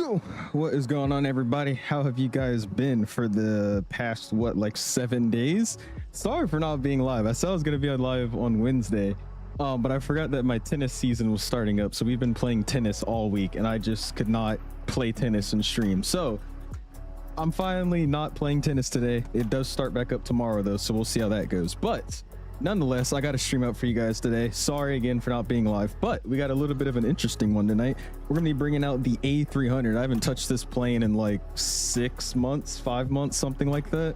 Yo, what is going on, everybody? How have you guys been for the past, what, like 7 days? Sorry for not being live. I said I was going to be live on Wednesday, but I forgot that my tennis season was starting up. So we've been playing tennis all week and I just could not play tennis and stream. So I'm finally not playing tennis today. It does start back up tomorrow though, so we'll see how that goes. But nonetheless, I got a stream up for you guys today. Sorry again for not being live, but we got a little bit of an interesting one tonight. We're gonna be bringing out the A300. I haven't touched this plane in like 6 months, 5 months, something like that.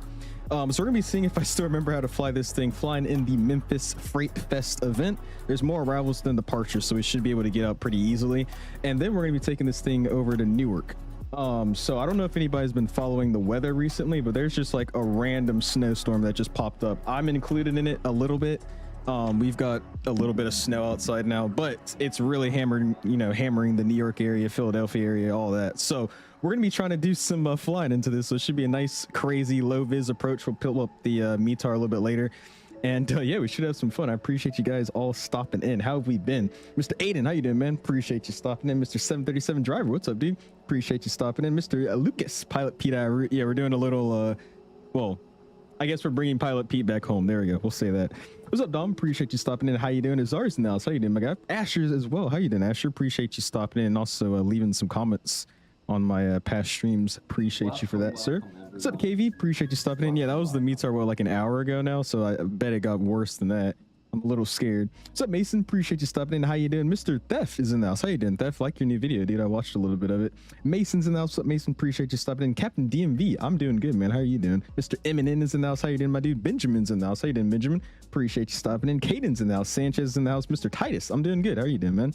So we're gonna be seeing if I still remember how to fly this thing, flying in the Memphis Freight Fest event. There's more arrivals than departures, so we should be able to get out pretty easily. And then we're gonna be taking this thing over to Newark. So I don't know if anybody's been following the weather recently, but there's just like a random snowstorm that just popped up. I'm included in it a little bit. We've got a little bit of snow outside now, but it's really hammering the New York area, Philadelphia area, all that. So we're gonna be trying to do some flying into this. So it should be a nice, crazy, low vis approach. We'll pull up the METAR a little bit later. And yeah, we should have some fun. I appreciate you guys all stopping in. How have we been? Mr. Aiden, how you doing, man? Appreciate you stopping in. Mr. 737 driver, what's up, dude? Appreciate you stopping in. Mr. Lucas, Pilot Pete. Yeah, we're doing a little, well, I guess we're bringing Pilot Pete back home. There we go. We'll say that. What's up, Dom? Appreciate you stopping in. How you doing? Ozar's in the house. How you doing, my guy? Asher's as well. How you doing, Asher? Appreciate you stopping in and also leaving some comments on my past streams. Appreciate you for that, sir. What's up, KV? Appreciate you stopping in. Yeah, that was the METAR, what, like an hour ago now, so I bet it got worse than that. I'm a little scared. What's up, Mason? Appreciate you stopping in. How you doing? Mr. Theft is in the house. How you doing, Theft? Like your new video, dude. I watched a little bit of it. Mason's in the house. What's up, Mason? Appreciate you stopping in. Captain DMV, I'm doing good, man. How are you doing? Mr. Eminem is in the house. How you doing, my dude? Benjamin's in the house. How you doing, Benjamin? Appreciate you stopping in. Caden's in the house. Sanchez is in the house. Mr. Titus, I'm doing good. How are you doing, man?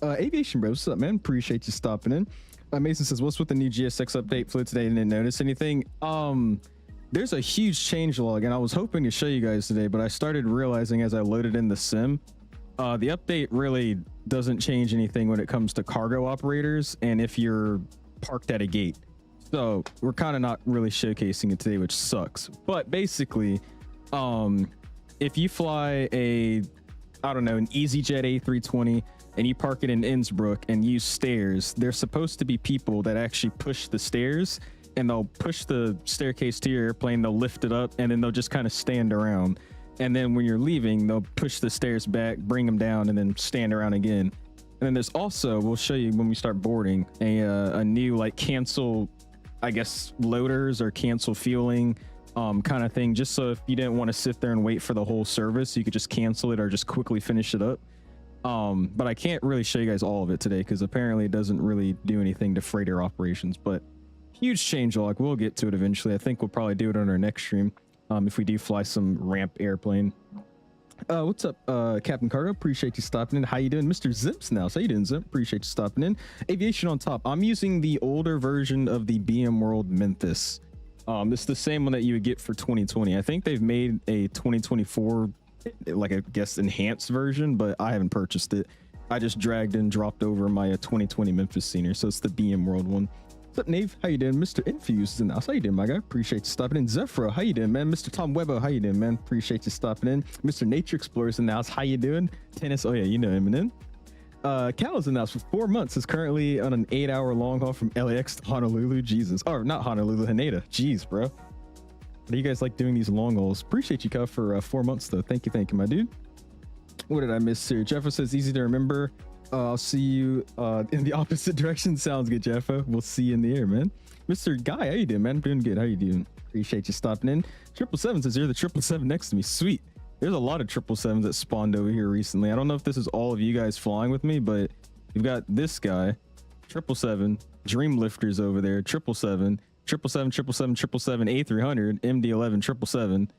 Aviation Bro, what's up, man? Appreciate you stopping in. Mason says, what's with the new GSX update? Flew today and didn't notice anything. There's a huge change log, and I was hoping to show you guys today, but I started realizing as I loaded in the sim, the update really doesn't change anything when it comes to cargo operators and if you're parked at a gate. So we're kind of not really showcasing it today, which sucks. But basically, if you fly a, I don't know, an EasyJet A320 and you park it in Innsbruck and use stairs, there's supposed to be people that actually push the stairs, and they'll push the staircase to your airplane, they'll lift it up, and then they'll just kind of stand around. And then when you're leaving, they'll push the stairs back, bring them down, and then stand around again. And then there's also, we'll show you when we start boarding, a new like cancel, I guess, loaders or cancel fueling kind of thing, just so if you didn't want to sit there and wait for the whole service, you could just cancel it or just quickly finish it up. But I can't really show you guys all of it today because apparently it doesn't really do anything to freighter operations, but huge change log. We'll get to it eventually. I think we'll probably do it on our next stream if we do fly some ramp airplane. What's up, Captain Cargo? Appreciate you stopping in. How you doing? Mr. Zips now. How you doing, Zip? Appreciate you stopping in. Aviation on top. I'm using the older version of the BM World Memphis. It's the same one that you would get for 2020. I think they've made a 2024, like I guess, enhanced version, but I haven't purchased it. I just dragged and dropped over my 2020 Memphis scenery, so it's the BM World one. What's up, Nave? How you doing? Mr. Infuse is in the house. How you doing, my guy? Appreciate you stopping in. 𝐓𝐴, how you doing, man? Mr. Tom Webbo, how you doing, man? Appreciate you stopping in. Mr. Nature Explorers in the house. How you doing? Tennis, oh yeah, you know Eminem. Cal's in the house for 4 months. Is currently on an 8-hour long haul from LAX to Honolulu. Jesus, or not Honolulu, Haneda. Jeez, bro. Do you guys like doing these long hauls? Appreciate you, Cal, for 4 months though. Thank you, my dude. What did I miss here? Jeffa says easy to remember. I'll see you in the opposite direction. Sounds good, Jeffa. We'll see you in the air, man. Mr. Guy, how you doing, man? Doing good. How you doing? Appreciate you stopping in. 777 says you're the 777 next to me. Sweet. There's a lot of 777s that spawned over here recently. I don't know if this is all of you guys flying with me, but you've got this guy, 777, Dreamlifters over there, 777, 777, 777, 777, A300, MD-11, 777,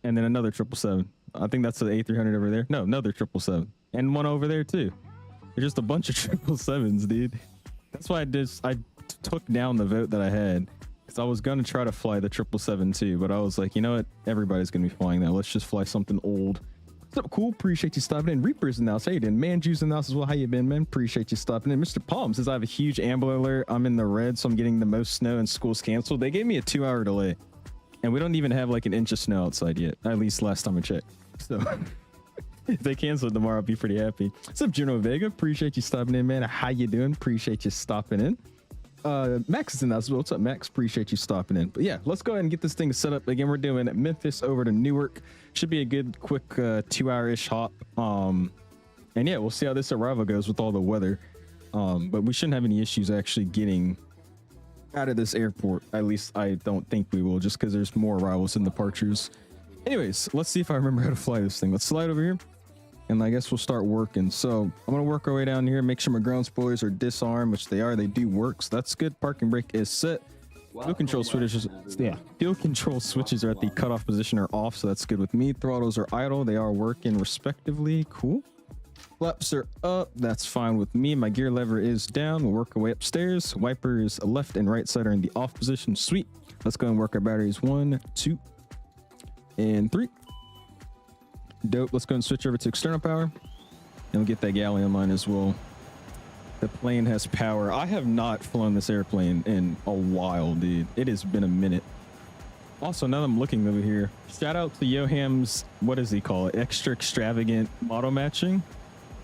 and then another 777. I think that's the A300 over there. No, another 777, and one over there too. There's just a bunch of 777s, dude. That's why I took down the vote that I had, because I was gonna try to fly the 777 too, but I was like, you know what? Everybody's gonna be flying that. Let's just fly something old. What's up, cool? Appreciate you stopping in. Reaper's in the house. How you doing? Manju's in the house as well. How you been, man? Appreciate you stopping in. Mr. Palm says I have a huge Amber Alert. I'm in the red, so I'm getting the most snow and school's canceled. They gave me a 2-hour delay, and we don't even have like an inch of snow outside yet. At least last time I checked. So if they cancel it tomorrow, I'll be pretty happy. What's up, Juno Vega? Appreciate you stopping in, man. How you doing? Appreciate you stopping in. Max is in that as well. What's up, Max? Appreciate you stopping in. But yeah, let's go ahead and get this thing set up. Again, we're doing Memphis over to Newark. Should be a good, quick 2-hour-ish hop. And yeah, we'll see how this arrival goes with all the weather. But we shouldn't have any issues actually getting out of this airport. At least I don't think we will, just because there's more arrivals and departures. Anyways, let's see if I remember how to fly this thing. Let's slide over here. And I guess we'll start working. So I'm going to work our way down here, make sure my ground spoilers are disarmed, which they are. They do work, so that's good. Parking brake is set. Fuel control switches, fuel control switches are at the cutoff position are off, so that's good with me. Throttles are idle. They are working respectively. Cool. Flaps are up. That's fine with me. My gear lever is down. We'll work our way upstairs. Wipers left and right side are in the off position. Sweet. Let's go and work our batteries. 1, 2, and 3. Dope. Let's go and switch over to external power, and we'll get that galley on mine as well. The plane has power. I have not flown this airplane in a while, dude. It has been a minute. Also, now that I'm looking over here, shout out to Yoham's, what does he call it? Extra extravagant model matching.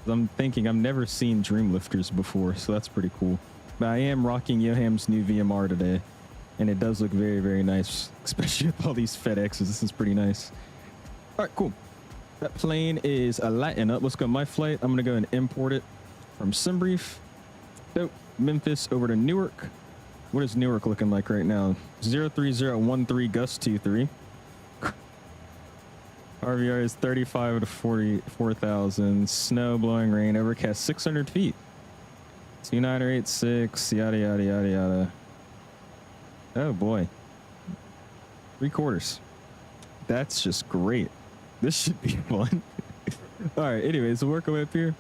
I'm thinking I've never seen Dreamlifters before, so that's pretty cool. But I am rocking Yoham's new VMR today, and it does look very, very nice, especially with all these FedExes. This is pretty nice. All right, cool. That plane is lighting up. Let's go my flight. I'm going to go and import it from SimBrief. Dope. Memphis over to Newark. What is Newark looking like right now? 03013 gust 23. RVR is 35 to 44,000. Snow, blowing rain, overcast 600 feet. 29886, yada, yada, yada, yada. Oh boy. 3/4. That's just great. This should be fun. All right, anyways, we'll work our way up here.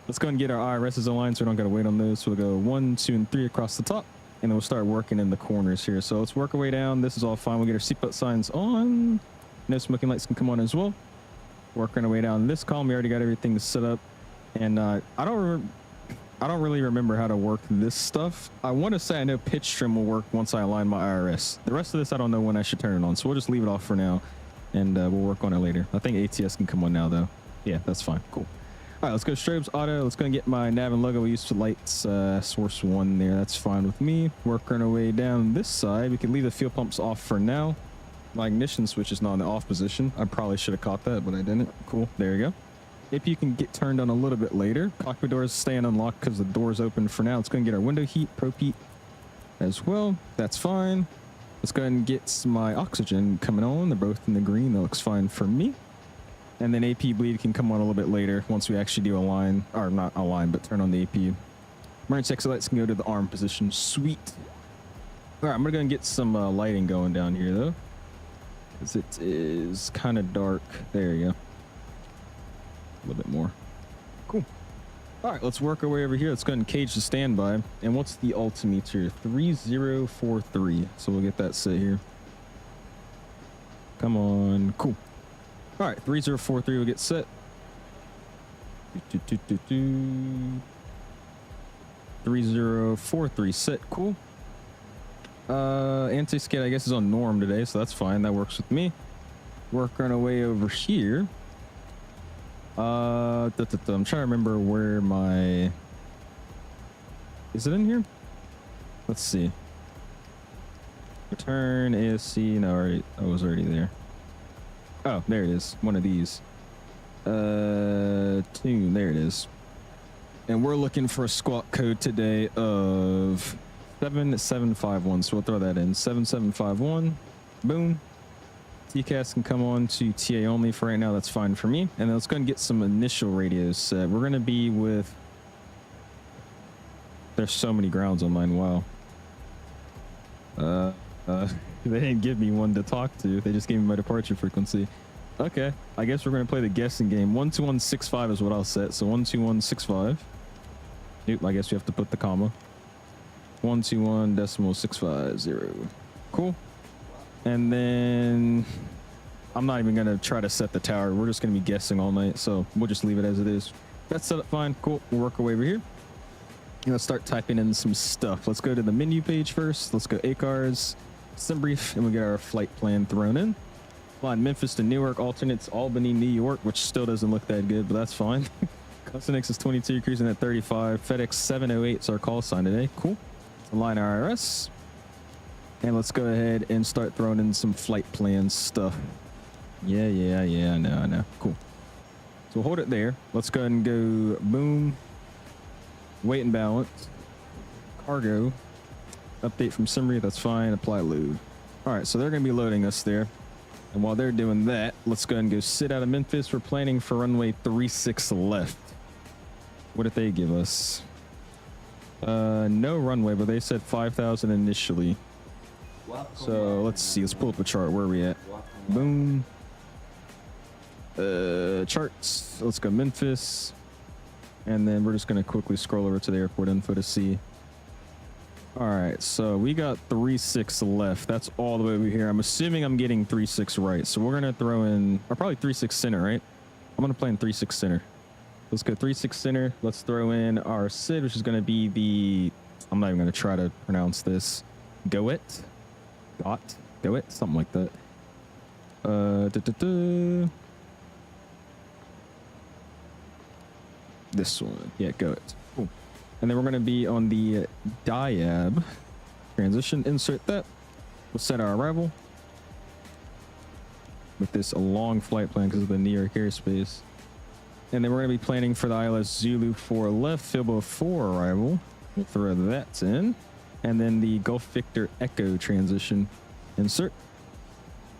Let's go and get our IRSs aligned so we don't got to wait on those. So we'll go 1, 2, and 3 across the top, and then we'll start working in the corners here. So let's work our way down. This is all fine. We'll get our seatbelt signs on. No smoking lights can come on as well. Working our way down this column. We already got everything set up. And I don't really remember how to work this stuff. I want to say I know pitch trim will work once I align my IRS. The rest of this, I don't know when I should turn it on. So we'll just leave it off for now, and we'll work on it later. I think ATS can come on now, though. Yeah, that's fine. Cool. All right, let's go strobes auto. Let's go and get my nav and logo. We used to lights source 1 there. That's fine with me. Working our way down this side. We can leave the fuel pumps off for now. My ignition switch is not in the off position. I probably should have caught that, but I didn't. Cool. There you go. AP can get turned on a little bit later. Cockpit doors staying unlocked because the door's open for now. Let's go and get our window heat, prop heat as well. That's fine. Let's go ahead and get my oxygen coming on. They're both in the green. That looks fine for me. And then AP bleed can come on a little bit later once we actually do align, or not align, but turn on the AP. Emergency exit lights can go to the arm position. Sweet. All right, I'm gonna go and get some lighting going down here though, because it is kind of dark. There you go. A little bit more. Cool. All right, let's work our way over here. Let's go ahead and cage the standby. And what's the altimeter? 3043. So we'll get that set here. Come on. Cool. All right, 3043 will get set. 3043 set. Cool. Anti-skid, I guess, is on norm today, so that's fine. That works with me. Working our way over here. I'm trying to remember where my... Is it in here? Let's see. Return ASC. No, I was already there. Oh, there it is. One of these. Tune. There it is. And we're looking for a squawk code today of 7751. So we'll throw that in. 7751. Boom. TCAS can come on to TA only for right now. That's fine for me. And then let's go and get some initial radios set. We're going to be with... There's so many grounds on mine. Wow. They didn't give me one to talk to. They just gave me my departure frequency. Okay. I guess we're going to play the guessing game. 12165 is what I'll set. So 12165. Nope. I guess we have to put the comma. 121.650. Cool. And then I'm not even going to try to set the tower. We're just going to be guessing all night. So we'll just leave it as it is. That's set up fine. Cool. We'll work our way over here. And let's start typing in some stuff. Let's go to the menu page first. Let's go ACARS, SimBrief, and we'll get our flight plan thrown in. Flying Memphis to Newark, alternates Albany, New York, which still doesn't look that good, but that's fine. SideStick is 22, cruising at 35. FedEx 708 is our call sign today. Cool. Align IRS. And let's go ahead and start throwing in some flight plan stuff. Yeah, I know. Cool. So we'll hold it there. Let's go ahead and go boom. Weight and balance. Cargo. Update from summary. That's fine. Apply load. All right, so they're going to be loading us there. And while they're doing that, let's go ahead and go sit out of Memphis. We're planning for runway 36 left. What did they give us? No runway, but they said 5,000 initially. So let's see. Let's pull up a chart. Where are we at? Boom. Charts. Let's go Memphis. And then we're just going to quickly scroll over to the airport info to see. All right, so we got 36 left. That's all the way over here. I'm assuming I'm getting 36 right. So we're going to throw in, or probably 36 center, right? I'm going to play in 36 center. Let's go 36 center. Let's throw in our SID, which is going to be the, I'm not even going to try to pronounce this. 𝐂𝐲𝐬. 𝐂𝐲𝐬, something like that. This one. Yeah, 𝐂𝐲𝐬. Cool. And then we're going to be on the diab. Transition, insert that. We'll set our arrival with this long flight plan because of the Newark airspace. And then we're going to be planning for the ILS Zulu 4 left, Filbo 4 arrival. We'll throw that in. And then the Gulf Victor Echo transition, insert.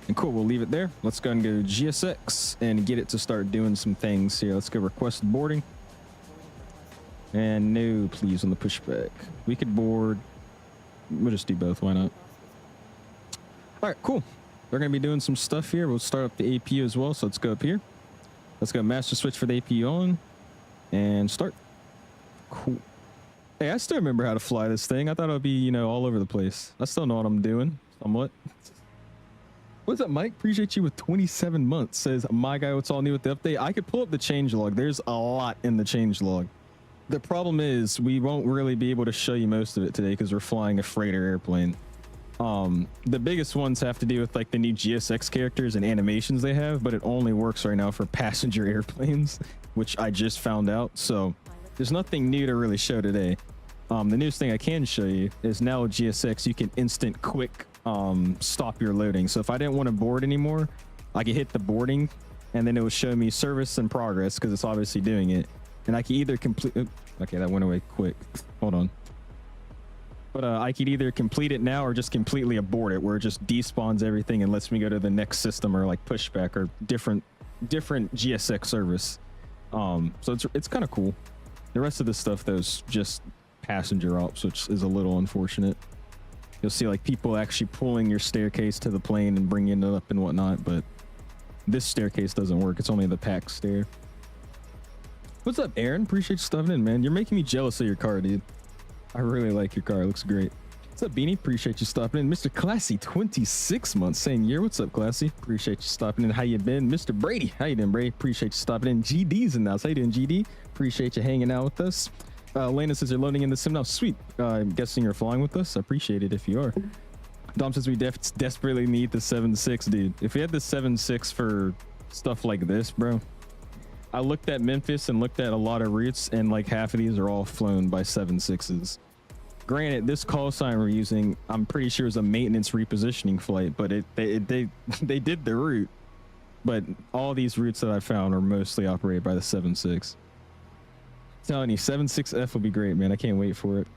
And cool, we'll leave it there. Let's go and go GSX and get it to start doing some things here. Let's go request boarding. And no, please, on the pushback. We could board. We'll just do both. Why not? All right, cool. We're going to be doing some stuff here. We'll start up the APU as well. So let's go up here. Let's go master switch for the APU on and start. Cool. Hey, I still remember how to fly this thing. I thought it would be, you know, all over the place. I still know what I'm doing somewhat. What's up, Mike? Appreciate you with 27 months. Says, my guy, what's all new with the update? I could pull up the change log. There's a lot in the change log. The problem is we won't really be able to show you most of it today because we're flying a freighter airplane. The biggest ones have to do with like the new GSX characters and animations they have, but it only works right now for passenger airplanes, which I just found out. So there's nothing new to really show today. The newest thing I can show you is now with GSX, you can instant quick stop your loading. So if I didn't want to board anymore, I could hit the boarding and then it will show me service and progress because it's obviously doing it. And I can either complete, okay, that went away quick. Hold on. But I could either complete it now or just completely abort it, where it just despawns everything and lets me go to the next system or like pushback or different GSX service. So it's kind of cool. The rest of the stuff though is just passenger ops, which is a little unfortunate. You'll see like people actually pulling your staircase to the plane and bringing it up and whatnot, but this staircase doesn't work. It's only the pack stair. What's up, Aaron? Appreciate you stuffing in, man. You're making me jealous of your car, dude. I really like your car. It looks great. What's up, Beanie? Appreciate you stopping in. Mr. Classy, 26 months, same year. What's up, Classy? Appreciate you stopping in. How you been? Mr. Brady, how you doing, Brady? Appreciate you stopping in. GD's in the house. How you doing, GD? Appreciate you hanging out with us. Lena says you're loading in the sim now. Sweet. I'm guessing you're flying with us. I appreciate it if you are. Dom says we desperately need the 7.6, dude. If we had the 7.6 for stuff like this, bro. I looked at Memphis and looked at a lot of routes, and like half of these are all flown by 7.6s. Granted, this call sign we're using, I'm pretty sure is a maintenance repositioning flight, but they did the route. But all these routes that I found are mostly operated by the 7.6. Telling you, 7.6F will be great, man. I can't wait for it.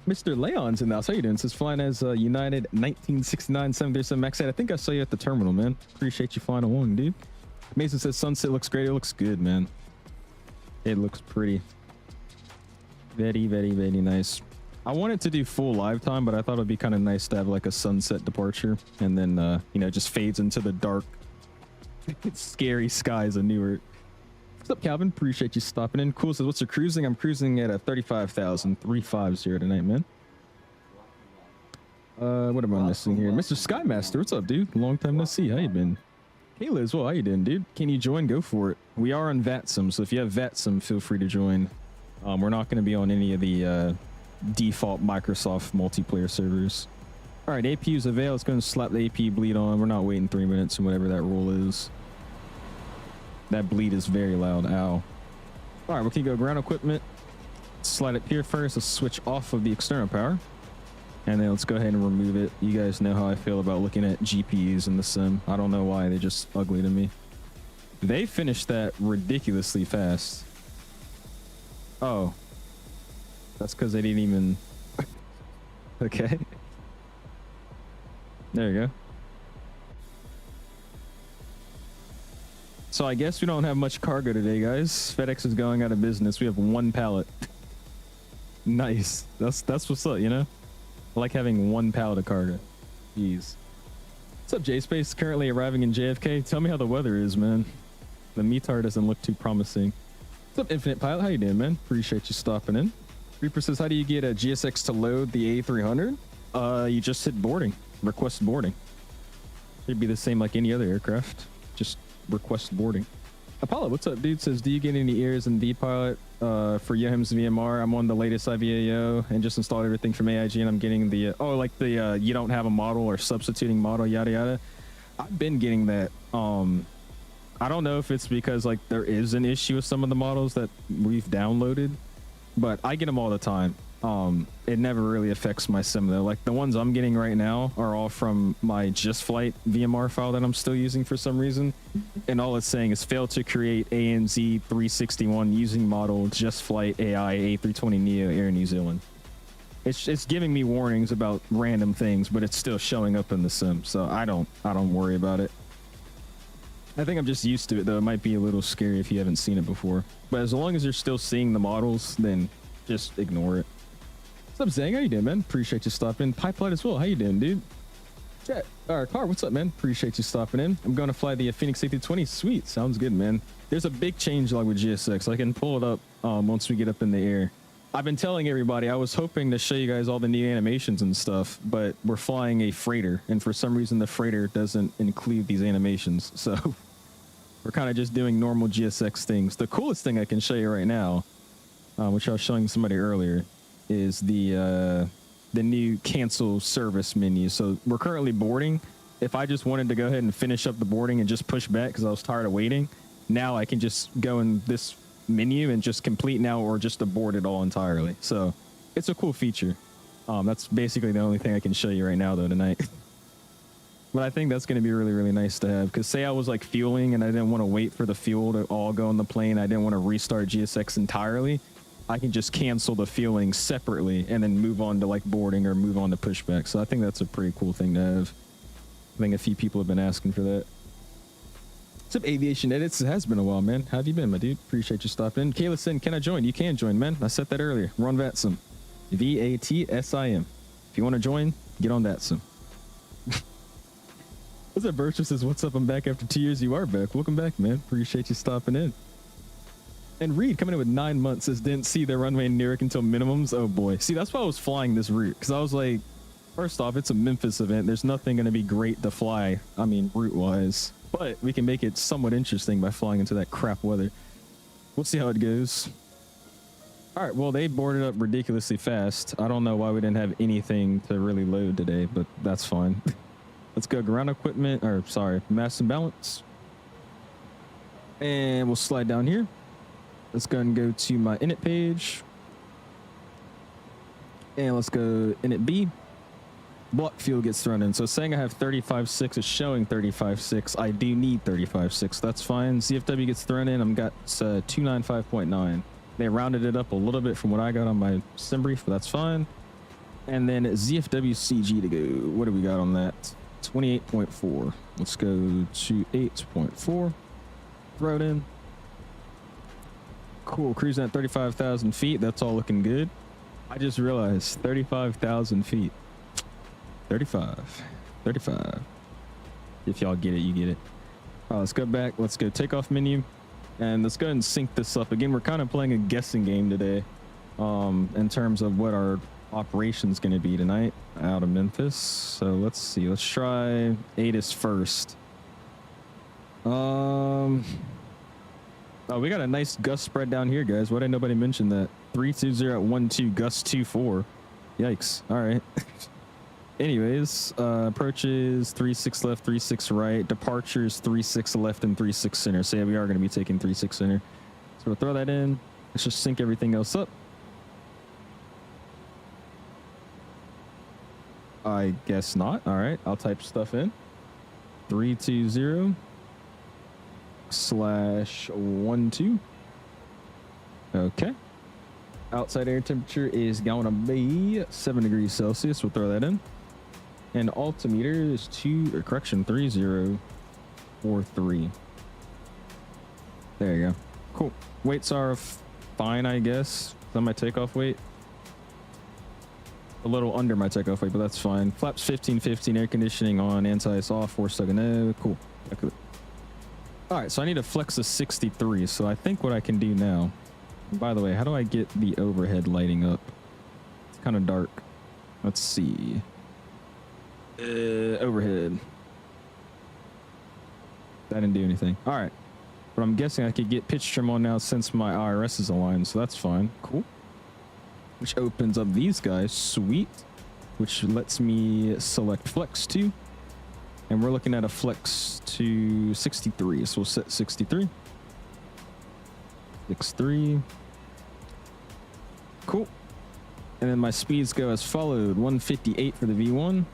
Mr. Leon's in the house. How you doing? It says flying as United 1969 737 Max 8. I think I saw you at the terminal, man. Appreciate you flying along, dude. Mason says sunset looks great. It looks good, man. It looks pretty. Very, very, very nice. I wanted to do full live time, but I thought it'd be kind of nice to have like a sunset departure and then, you know, just fades into the dark, scary skies of Newark. What's up, Calvin? Appreciate you stopping in. Cool. Says, what's your cruising? I'm cruising at a 35,000, 350 tonight, man. What am I missing here? Mr. SideMaster, what's up, dude? Long time no see. How you been? Kayla as well. How you doing, dude? Can you join? Go for it. We are on VATSIM, so if you have VATSIM, feel free to join. We're not going to be on any of the default Microsoft multiplayer servers. All right, APU's avail. Let's go and slap the AP bleed on. We're not waiting 3 minutes and whatever that rule is. That bleed is very loud. Ow. All right, we can go ground equipment. slide up here first. Let's switch off of the external power. And then let's go ahead and remove it. You guys know how I feel about looking at GPUs in the sim. I don't know why, they're just ugly to me. They finished that ridiculously fast. Oh. That's because they didn't even... Okay. There you go. So I guess we don't have much cargo today, guys. FedEx is going out of business. We have one pallet. Nice. That's what's up, you know? I like having one pallet of cargo. Jeez. What's up, J-Space? Currently arriving in JFK. Tell me how the weather is, man. The METAR doesn't look too promising. What's up, Infinite Pilot? How you doing, man? Appreciate you stopping in. Reaper says, how do you get a GSX to load the A300? You just hit boarding. Request boarding. It'd be the same like any other aircraft. Just request boarding. Apollo, what's up, dude? Says, do you get any ears in D-Pilot for 𝐓𝐸M's VMR? I'm on the latest IVAO and just installed everything from AIG, and I'm getting the you don't have a model or substituting model, yada yada. I've been getting that. I don't know if it's because like there is an issue with some of the models that we've downloaded, but I get them all the time. It never really affects my sim though. Like the ones I'm getting right now are all from my JustFlight VMR file that I'm still using for some reason, and all it's saying is failed to create ANZ 361 using model JustFlight AI A320neo Air New Zealand. It's giving me warnings about random things, but it's still showing up in the sim, so I don't worry about it. I think I'm just used to it though. It might be a little scary if you haven't seen it before, but as long as you're still seeing the models, then just ignore it. What's up, Zang? How you doing, man? Appreciate you stopping in. Pipeline as well. How you doing, dude? Chat. Car, what's up, man? Appreciate you stopping in. I'm going to fly the Phoenix A320. Sweet. Sounds good, man. There's a big change log with GSX. I can pull it up once we get up in the air. I've been telling everybody, I was hoping to show you guys all the new animations and stuff, but we're flying a freighter, and for some reason the freighter doesn't include these animations, so we're kind of just doing normal GSX things. The coolest thing I can show you right now, which I was showing somebody earlier, is the new cancel service menu. So we're currently boarding. If I just wanted to go ahead and finish up the boarding and just push back because I was tired of waiting, now I can just go in this menu and just complete now or just abort it all entirely. So it's a cool feature. That's basically the only thing I can show you right now though tonight. But I think that's going to be really, really nice to have, because say I was like fueling and I didn't want to wait for the fuel to all go on the plane. I didn't want to restart GSX entirely. I can just cancel the fueling separately and then move on to like boarding or move on to pushback. So I think that's a pretty cool thing to have. I think a few people have been asking for that. What's up, Aviation Edits? It has been a while, man. How have you been, my dude? Appreciate you stopping in. Kayla said, can I join? You can join, man. I said that earlier. We're on VATSIM. VATSIM. If you want to join, get on VATSIM. What's up, Virtuous says, what's up? I'm back after 2 years. You are back. Welcome back, man. Appreciate you stopping in. And Reed coming in with 9 months says, didn't see the runway in Newark until minimums. Oh boy. See, that's why I was flying this route, because I was like, first off, it's a Memphis event. There's nothing going to be great to fly, I mean, route wise, but we can make it somewhat interesting by flying into that crap weather. We'll see how it goes. All right. Well, they boarded up ridiculously fast. I don't know why we didn't have anything to really load today, but that's fine. Let's go ground equipment, or sorry, mass and balance. And we'll slide down here. Let's go and go to my init page. And let's go init B. Block fuel gets thrown in. So saying I have 35.6 is showing 35.6. I do need 35.6. That's fine. ZFW gets thrown in. I've got 295.9. They rounded it up a little bit from what I got on my sim brief, but that's fine. And then ZFW CG to go. What do we got on that? 28.4. Let's go to 8.4. Throw it in. Cool. Cruising at 35,000 feet. That's all looking good. I just realized 35,000 feet. 35. If y'all get it, you get it. All right, let's go back. Let's go takeoff menu. And let's go ahead and sync this up. Again, we're kind of playing a guessing game today in terms of what our operation's going to be tonight out of Memphis. So let's see. Let's try ATIS first. Oh, we got a nice gust spread down here, guys. Why didn't nobody mention that? 320 at 12, gust 24. Yikes. All right. Anyways, approaches 36 left, 36 right. Departures 36 left and 36 center. So yeah, we are going to be taking 36 center. So we'll throw that in. Let's just sync everything else up. I guess not. All right, I'll type stuff in. 320/12. Okay. Outside air temperature is going to be 7 degrees Celsius. We'll throw that in. And altimeter is 3043. There you go. Cool. Weights are fine, I guess. Is that my takeoff weight? A little under my takeoff weight, but that's fine. Flaps 1515, air conditioning on, anti-ice off, force tugging. Cool. All right, so I need to flex a 63. So I think what I can do now. By the way, how do I get the overhead lighting up? It's kind of dark. Let's see. Overhead. That didn't do anything. All right. But I'm guessing I could get pitch trim on now since my IRS is aligned, so that's fine. Cool. Which opens up these guys. Sweet. Which lets me select flex to. And we're looking at a flex to 63. So we'll set 63. 63. Cool. And then my speeds go as followed. 158 for the V1.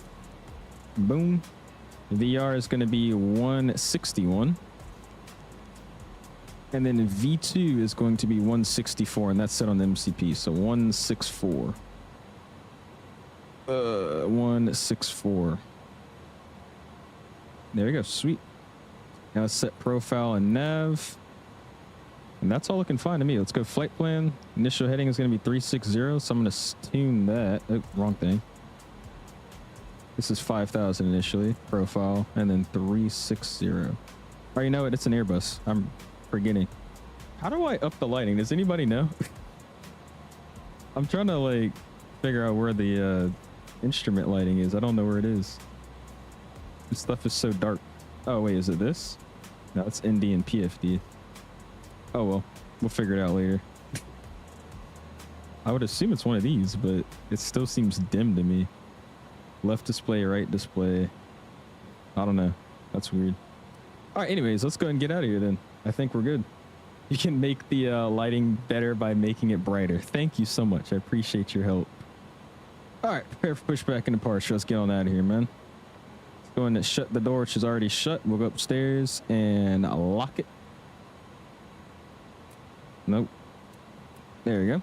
Boom. The VR is going to be 161. And then V2 is going to be 164, and that's set on the MCP. So 164. 164. There we go. Sweet. Now let's set profile and nav. And that's all looking fine to me. Let's go flight plan. Initial heading is going to be 360. So I'm going to tune that. Oh, wrong thing. This is 5,000 initially. Profile. And then 360. Oh, you know what? It's an Airbus. I'm forgetting. How do I up the lighting? Does anybody know? I'm trying to like figure out where the instrument lighting is. I don't know where it is. This stuff is so dark. Oh, wait. Is it this? No, it's ND and PFD. Oh, well, we'll figure it out later. I would assume it's one of these, but it still seems dim to me. Left display, right display. I don't know. That's weird. All right, anyways, let's go ahead and get out of here then. I think we're good. You can make the lighting better by making it brighter. Thank you so much. I appreciate your help. All right, prepare for pushback and departure. Let's get on out of here, man. Let's go ahead and shut the door, which is already shut. We'll go upstairs and lock it. Nope. There we go.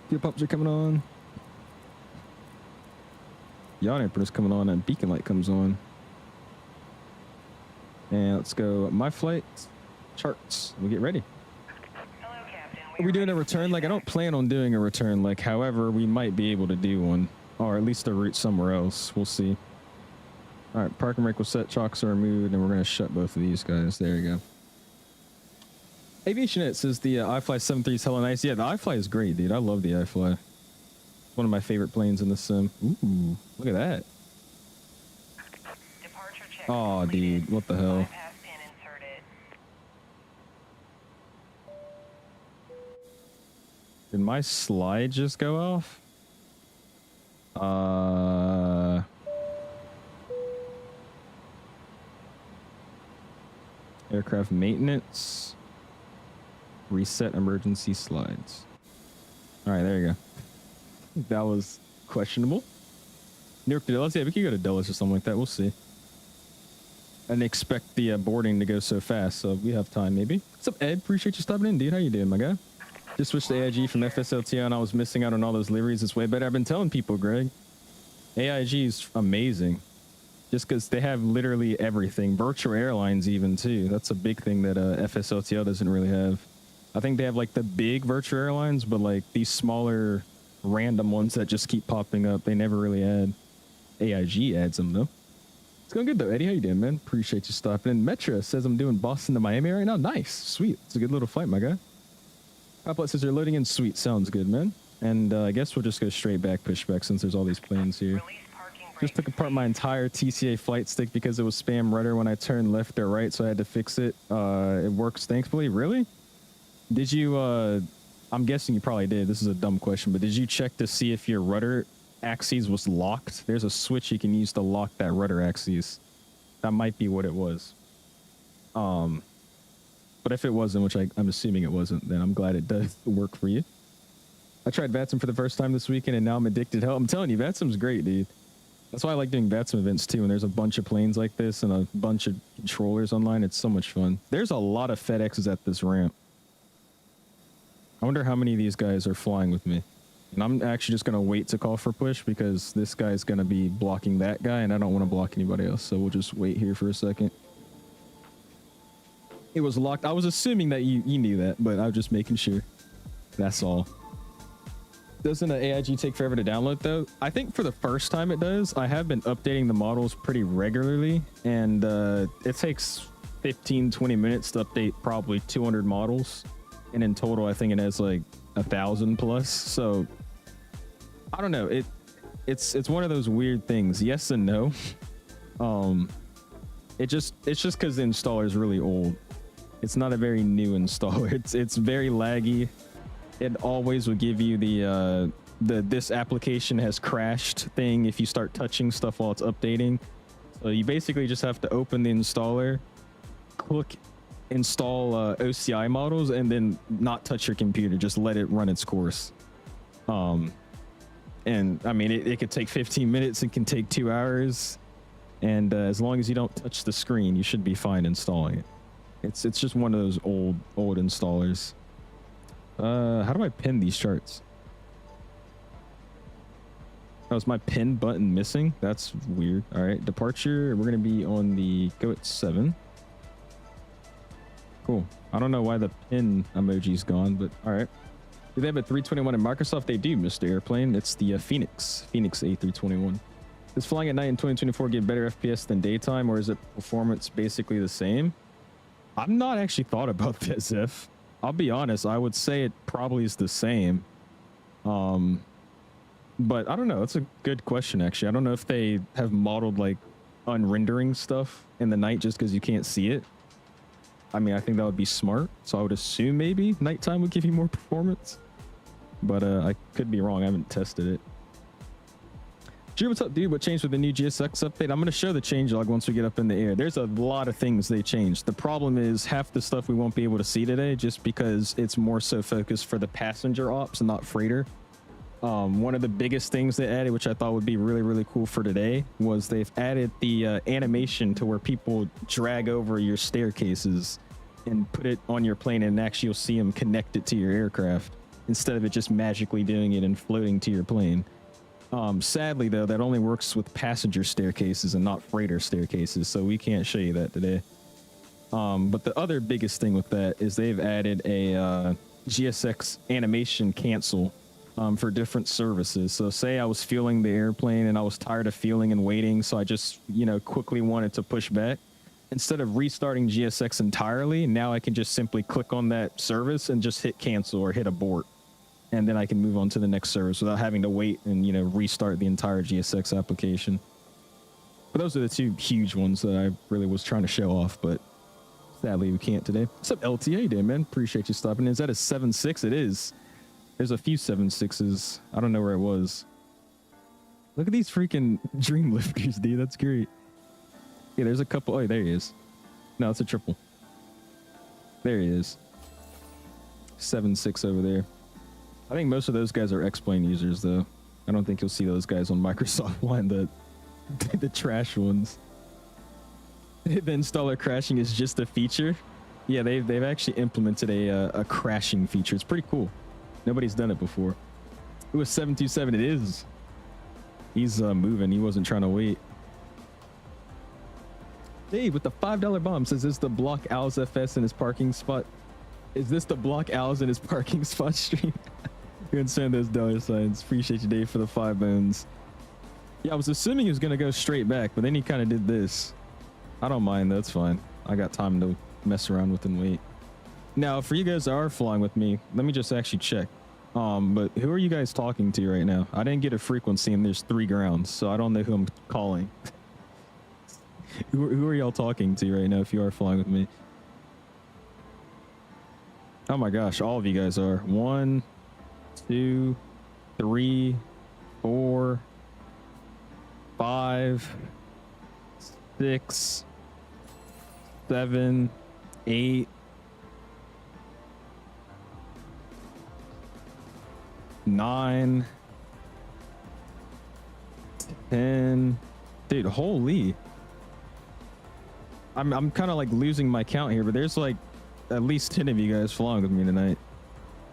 Fuel pumps are coming on. Yaw damper's coming on and beacon light comes on. And let's go my flight charts. We'll get ready. Hello, Captain. Are we doing a return? Like, I don't plan on doing a return. Like, however, we might be able to do one, or at least a route somewhere else. We'll see. All right, parking brake was set, chocks are removed, and we're going to shut both of these guys. There you go. Aviation says the iFly 73 is hella nice. Yeah, the iFly is great, dude. I love the iFly. It's one of my favorite planes in the sim. Ooh, look at that. Departure check Oh, completed. dude, what the hell? Bypass pin inserted. Did my slide just go off? Aircraft maintenance. Reset emergency slides. All right, there you go. That was questionable. Newark to Dulles. Yeah, we could go to Dulles or something like that. We'll see. I didn't expect the boarding to go so fast, so we have time maybe. What's up, Ed? Appreciate you stopping in, dude. How you doing, my guy? Just switched to AIG from FSLTO and I was missing out on all those liveries. It's way better. I've been telling people, Greg. AIG is amazing. Just because they have literally everything. Virtual airlines even, too. That's a big thing that FSLTO doesn't really have. I think they have, like, the big virtual airlines, but, like, these smaller random ones that just keep popping up, they never really add. AIG adds them, though. It's going good, though. Eddie, how you doing, man? Appreciate you stopping in. Metra says I'm doing Boston to Miami right now. Nice. Sweet. It's a good little flight, my guy. Pilot says they're loading in. Sweet. Sounds good, man. And I guess we'll just go straight back pushback since there's all these planes here. Release parking brake. Just took apart my entire TCA flight stick because it was spam rudder when I turned left or right, so I had to fix it. It works thankfully. Really? Did you, I'm guessing you probably did. This is a dumb question, but did you check to see if your rudder axis was locked? There's a switch you can use to lock that rudder axis. That might be what it was. But if it wasn't, which I'm assuming it wasn't, then I'm glad it does work for you. I tried VATSIM for the first time this weekend, and now I'm addicted. Hell, I'm telling you, VATSIM's great, dude. That's why I like doing VATSIM events too. And there's a bunch of planes like this and a bunch of controllers online. It's so much fun. There's a lot of FedExes at this ramp. I wonder how many of these guys are flying with me. And I'm actually just going to wait to call for push because this guy's going to be blocking that guy and I don't want to block anybody else. So we'll just wait here for a second. It was locked. I was assuming that you knew that, but I was just making sure. That's all. Doesn't an AIG take forever to download though? I think for the first time it does. I have been updating the models pretty regularly and it takes 15-20 minutes to update probably 200 models. And in total, I think it has like 1,000 plus. So I don't know. It's one of those weird things. Yes and no. It's just because the installer is really old. It's not a very new installer. It's very laggy. It always will give you the this application has crashed thing if you start touching stuff while it's updating. So you basically just have to open the installer, click install OCI models, and then not touch your computer. Just let it run its course. And I mean, it could take 15 minutes. It can take 2 hours. And as long as you don't touch the screen, you should be fine installing it. It's just one of those old installers. How do I pin these charts? Oh, is my pin button missing? That's weird. All right, departure. We're going to be on the go at 7. Cool. I don't know why the pin emoji's gone, but all right. Do they have a 321 in Microsoft? They do, Mr. Airplane. It's the Phoenix A321. Does flying at night in 2024 get better FPS than daytime, or is it performance basically the same? I've not actually thought about this, If. I'll be honest, I would say it probably is the same. But I don't know. It's a good question, actually. I don't know if they have modeled like unrendering stuff in the night just because you can't see it. I mean, I think that would be smart. So I would assume maybe nighttime would give you more performance. But I could be wrong. I haven't tested it. Drew, what's up, dude? What changed with the new GSX update? I'm going to show the changelog once we get up in the air. There's a lot of things they changed. The problem is half the stuff we won't be able to see today just because it's more so focused for the passenger ops and not freighter. One of the biggest things they added, which I thought would be really, really cool for today, was they've added the animation to where people drag over your staircases and put it on your plane, and actually you'll see them connected to your aircraft instead of it just magically doing it and floating to your plane. Sadly though, that only works with passenger staircases and not freighter staircases, so we can't show you that today. But the other biggest thing with that is they've added a GSX animation cancel for different services. So say I was fueling the airplane and I was tired of fueling and waiting, so I just, quickly wanted to push back. Instead of restarting GSX entirely, now I can just simply click on that service and just hit cancel or hit abort. And then I can move on to the next service without having to wait and, restart the entire GSX application. But those are the two huge ones that I really was trying to show off, but sadly we can't today. What's up, LTA day, man? Appreciate you stopping in. Is that a 7.6? It is. There's a few 7.6s. I don't know where it was. Look at these freaking dream lifters, dude. That's great. Yeah, there's a couple. Oh, there he is. No, it's a triple. There he is. 7.6 over there. I think most of those guys are X-Plane users, though. I don't think you'll see those guys on Microsoft Line, the trash ones. The installer crashing is just a feature. Yeah, they've actually implemented a crashing feature. It's pretty cool. Nobody's done it before. It was 727. It is. He's moving. He wasn't trying to wait. Dave with the $5 bomb says, "Is this the block Owls FS in his parking spot? Is this the block Owls in his parking spot stream?" You can send those dollar signs. Appreciate you, Dave, for the 5 bones. Yeah, I was assuming he was going to go straight back, but then he kind of did this. I don't mind. That's fine. I got time to mess around with and wait. Now, for you guys that are flying with me, let me just actually check. But who are you guys talking to right now? I didn't get a frequency, and there's 3 grounds, so I don't know who I'm calling. Who are y'all talking to right now if you are flying with me? Oh my gosh, all of you guys are. 1, 2, 3, 4, 5, 6, 7, 8, 9, 10. Dude, holy. I'm kind of like losing my count here, but there's like at least 10 of you guys flying with me tonight,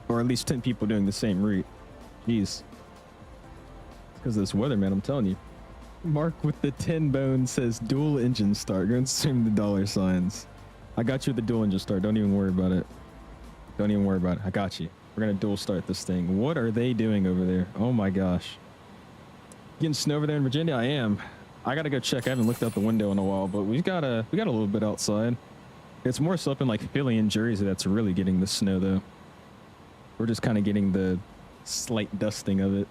or at least 10 people doing the same route. Jeez. Because of this weather, man, I'm telling you. Mark with the 10 bone says dual engine start. Go and stream the dollar signs. I got you with the dual engine start. Don't even worry about it. Don't even worry about it. I got you. We're gonna dual start this thing. What are they doing over there? Oh my gosh. Getting snow over there in Virginia? I am. I gotta go check. I haven't looked out the window in a while, but we got a little bit outside. It's more so up in like Philly and Jersey that's really getting the snow though. We're just kind of getting the slight dusting of it.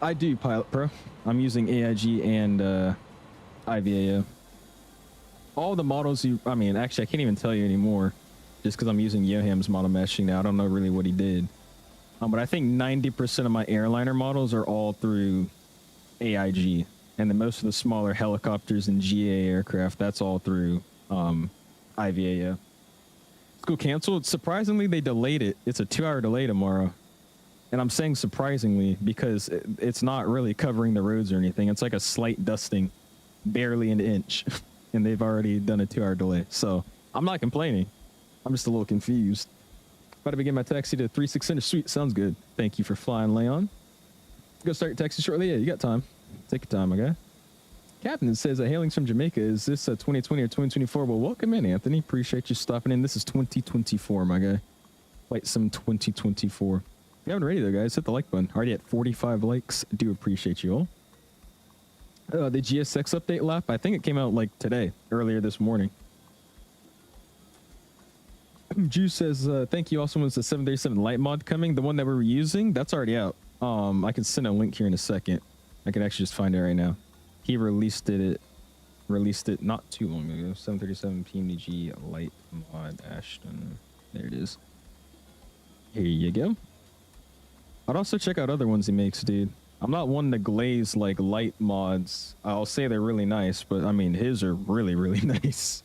I do, Pilot Pro. I'm using AIG and IVAO. All the models I mean, actually, I can't even tell you anymore just because I'm using Yoham's model meshing now. I don't know really what he did. But I think 90% of my Airliner models are all through AIG. And then most of the smaller helicopters and GA aircraft, that's all through IVAO. School canceled. Surprisingly, they delayed it. It's a 2-hour delay tomorrow. And I'm saying surprisingly because it's not really covering the roads or anything. It's like a slight dusting, barely an inch. And they've already done a 2-hour delay. So I'm not complaining. I'm just a little confused. About to begin my taxi to 3600 Suite. Sounds good. Thank you for flying, Leon. Go start your taxi shortly. Yeah, you got time. Take your time, okay? Captain says, hailings from Jamaica. Is this 2020 or 2024? Well, welcome in, Anthony. Appreciate you stopping in. This is 2024, my guy. FlightSim 2024. If you haven't already, though, guys, hit the like button. Already at 45 likes. Do appreciate you all. The GSX update lap, I think it came out like today, earlier this morning. Juice says, thank you. Also, was the 737 light mod coming? The one that we were using, that's already out. I can send a link here in a second. I can actually just find it right now. He released it not too long ago. 737 PMDG light mod Ashton. There it is. Here you go. I'd also check out other ones he makes, dude. I'm not one to glaze like light mods. I'll say they're really nice, but I mean his are really, really nice.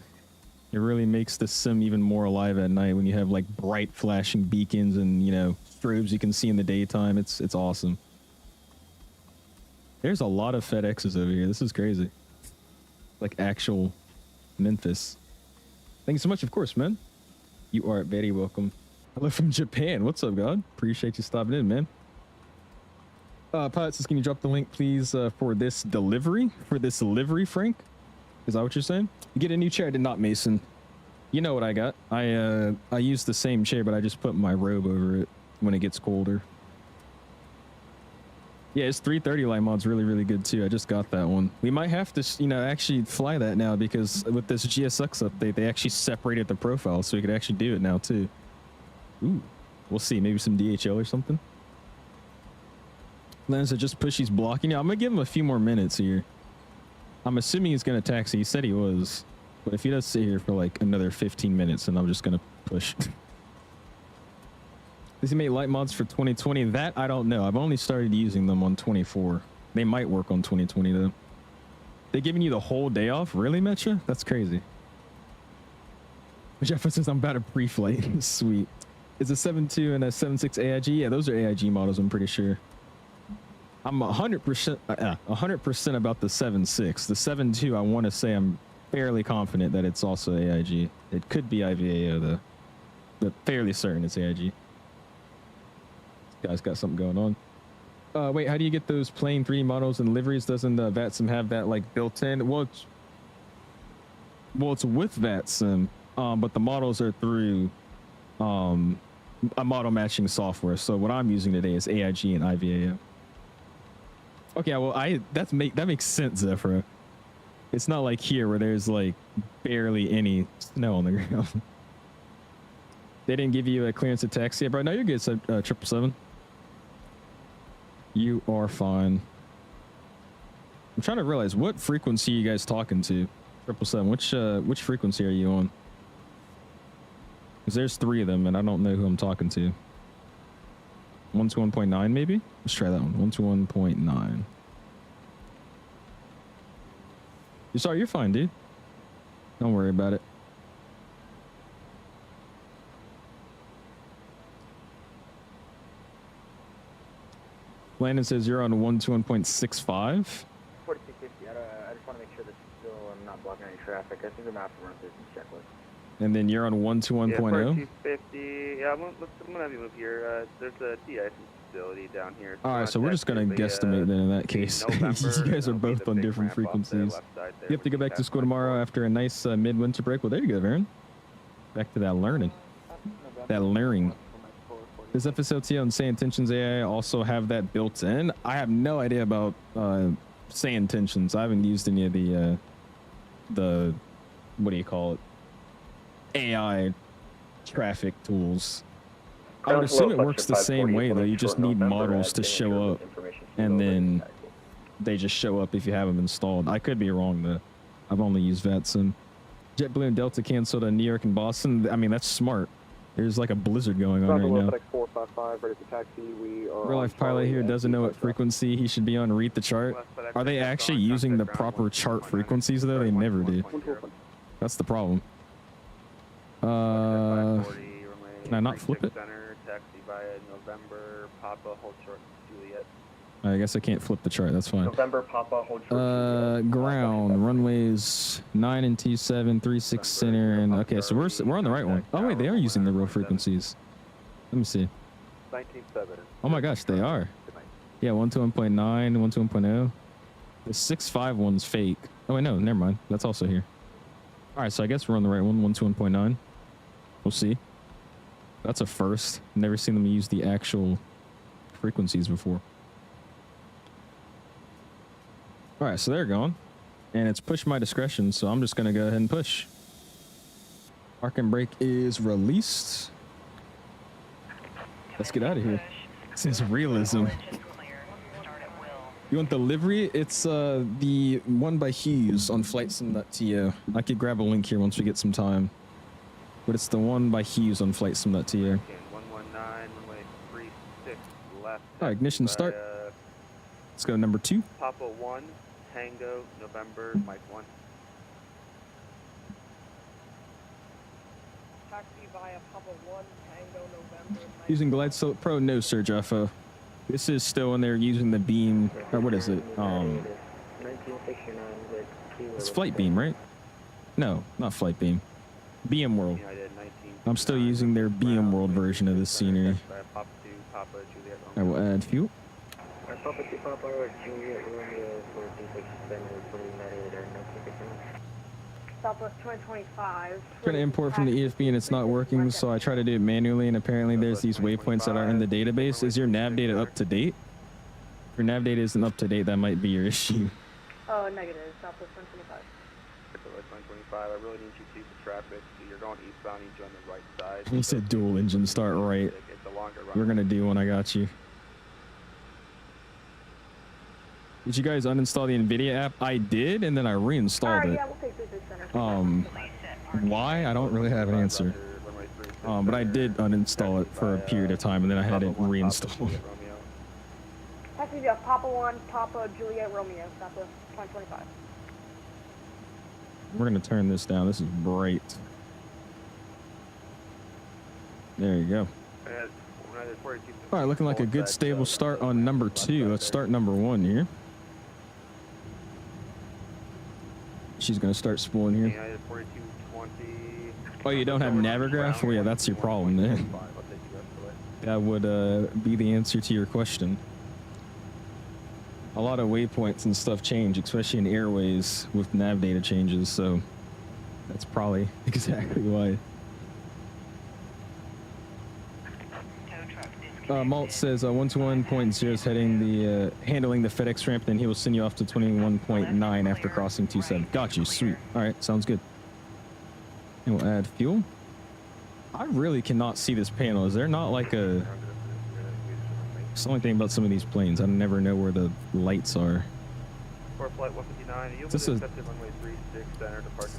It really makes the sim even more alive at night when you have like bright flashing beacons and, you know, strobes you can see in the daytime. It's awesome. There's a lot of FedExes over here. This is crazy. Like actual Memphis. Thank you so much, of course, man. You are very welcome. Hello from Japan. What's up, God? Appreciate you stopping in, man. Pilot says, can you drop the link, please, for this delivery? Frank? Is that what you're saying? You get a new chair. I did not, Mason. You know what I got. I use the same chair, but I just put my robe over it when it gets colder. Yeah, his 330 light mod's really, really good too. I just got that one. We might have to, you know, actually fly that now because with this GSX update, they actually separated the profile, so we could actually do it now too. Ooh, we'll see. Maybe some DHL or something. Lenz said, just push. He's blocking. Yeah, I'm gonna give him a few more minutes here. I'm assuming he's gonna taxi. He said he was, but if he does sit here for like another 15 minutes, then I'm just gonna push. Does he make light mods for 2020? That I don't know. I've only started using them on 24. They might work on 2020 though. They giving you the whole day off? Really, Metra? That's crazy. Jeff says I'm about to pre-flight. Sweet. Is a 7.2 and a 7.6 AIG? Yeah, those are AIG models, I'm pretty sure. I'm 100% about the 7.6. The 7.2, I want to say I'm fairly confident that it's also AIG. It could be IVAO though, but fairly certain it's AIG. Guy's got something going on. Wait, how do you get those plain 3 models and liveries? Doesn't VATSIM have that like built in? Well, it's with VATSIM, but the models are through a model matching software. So what I'm using today is AIG and IVAO. Okay, well that makes sense, Zephyr. It's not like here where there's like barely any snow on the ground. They didn't give you a clearance to taxi, bro. No, you're good. 777. You are fine. I'm trying to realize what frequency you guys talking to. 777. Which frequency are you on? Because there's 3 of them, and I don't know who I'm talking to. 121.9 maybe. Let's try that one. 121.9. You're sorry. You're fine, dude. Don't worry about it. Landon says you're on 121.65. 4250. I just want to make sure that still I'm not blocking any traffic. I think the map runs this checklist. And then you're on 121.0. Yeah, 4250. Yeah, I'm gonna have you move here. There's a TI facility down here. All right, so we're just gonna guesstimate then in that case. You guys are both on different frequencies. You have to go back to school tomorrow after a nice mid-winter break. Well, there you go, Aaron. Back to that learning. That learning. Does FSLTO and Say Intentions AI also have that built in? I have no idea about Say Intentions. I haven't used any of the what do you call it? AI traffic tools. I would assume it works the same way though. You just need models to show up, and then they just show up if you have them installed. I could be wrong though. I've only used VATSIM. JetBlue and Delta canceled on New York and Boston. I mean, that's smart. There's like a blizzard going on right now. 455, ready for taxi. We are Real life pilot here doesn't know what frequency he should be on. Read the chart. Are they actually using the proper chart frequencies though? They never do. That's the problem. Can I not flip it? Taxi via November, Papa, hold short, Juliet. I guess I can't flip the chart. That's fine. November, Papa, hold short. Ground runways 9 and 27, 36 center, and okay, so we're on the right one. Oh wait, they are using the real frequencies. Let me see. 19.7. Oh my gosh, they are. Yeah, 121.9, 121.0. The 6.5 one's fake. Oh wait, no, never mind. That's also here. All right, so I guess we're on the right one. 121.9. We'll see. That's a first. Never seen them use the actual frequencies before. All right, so they're gone, and it's push my discretion. So I'm just gonna go ahead and push. Park and brake is released. Let's get out of here. This is realism. You want the livery? It's the one by Hughes on FlightSim.to. I could grab a link here once we get some time. But it's the one by Hughes on FlightSim.to. 119, runway 36 left. All right, ignition start. Let's go number 2. Papa 1, Tango, November, Mike 1. Taxi via Papa 1, Tango, November. Using Glide Slope Pro? No, Sir Jeffo. This is still when they're using the beam, or what is it? It's Flight Beam, right? No, not Flight Beam. BM World. I'm still using their BM World version of this scenery. I will add fuel. Southwest 2025. Trying to import from the EFB and it's not working, so I try to do it manually, and apparently there's these waypoints that are in the database. Is your nav data up to date? If your nav data isn't up to date, that might be your issue. Oh, negative. Southwest 125. Southwest 125, I really need you to see the traffic. So you're going eastbound, you on the right side. He said dual engine start right. We're gonna do one, I got you. Did you guys uninstall the NVIDIA app? I did, and then I reinstalled it. Yeah, we'll take 36 center. Why? I don't really have an answer. But I did uninstall it for a period of time, and then I had it reinstalled. Taxi via Papa 1, Papa, Juliet, Romeo. Southwest 2025. We're gonna turn this down. This is bright. There you go. All right, looking like a good stable start on number 2. Let's start number 1 here. She's gonna start spooling here. Oh, you don't have Navigraph? Well, yeah, that's your problem then. That would be the answer to your question. A lot of waypoints and stuff change, especially in airways with nav data changes, so that's probably exactly why. Malt says 121.0 is heading the handling the FedEx ramp, then he will send you off to 21.9 after crossing 27. Got you. Sweet. All right, sounds good. And we'll add fuel. I really cannot see this panel. Is there not like a... It's the only thing about some of these planes. I never know where the lights are. This is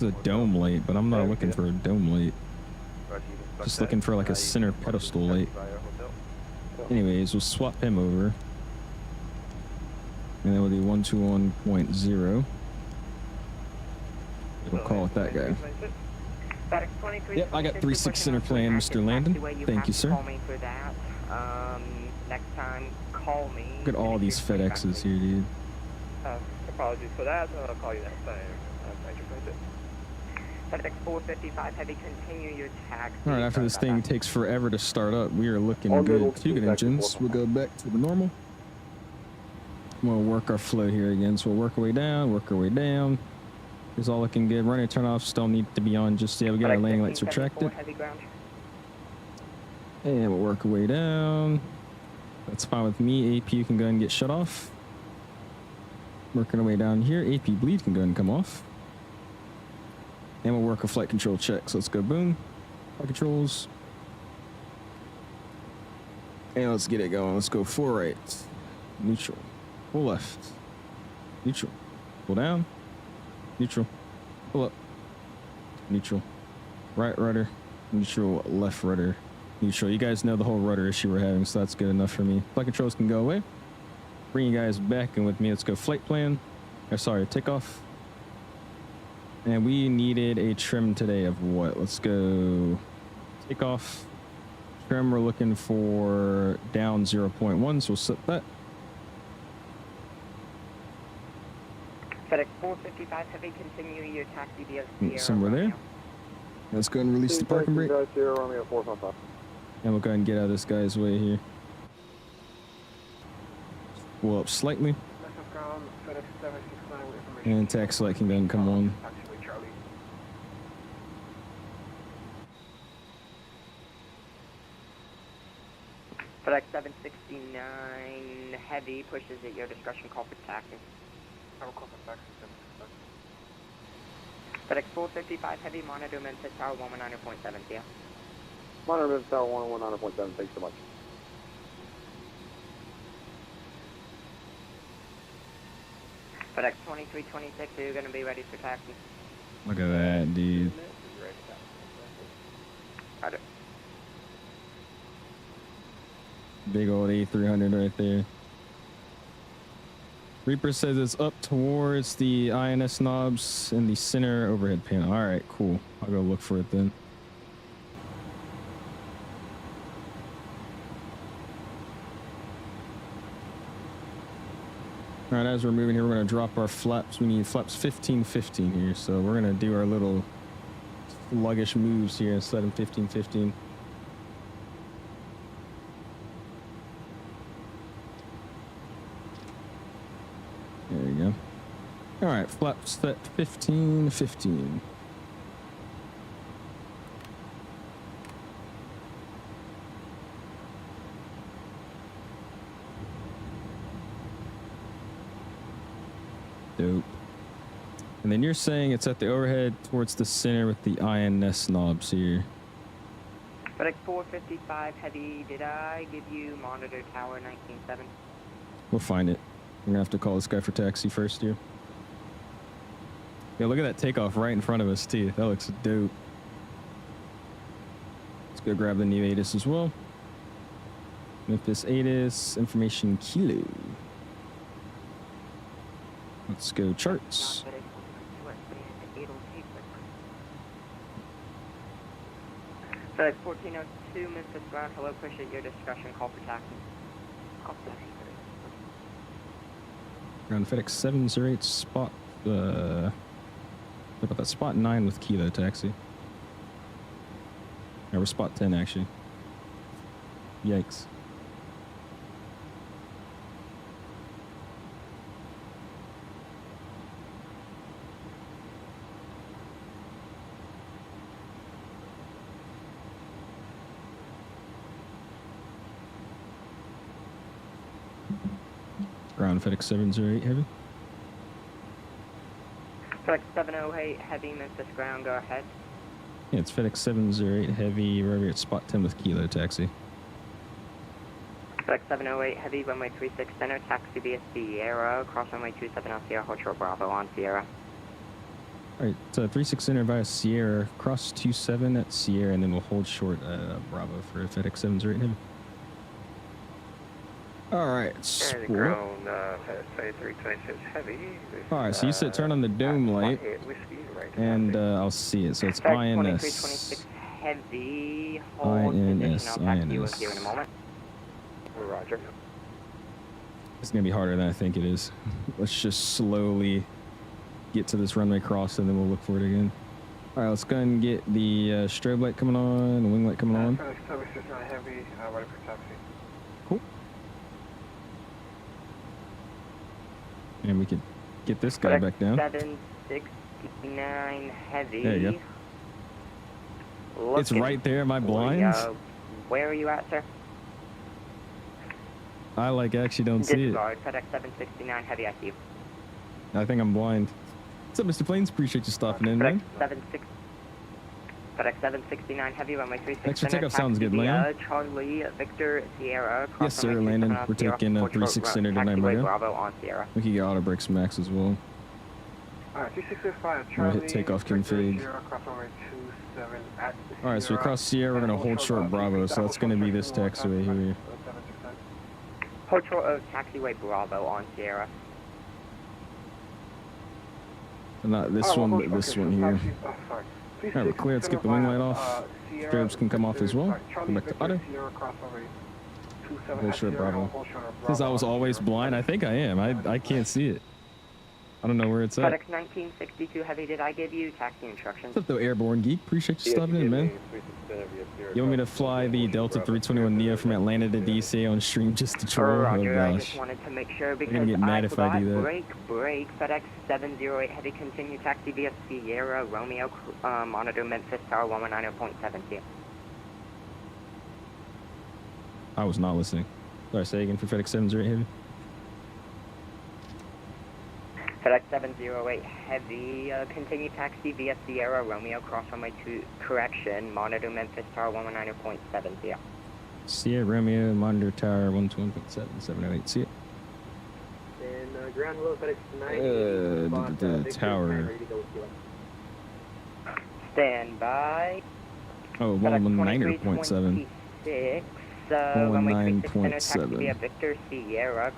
a dome light, but I'm not looking for a dome light. Just looking for like a center pedestal light. Anyways, we'll swap him over. And then we'll do 121.0. We'll call it that guy. Yep, I got 36 center plan, Mr. Landon. Thank you, sir. Next time, call me. Look at all these FedExes here, dude. Apologies for that. I'll call you that same. Major transit. FedEx 455 Heavy, continue your taxi. All right, after this thing takes forever to start up, we are looking good. 2 good engines. We'll go back to the normal. We'll work our flow here again. So we'll work our way down, work our way down. It's all looking good. Running turn-offs don't need to be on just yet. We got our landing lights retracted. And we'll work our way down. That's fine with me. AP can go ahead and get shut off. Working our way down here. AP bleed can go ahead and come off. And we'll work a flight control check. So let's go boom. Flight controls. And let's get it going. Let's go full right. Neutral. Full left. Neutral. Pull down. Neutral. Pull up. Neutral. Right rudder. Neutral. Left rudder. Neutral. You guys know the whole rudder issue we're having, so that's good enough for me. Flight controls can go away. Bring you guys back in with me. Let's go flight plan. Or sorry, takeoff. And we needed a trim today of what? Let's go takeoff. Trim, we're looking for down 0.1, so we'll set that. FedEx 455 Heavy, continue your taxi via Sierra Somewhere there. Let's go and release the parking brake. And we'll go ahead and get out of this guy's way here. We'll up slightly. And taxi light can then come on. FedEx 769 Heavy pushes at your discretion, call for taxi. FedEx 455 Heavy, monitor Memphis Tower 119.7, yeah. Monitor Memphis Tower 119.7, thanks so much. FedEx 2326, are you going to be ready for taxi? Look at that, dude. Got it. Big old A300 right there. Reaper says it's up towards the INS knobs in the center overhead panel. All right, cool. I'll go look for it then. All right, as we're moving here, we're going to drop our flaps. We need flaps 15, 15 here. So we're going to do our little sluggish moves here instead of 15, 15. There you go. All right, flaps set 15, 15. Dope. And then you're saying it's at the overhead towards the center with the INS knobs here. FedEx 455 Heavy, did I give you monitor tower 19.7? We'll find it. I'm gonna have to call this guy for taxi first here. Yeah, look at that takeoff right in front of us too. That looks dope. Let's go grab the new ATIS as well. Memphis ATIS, information kilo. Let's go charts. FedEx 1402 Memphis ground, hello, push at your discretion, call for taxi. Call for taxi. Ground FedEx 708 spot, what about that spot 9 with Kilo taxi? Yeah, we're spot 10 actually. Yikes. Ground FedEx 708 Heavy. FedEx 708 Heavy, Memphis ground, go ahead. Yeah, it's FedEx 708 Heavy, right here at spot 10 with Kilo taxi. FedEx 708 Heavy, runway 36 center, taxi via Sierra, cross runway 27 on Sierra, hold short Bravo on Sierra. Alright, so 36 center via Sierra, cross 27 at Sierra, and then we'll hold short Bravo for FedEx 708 Heavy. Alright, sport. Alright, so you said turn on the dome light, and I'll see it. So it's INS. Heavy, hold position, I'll taxi you here in a moment. Roger. It's gonna be harder than I think it is. Let's just slowly get to this runway cross and then we'll look for it again. All right, let's go and get the strobe light coming on, the wing light coming on. Heavy, ready for taxi. Cool. And we could get this guy back down. 769 heavy. There you go. It's right there. Am I blind? Where are you at, sir? I actually don't see it. Disregard, FedEx 769 heavy, I see you. I think I'm blind. What's up, Mr. Planes? Appreciate you stopping in, man. FedEx 769 heavy, runway 36. Extra takeoff sounds good, man. Charlie, Victor, Sierra. Yes, sir, Landon. We're taking 36 center tonight, man. Bravo on Sierra. We can get auto brakes max as well. Alright, 3605, We'll Charlie. hit takeoff config. Alright, so we cross Sierra, we're going to hold short Bravo, so that's going to be this taxiway here. Hold short taxiway Bravo on Sierra. Not this one, but this one here. Alright, we're clear. Let's get the wing light off. Strobes can come off as well. Come back to auto. Hold short Bravo. Since I was always blind, I think I am. I can't see it. I don't know where it's at. FedEx 1962 heavy, did I give you taxi instructions? What's up, though, Airborne Geek? Appreciate you stopping in, man. You want me to fly the Delta 321 Neo from Atlanta to DC on stream just to troll? Roger, Oh, I gosh. just wanted to make sure because gonna get mad if I do that. Break, FedEx 708 heavy, continue taxi via Sierra, Romeo, monitor Memphis Tower 119.7 here. I was not listening. Sorry, say again for FedEx 708 heavy. FedEx 708 heavy, continue taxi via Sierra, Romeo, cross runway 2, correction, monitor Memphis Tower 119.7 here. Sierra, Romeo, monitor tower 121.7, 708. See it? And ground low, FedEx 90. The tower. Stand by. Oh, 119.7. 119.7. Via Victor Sierra.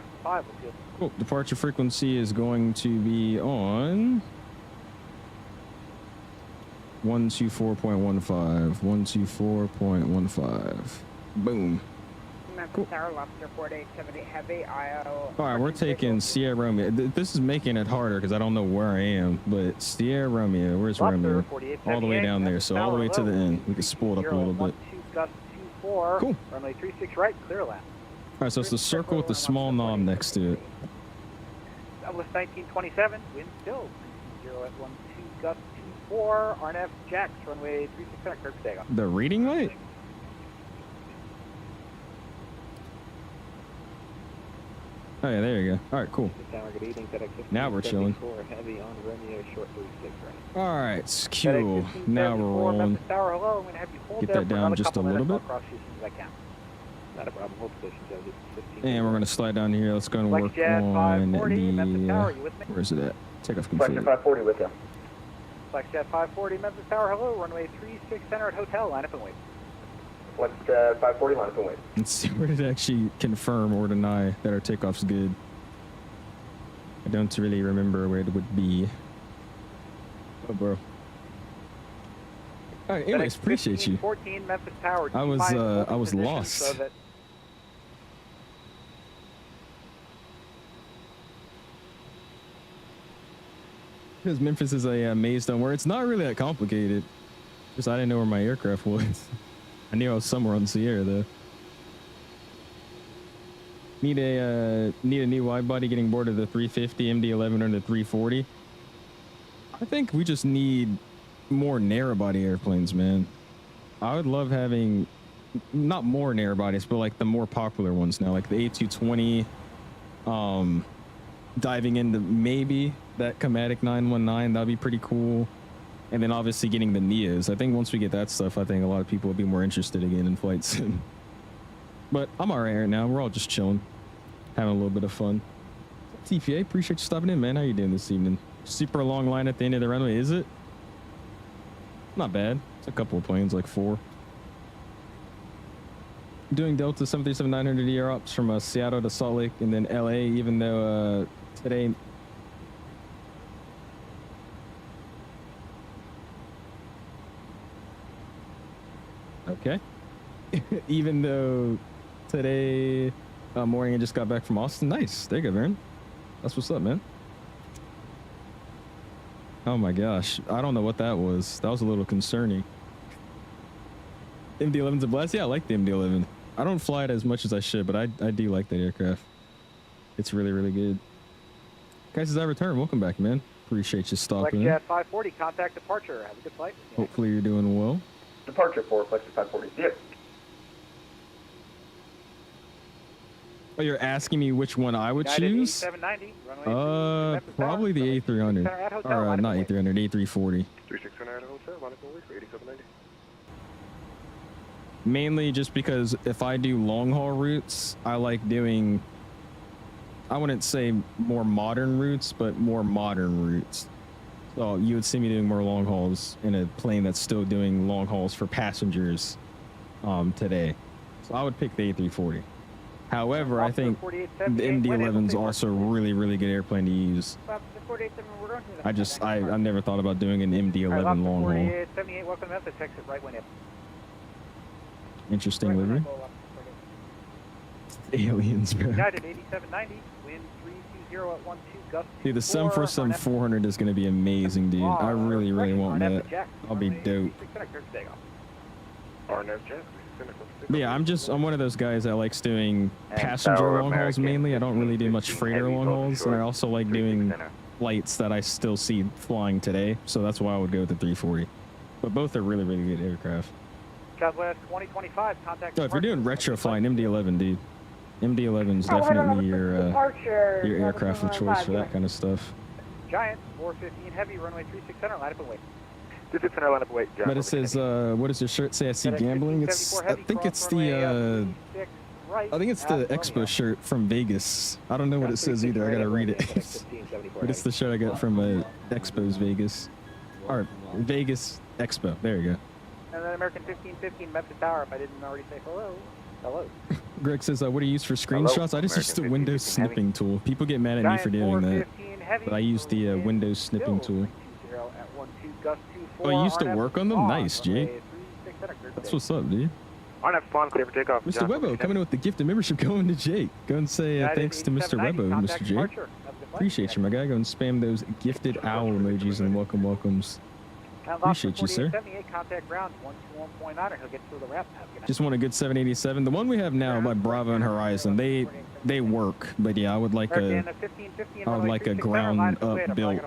Cool. Departure frequency is going to be on 124.15. 124.15. Boom. Memphis Tower, Lobster 4870 heavy, IO. All right, we're taking Sierra Romeo. This is making it harder because I don't know where I am, but Sierra Romeo, where's Romeo? All the way down there, so all the way to the end. We can spool it up a little bit. Cool. Runway 36 right, clear lap. All right, so it's the circle with the small nom next to it. Southwest 1927, wind still. 0 at 12, gust 24, RNF Jacks, runway 36 center, curve takeoff. The reading light? Oh yeah, there you go. All right, cool. Now we're chilling. Heavy on Romeo, short 36 right. All right, it's cool. Now we're rolling. Get that down just a little bit. Not a problem. Hold position, Joe. 15. And we're going to slide down here. Let's go and work on the... Where's it at? Takeoff config. Flexjet 540 with you. Flexjet 540, Memphis Tower, hello. Runway 36 center at hotel. Line up and wait. Flexjet 540, line up and wait. Let's see where it actually confirm or deny that our takeoff's good. I don't really remember where it would be. Oh, bro. All right, anyways, appreciate you. 14, Memphis Tower. I was lost. So that Because Memphis is a maze dome where it's not really that complicated. Just I didn't know where my aircraft was. I knew I was somewhere on Sierra though. Need a new wide body getting board of the 350 MD-11 or the 340. I think we just need more narrow body airplanes, man. I would love having not more narrow bodies, but like the more popular ones now, like the A220. Diving into maybe that 𝐂𝐫𝐚𝐢𝐢 919, that'd be pretty cool. And then obviously getting the Neos. I think once we get that stuff, I think a lot of people will be more interested again in flight sim. But I'm all right now. We're all just chilling, having a little bit of fun. TPA, appreciate you stopping in, man. How you doing this evening? Super long line at the end of the runway, is it? Not bad. It's a couple of planes, like 4. Doing Delta 737-900 ER ops from Seattle to Salt Lake and then LA, even though today... Okay. Even though today Morning, I just got back from Austin. Nice. There you go, Vern. That's what's up, man. Oh my gosh. I don't know what that was. That was a little concerning. MD-11's a blast? Yeah, I like the MD-11. I don't fly it as much as I should, but I do like that aircraft. It's really, really good. Guys, as I return, welcome back, man. Appreciate you stopping in. FlexJet 540, contact departure. Have a good flight. Hopefully you're doing well. Departure for FlexJet 540. Yep. Oh, you're asking me which one I would United choose? 790, runway Probably the A300. Or not A300, A340. 36 at hotel, line up away for 8790. Mainly just because if I do long haul routes, I like doing, I wouldn't say more modern routes, but more modern routes. So you would see me doing more long hauls in a plane that's still doing long hauls for passengers today. So I would pick the A340. However, I think the MD-11 is also a really, really good airplane to use. I never thought about doing an MD-11 long haul. 78, welcome to Memphis, exit right when it. Interesting livery. Aliens, bro. United 8790, wind 320 at 12, gust. Dude, the 747-400 is going to be amazing, dude. I really, really want that. I'll be dope. But yeah, I'm one of those guys that likes doing passenger long hauls mainly. I don't really do much freighter long hauls, and I also like doing flights that I still see flying today. So that's why I would go with the 340. But both are really, really good aircraft. Southwest 2025, contact. So if you're doing retro flying, MD-11, dude. MD-11 is definitely your aircraft of choice for that kind of stuff. Giant 415 heavy, runway 36 center, line up and wait. 36 center, line up and wait. But it says, what does your shirt say? I see gambling. It's, I think it's the Expo shirt from Vegas. I don't know what it says either. I gotta read it. But it's the shirt I got from Expo's Vegas. Or Vegas Expo. There you go. And then American 1515 Memphis Tower, if I didn't already say hello. Hello. Greg says, what do you use for screenshots? I just use the Windows snipping tool. People get mad at me for doing that. But I use the Windows snipping tool. Oh, you used to work on them? Nice, Jake. That's what's up, dude. On that fun, clear for takeoff. Mr. Webbo, coming in with the gift of membership going to Jake. Go and say thanks to Mr. Webbo, Mr. Jake. Appreciate you, my guy. Go and spam those gifted owl emojis and welcomes. Appreciate you, sir. Just want a good 787. The one we have now by Bravo and Horizon, they work, but yeah, I would like a ground up built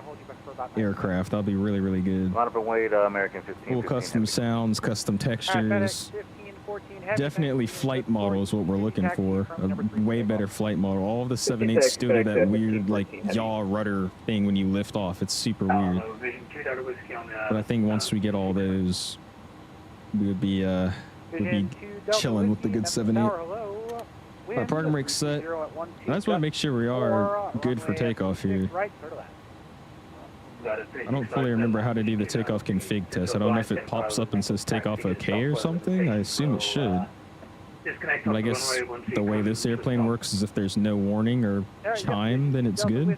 aircraft. That'll be really, really good. Line up and wait, American 15. Cool custom sounds, custom textures. Definitely flight model is what we're looking for. A way better flight model. All of the 7.8 still do that weird like yaw rudder thing when you lift off. It's super weird. But I think once we get all those, we would be chilling with the good 7.8. Our parking brake set. I just want to make sure we are good for takeoff here. I don't fully remember how to do the takeoff config test. I don't know if it pops up and says takeoff okay or something. I assume it should. But I guess the way this airplane works is if there's no warning or chime, then it's good.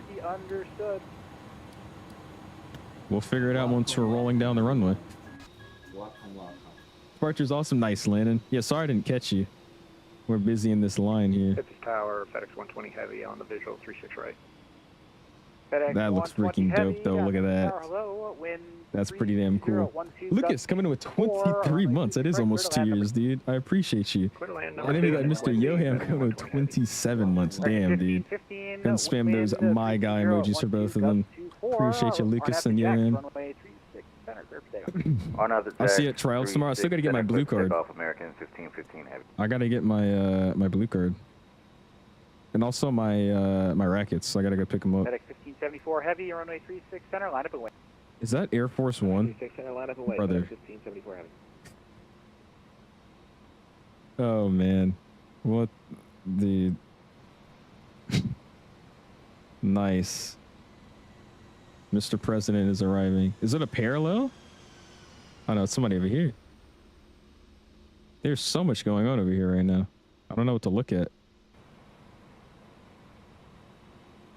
We'll figure it out once we're rolling down the runway. Departure's awesome. Nice, Landon. Yeah, sorry I didn't catch you. We're busy in this line here. 50 Tower, FedEx 120 heavy on the visual, 36 right. That looks freaking dope, though. Look at that. That's pretty damn cool. Lucas coming in with 23 months. That is almost 2 years, dude. I appreciate you. And then like Mr. Yoham coming with 27 months. Damn, dude. And spam those my guy emojis for both of them. Appreciate you, Lucas and Yoham. I'll see you at trials tomorrow. I still gotta get my blue card. I gotta get my my blue card. And also my my rackets. I gotta go pick them up. FedEx 1574 heavy, runway 36 center, line up and wait. Is that Air Force One? Brother. 1574 heavy. Oh man, what the? Nice. Mr. President is arriving. Is it a parallel? Oh no, it's somebody over here. There's so much going on over here right now. I don't know what to look at.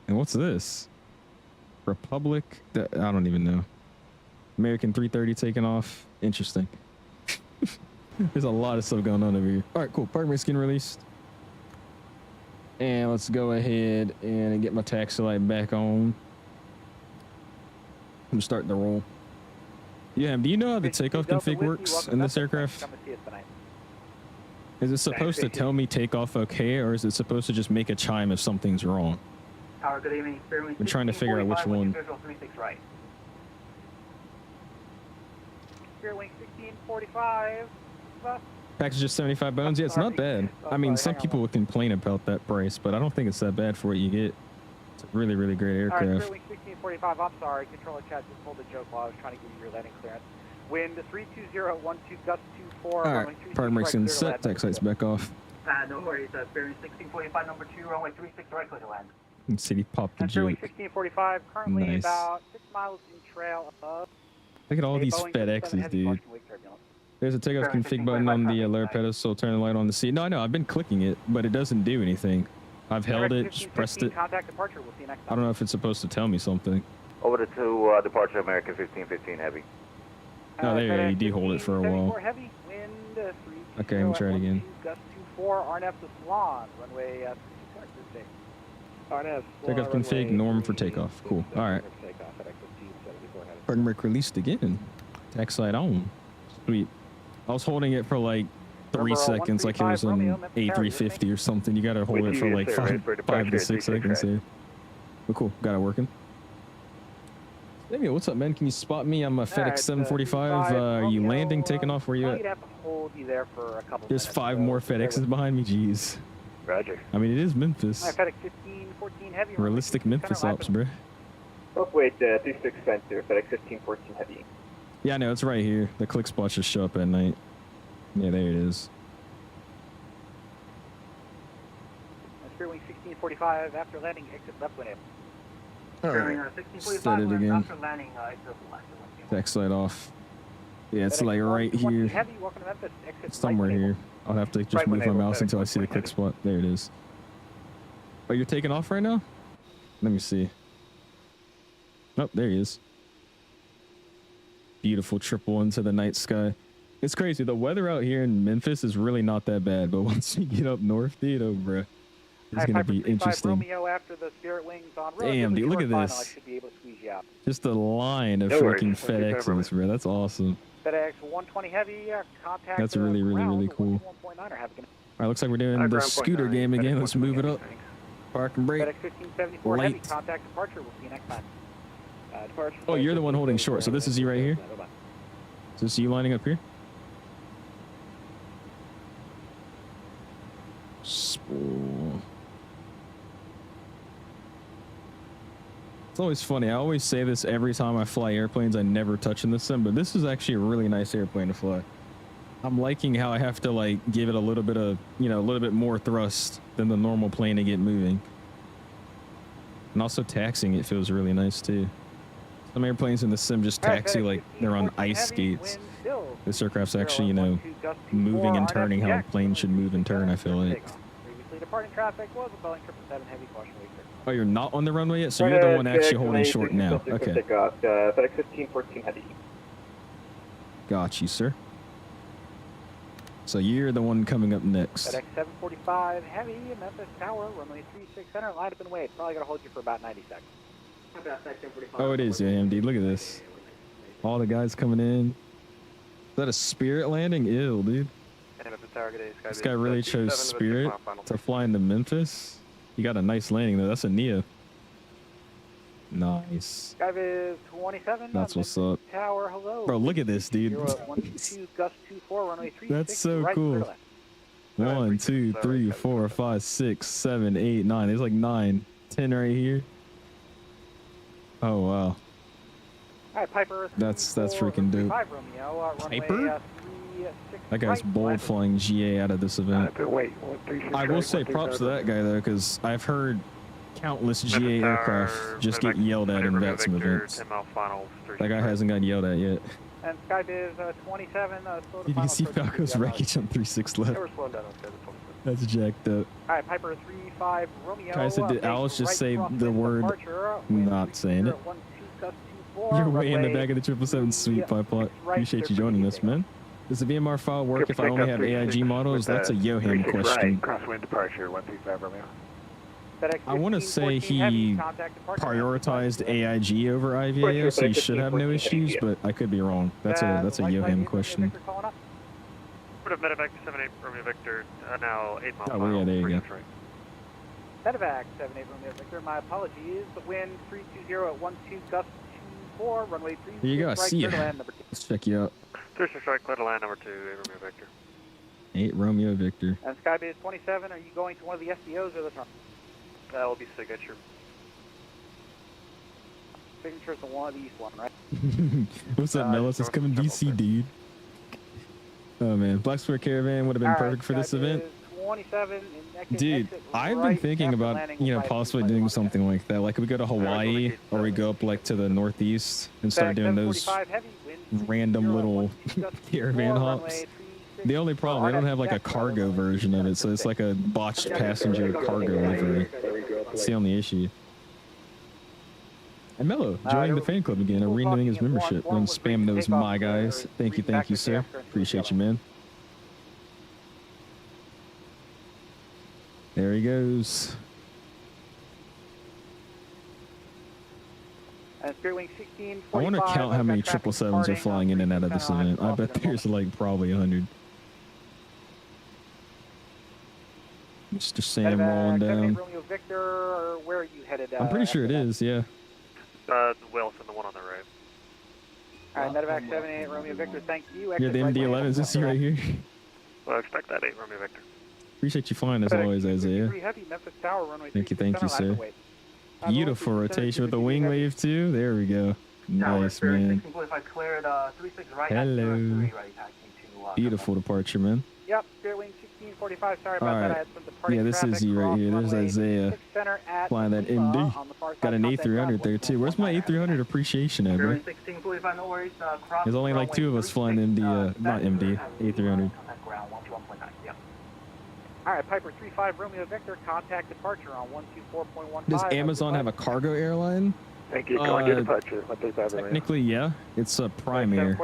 And what's this? Republic? I don't even know. American 330 taking off. Interesting. There's a lot of stuff going on over here. All right, cool. Park brake getting released. And let's go ahead and get my taxi light back on. I'm starting to roll. Yeah, do you know how the takeoff config works in this aircraft? Is it supposed to tell me takeoff okay, or is it supposed to just make a chime if something's wrong? Tower, good evening. I'm trying to figure out which one. Visual 36 right. Spirit wing 1645. Package is 75 bones. Yeah, it's not bad. I mean, some people would complain about that price, but I don't think it's that bad for what you get. It's a really, really great aircraft. Alright, Spirit wing 1645. I'm sorry. Controller chat just pulled a joke while I was trying to give you your landing clearance. Wind 32012, gust 24. Alright, pardon me, set. Taxi light's back off. No worries. Spirit wing 1645, number 2, runway 36 right, clear to land. And City popped the Spirit wing joke. 1645, currently Nice. about 6 miles in trail above. Look at all these Boeing FedExes, 7 heavy dude. caution wake turbulence. There's a takeoff config button on the lower pedestal, turn the light on the seat. No, I know, I've been clicking it, but it doesn't do anything. I've held it, just pressed it. Contact departure. We'll see you next I time. don't know if it's supposed to tell me something. Over to departure American 1515 Heavy. Oh, there you go, you de-hold it for a while. Heavy, wind, 320 Okay, let me try it again. Gust 24, RNF to Swan, runway 36. RNF. Takeoff config, norm for takeoff. Cool, alright. Parking brake released again. Taxi light on. Sweet. I was holding it for like 3 seconds, like it was an A350 or something. You gotta hold it for like 5 to 6 seconds here. But cool, got it working. Hey, what's up, man? Can you spot me? I'm a FedEx 745. Are you landing, taking off? Where you at? There's 5 more FedExes behind me. Jeez. Roger. I mean, it is Memphis. FedEx 1514 heavy. Realistic Memphis ops, bro. Wait, 36 Spencer, FedEx 1514 Heavy. Yeah, I know, it's right here. The click spots just show up at night. Yeah, there it is. Spirit wing 1645, after landing, exit left when able. Alright. Set it again. After landing, exit left. Taxi light off. Yeah, it's like right here. Heavy, welcome to Memphis, exit Somewhere right when here. I'll have to just move my mouse until I see the click spot. There it is. Oh, you're taking off right now? Let me see. Oh, there he is. Beautiful triple into the night sky. It's crazy. The weather out here in Memphis is really not that bad, but once you get up north, dude, oh, bruh. It's going to be interesting. Romeo after the Spirit wings on Damn, dude, look at final, this. I should be able to squeeze you out. Just a line of No worries. freaking FedExes, bro. That's awesome. FedEx 120 heavy, contact. That's really, really, really cool. All right, looks like we're doing the scooter game again. Let's move it up. Park and brake. FedEx 1574 heavy, Light. contact departure. We'll see you next time. Oh, you're the one holding short. So this is you right here? Is this you lining up here? Spool. It's always funny. I always say this every time I fly airplanes. I never touch in the sim, but this is actually a really nice airplane to fly. I'm liking how I have to like give it a little bit of, you know, a little bit more thrust than the normal plane to get moving. And also taxiing it feels really nice too. Some airplanes in the sim just taxi like they're on ice skates. This aircraft's actually, you know, moving and turning how a plane should move and turn, I feel like. Previously departing traffic was a Boeing 777 heavy caution wake. Oh, you're not on the runway yet? So you're the one actually holding short now. Okay. FedEx 1514 Heavy. Got you, sir. So you're the one coming up next. FedEx 745 heavy, Memphis Tower, runway 36 center, line up and wait. Probably gonna hold you for about 90 seconds. Oh, it is, yeah, MD. Look at this. All the guys coming in. Is that a Spirit landing? Ew, dude. This guy really chose Spirit to fly into Memphis. You got a nice landing, though. That's a Neo. Nice. Skyviz 27. That's what's up. Tower, hello. Bro, look at this, dude. 012, gust 24, runway 36. That's so right, cool. 1, 2, 3, 4, 5, 6, 7, 8, 9. There's like 9, 10 right here. Oh wow. All right, Piper. That's freaking dope. Romeo, Piper? That guy's bold flying GA out of this event. I will say props to that guy though, because I've heard countless GA aircraft just get yelled at in VATSIM events. That guy hasn't gotten yelled at yet. And Skyviz 27. You can see Falco's wreckage on 36 left. That's jacked up. Alright, Piper 35 Romeo. I said, did Alice just say the word? Not saying it. You're way in the back of the 777 suite, Pipeline. Appreciate you joining us, man. Does the VMR file work if I only have AIG models? That's a Yoham question. Crosswind departure 135 Romeo. FedEx I want to say 1514 heavy, he contact departure. prioritized AIG over IVAO, so he should have no issues, but I could be wrong. That's a 𝐲𝐸 question. Victor calling up. Put a medevac 78 Romeo Victor, now 8 mile Oh, well, yeah, there you go. Medevac 78 Romeo Victor, my apologies. The wind 320 at 12, gust 24, runway 3. There you go, I see ya. Let's check you out. 36 right, clear to land number 2, 8 Romeo Victor. 8 Romeo Victor. And Skybase 27, are you going to one of the SDOs or the front? That will be signature. Signature's the one of the east one, right? What's up, Mellis? It's coming DC, dude. Oh man, Black Square Caravan would have been perfect for this event. 27 in Dude, I've been thinking about, you know, possibly doing something like that. Like we go to Hawaii or we go up like to the northeast and start doing those random little caravan hops. The only problem, I don't have like a cargo version of it, so it's like a botched passenger cargo livery. That's the only issue. And Mello, joining the fan club again, and renewing his membership. Don't spam those my guys. Thank you, sir. Appreciate you, man. There he goes. And Spiritwing 16, I want to count how many 777s are flying in and out of this event. I bet there's like probably 100. Mr. Sam rolling down. Victor, where are you headed? I'm pretty sure it is, yeah. Wilson, the one on the right. All right, Medevac 78 Romeo Victor, thank you. Yeah, the MD-11s, this right here. Well, I expect that 8 Romeo Victor. Appreciate you flying as always, Isaiah. Thank you, sir. Beautiful rotation with the wing wave too. There we go. Nice, man. Hello. Beautiful departure, man. Yep, Spirit Wing 1645. Sorry about that. I had some departing yeah, this is you right here. There's Isaiah flying that MD. Got an A300 there too. Where's my A300 appreciation at, bro? There's only like 2 of us flying MD, not MD, A300. All right, Piper 35 Romeo Victor, contact departure on 124.15. Does Amazon have a cargo airline? Thank you. Go on your departure. Technically, yeah. It's a Prime Air.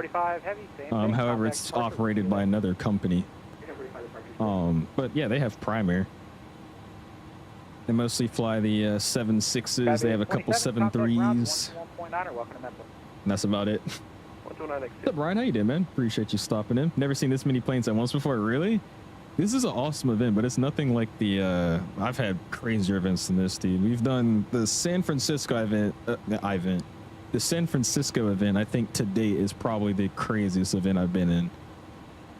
However, it's operated by another company. But yeah, they have Prime Air. They mostly fly the 7.6s. They have a couple 7.3s. And that's about it. What's up, Brian? How you doing, man? Appreciate you stopping in. Never seen this many planes at once before. Really? This is an awesome event, but it's nothing like the, I've had crazier events than this, dude. We've done the San Francisco event, the San Francisco event, I think to date is probably the craziest event I've been in.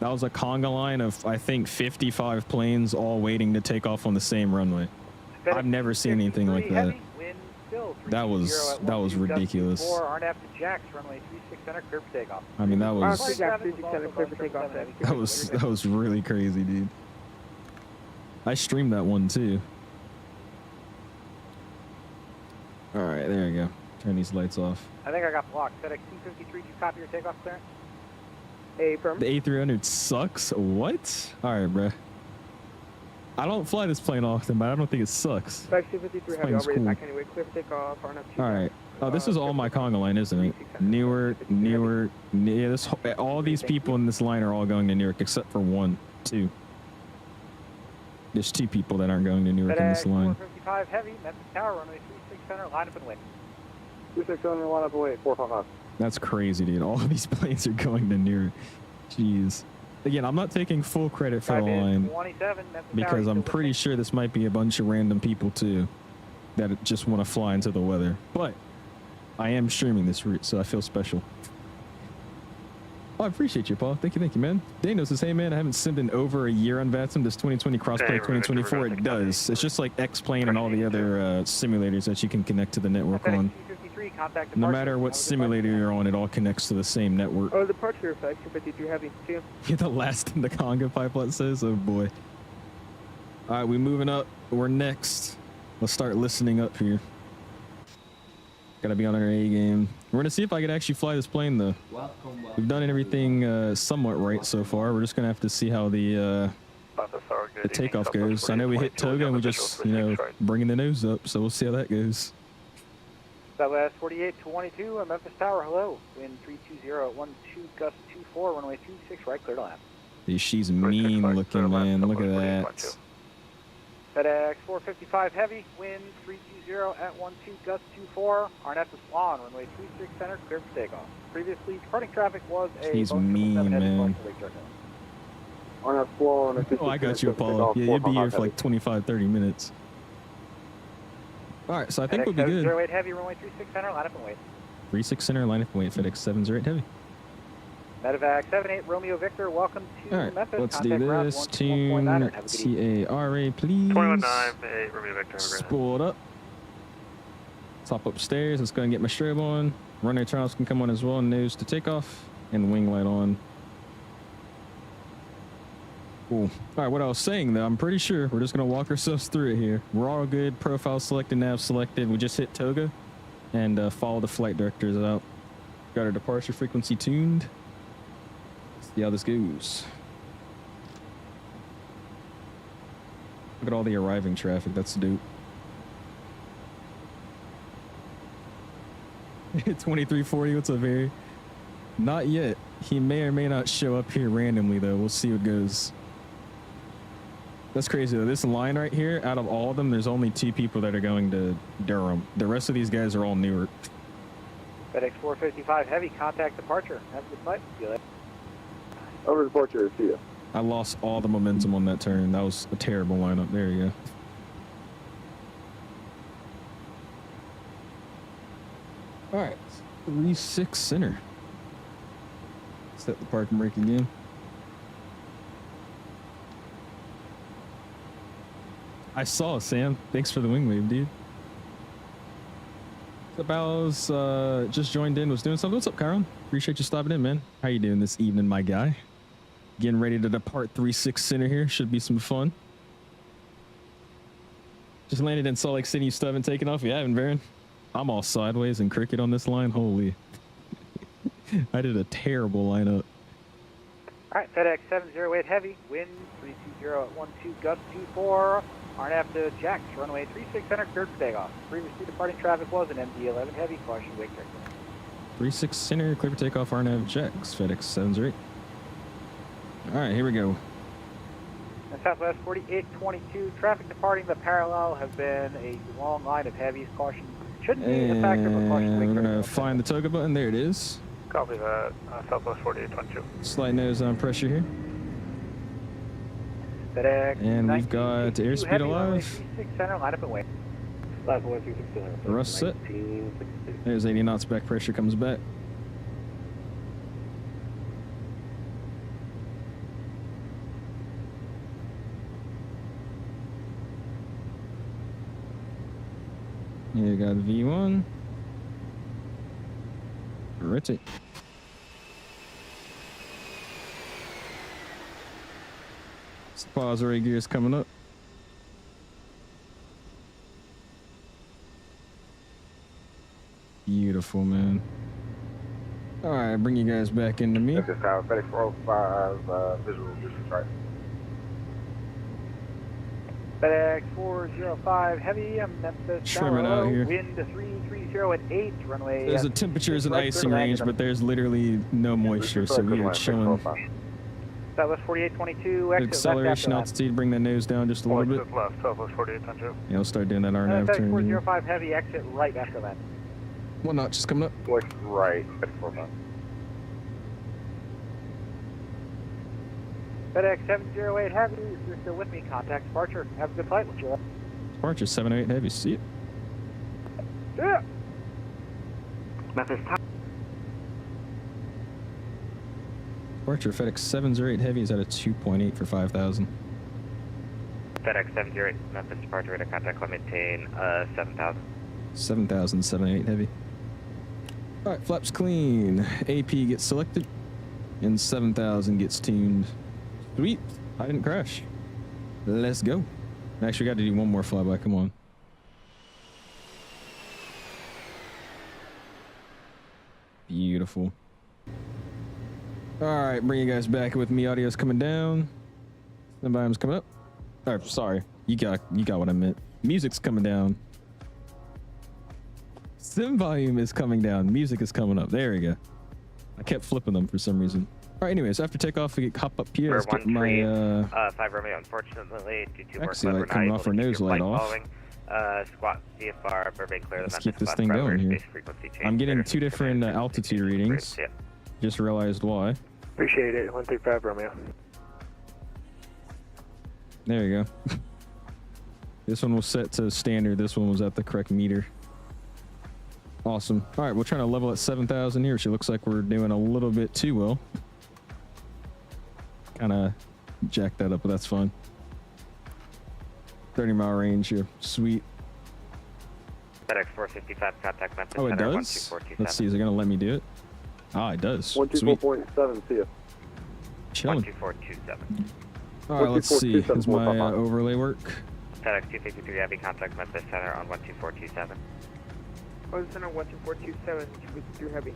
That was a conga line of, I think, 55 planes all waiting to take off on the same runway. I've never seen anything like that. That was ridiculous. I mean, that was really crazy, dude. I streamed that one too. All right, there we go. Turn these lights off. I think I got blocked. FedEx 253, did you copy your takeoff clearance? The A300 sucks? What? All right, bruh. I don't fly this plane often, but I don't think it sucks. This plane's cool. All right. Oh, this is all my conga line, isn't it? Newark. Yeah, all these people in this line are all going to Newark, except for 2. There's 2 people that aren't going to Newark in this line. 455 heavy, Memphis Tower, runway 36 center, line up and wait. 26 center, line up and wait, 455. That's crazy, dude. All of these planes are going to Newark. Jeez. Again, I'm not taking full credit for the line because I'm pretty sure this might be a bunch of random people too that just want to fly into the weather. But I am streaming this route, so I feel special. Oh, I appreciate you, Paul. Thank you, man. Daniel says, hey, man, I haven't sent in over a year on VATSIM. Does 2020 crossplay 2024? It does. It's just like X-Plane and all the other simulators that you can connect to the network on. No matter what simulator you're on, it all connects to the same network. Oh, departure effect, 253 heavy, too. You're the last in the conga pipeline says, oh boy. All right, we moving up. We're next. Let's start listening up here. Gotta be on our A game. We're gonna see if I could actually fly this plane though. We've done everything somewhat right so far. We're just gonna have to see how the takeoff goes. I know we hit Toga and we just, you know, bringing the nose up, so we'll see how that goes. Southwest 4822, Memphis Tower, hello. Wind 320 at 12, gust 24, runway 26, right, clear to land. Dude, she's mean looking, man. Look at that. FedEx 455 Heavy, wind 320 at 12, gust 24, RNF is on, runway 36 center, clear for takeoff. Previously, departing traffic was a He's Boeing mean, 777 heading man. towards Lake Charles. RNF floor on Oh, I got you, Apollo. Yeah, you'd be here for like 25, 30 minutes. All right, so I think we'll be good. 708 Heavy, runway 36 center, line up and wait. 36 center, line up and wait. FedEx 708 Heavy. Medevac 78 Romeo Victor, welcome to All right, Memphis. let's Contact do ground this. 121.9. Tune Have a good evening. TARA, please. 21.9, Romeo Victor. Spooled up. Top upstairs. Let's go and get my strobe on. Runway trials can come on as well. Nose to takeoff. And wing light on. Cool. All right, what I was saying though, I'm pretty sure we're just going to walk ourselves through it here. We're all good. Profile selected, nav selected. We just hit toga and follow the flight directors out. Got our departure frequency tuned. See how this goes. Look at all the arriving traffic. That's dope. 2340. What's up, Harry? Not yet. He may or may not show up here randomly, though. We'll see what goes. That's crazy, though. This line right here, out of all of them, there's only 2 people that are going to Durham. The rest of these guys are all Newark. FedEx 455 Heavy, contact departure. Have a good flight. See you later. Over departure, see you. I lost all the momentum on that turn. That was a terrible lineup. There you go. All right. 36 center. Set the parking brake again. I saw Sam. Thanks for the wing wave, dude. What's up, just joined in, was doing something. What's up, Kyron? Appreciate you stopping in, man. How you doing this evening, my guy? Getting ready to depart 36 center here. Should be some fun. Just landed in Salt Lake City. You still haven't taken off? You haven't, Baron? I'm all sideways and cricket on this line. Holy. I did a terrible lineup. All right, FedEx 708 Heavy, wind 320 at 12, gust 24, RNF to Jacks, runway 36 center, cleared for takeoff. Previously departing traffic was an MD-11 Heavy, caution wake check. 36 center, clear for takeoff, RNAV checks, FedEx 708. All right, here we go. And Southwest 4822, traffic departing the parallel has been a long line of heavies, caution. Shouldn't be a factor, but caution wake we're check. gonna find the toga button. There it is. Copy that. Southwest 4822. Slight nose on pressure here. FedEx And we've got 1962 airspeed Heavy, runway alive. 36 center, line up and wait. Rust set. There's 80 knots, back pressure comes back. You got V1. Rotate. Supervisory gears coming up. Beautiful, man. All right, bring you guys back into me. This is Tower FedEx 405, visual right. FedEx 405 Heavy, Memphis Trimming Tower, out here. wind 330 at 8, runway. There's a temperatures and right icing clear range, land. but there's literally no moisture, so we are chilling. Southwest 4822, The exit acceleration left altitude, bring that nose down just a little bit. Left, Southwest 4822. Yeah, we'll start doing that after RNAV that. FedEx turn. 405 Heavy, exit right after that. One notch is coming up. Flex right, FedEx 405. FedEx 708 Heavy, if you're still with me, contact departure. Have a good flight. We'll see you. Departure 708 heavy. See it. Yeah. Memphis Tower. Departure FedEx 708 heavy is at a 2.8 for 5,000. FedEx 708, Memphis departure rate of contact climate maintain 7,000. 7,000 708 heavy. All right, flaps clean. AP gets selected, and 7,000 gets tuned. Sweet. I didn't crash. Let's go. Actually, got to do one more flyby. Come on. Beautiful. All right, bring you guys back with me. Audio's coming down. The volume's coming up. Oh, sorry. You got what I meant. Music's coming down. Sim volume is coming down. Music is coming up. There we go. I kept flipping them for some reason. All right, anyways, after takeoff, we hop up here. We're Let's get my 5 Romeo, unfortunately, due to work taxi load, we're light not coming able off to our keep nose your light flight off. following. Squat VFR, Burbank clear the Let's Memphis keep this left thing right going rear, here. space frequency change. I'm getting clear. 2 different altitude readings. Yep. Just realized why. Appreciate it. 135 Romeo. There you go. This one was set to standard. This one was at the correct meter. Awesome. All right, we're trying to level at 7,000 here. She looks like we're doing a little bit too well. Kind of jacked that up, but that's fine. 30-mile range here. Sweet. FedEx 455, contact Memphis Oh, it Center, does? 12427. Let's see. Is it going to let me do it? Ah, it does. Sweet. 124.7, see ya. Chilling. 12427. All right, let's see. Does my overlay work? FedEx 253 Heavy, contact Memphis Center on 12427. Memphis Center 12427, 253 Heavy.